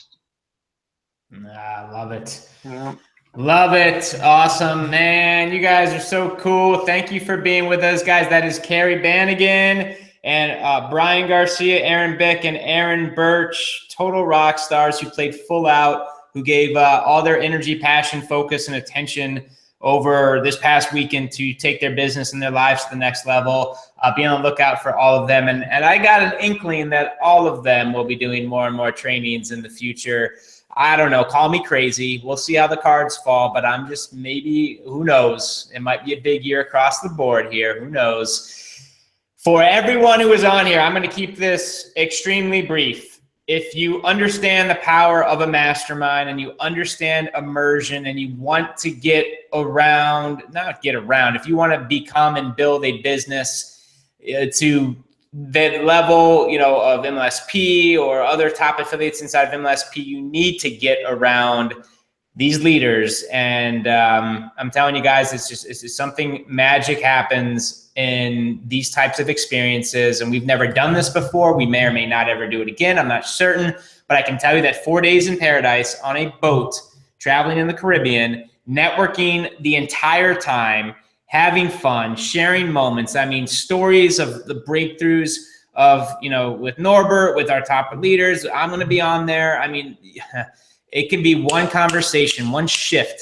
Love it. Yeah. Love it. Awesome, man. You guys are so cool. Thank you for being with us, guys. That is Carrie Bannigan and Brian Garcia, Aaron Bick, and Aaron Birch, total rock stars who played full out, who gave all their energy, passion, focus, and attention over this past weekend to take their business and their lives to the next level. Be on the lookout for all of them. And I got an inkling that all of them will be doing more and more trainings in the future. I don't know, call me crazy. We'll see how the cards fall, but I'm just maybe, who knows? It might be a big year across the board here. Who knows? For everyone who is on here, I'm going to keep this extremely brief. If you understand the power of a mastermind and you understand immersion and you want to get around, not get around, if you want to become and build a business to that level, you know, of MLSP or other top affiliates inside of MLSP, you need to get around these leaders. And I'm telling you guys, it's just something magic happens in these types of experiences. And we've never done this before. We may or may not ever do it again. I'm not certain, but I can tell you that 4 days in paradise on a boat, traveling in the Caribbean, networking the entire time, having fun, sharing moments. I mean, stories of the breakthroughs of, you know, with Norbert, with our top leaders. I'm going to be on there. I mean, it can be one conversation, one shift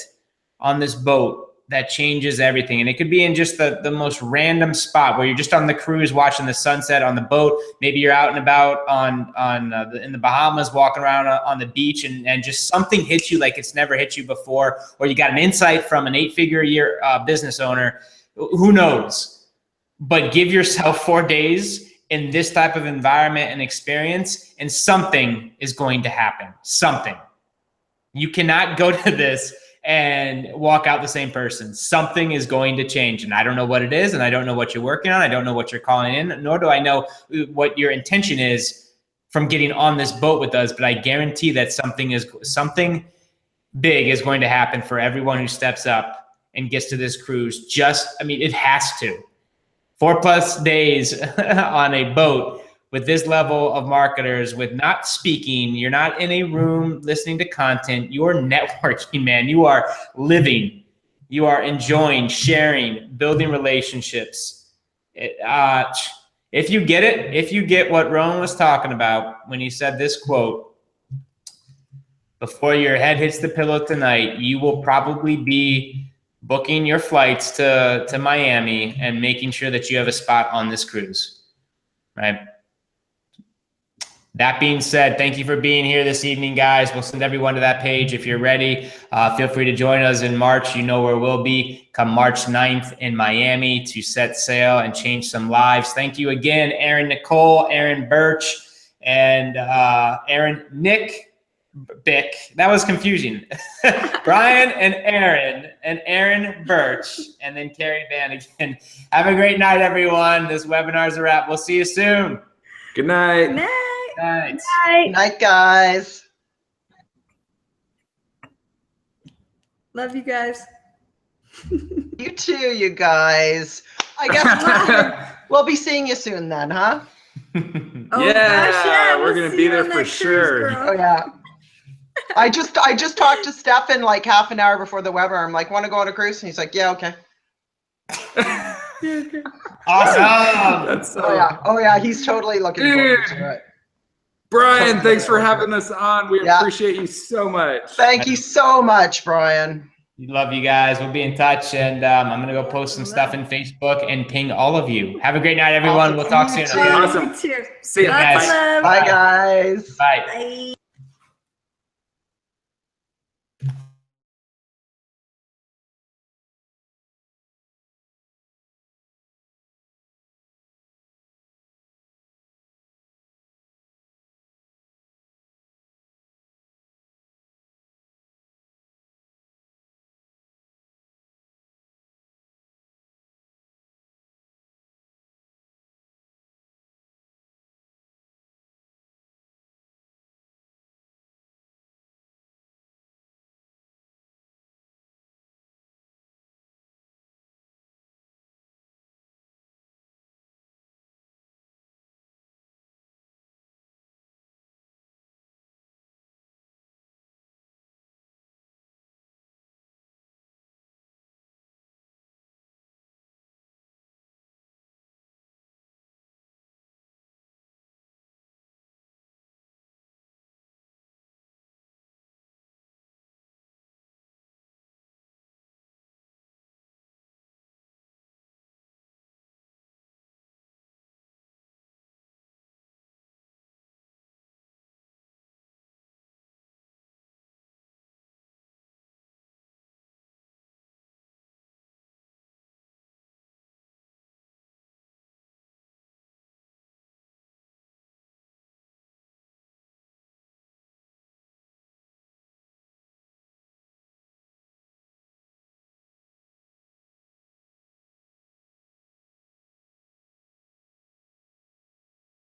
on this boat that changes everything. And it could be in just the most random spot where you're just on the cruise watching the sunset on the boat. Maybe you're out and about in the Bahamas walking around on the beach and just something hits you like it's never hit you before, or you got an insight from an 8-figure a year business owner. Who knows? But give yourself 4 days in this type of environment and experience, and something is going to happen. Something. You cannot go to this and walk out the same person. Something is going to change, and I don't know what it is, and I don't know what you're working on. I don't know what you're calling in, nor do I know what your intention is from getting on this boat with us, but I guarantee that something big is going to happen for everyone who steps up and gets to this cruise. It has to. 4+ days on a boat with this level of marketers, with not speaking, you're not in a room listening to content, you're networking, man. You are living, you are enjoying, sharing, building relationships. If you get it, if you get what Rowan was talking about when he said this quote, before your head hits the pillow tonight, you will probably be booking your flights to Miami and making sure that you have a spot on this cruise, right? That being said, thank you for being here this evening, guys. We'll send everyone to that page if you're ready. Feel free to join us in March. You know where we'll be come March 9th in Miami to set sail and change some lives. Thank you again, Aaron Nicole, Aaron Birch, and Nick Bick. That was confusing. Brian and Aaron Birch, and then Carrie Bannigan. Have a great night, everyone. This webinar's a wrap. We'll see you soon. Good night. Good night. Night. Bye. Night, guys. Love you guys. You too, you guys. I guess we'll be seeing you soon then, huh? Oh, Yeah, gosh, yeah, we're we'll gonna see be you there on for that cruise, sure. girl. Oh yeah. I just talked to Stefan like half an hour before the webinar. I'm like, want to go on a cruise? And he's like, yeah, okay. Awesome. That's so Oh yeah. He's totally looking forward to it. Brian, thanks for having us on. We Yeah. appreciate you so much. Thank you so much, Brian. Love you guys. We'll be in touch, and I'm gonna go post some stuff in Facebook and ping all of you. Have a great night, everyone. We'll talk soon. You too. Okay? Awesome. Cheers. See you Lots guys. of love. Bye, guys. Bye. Bye.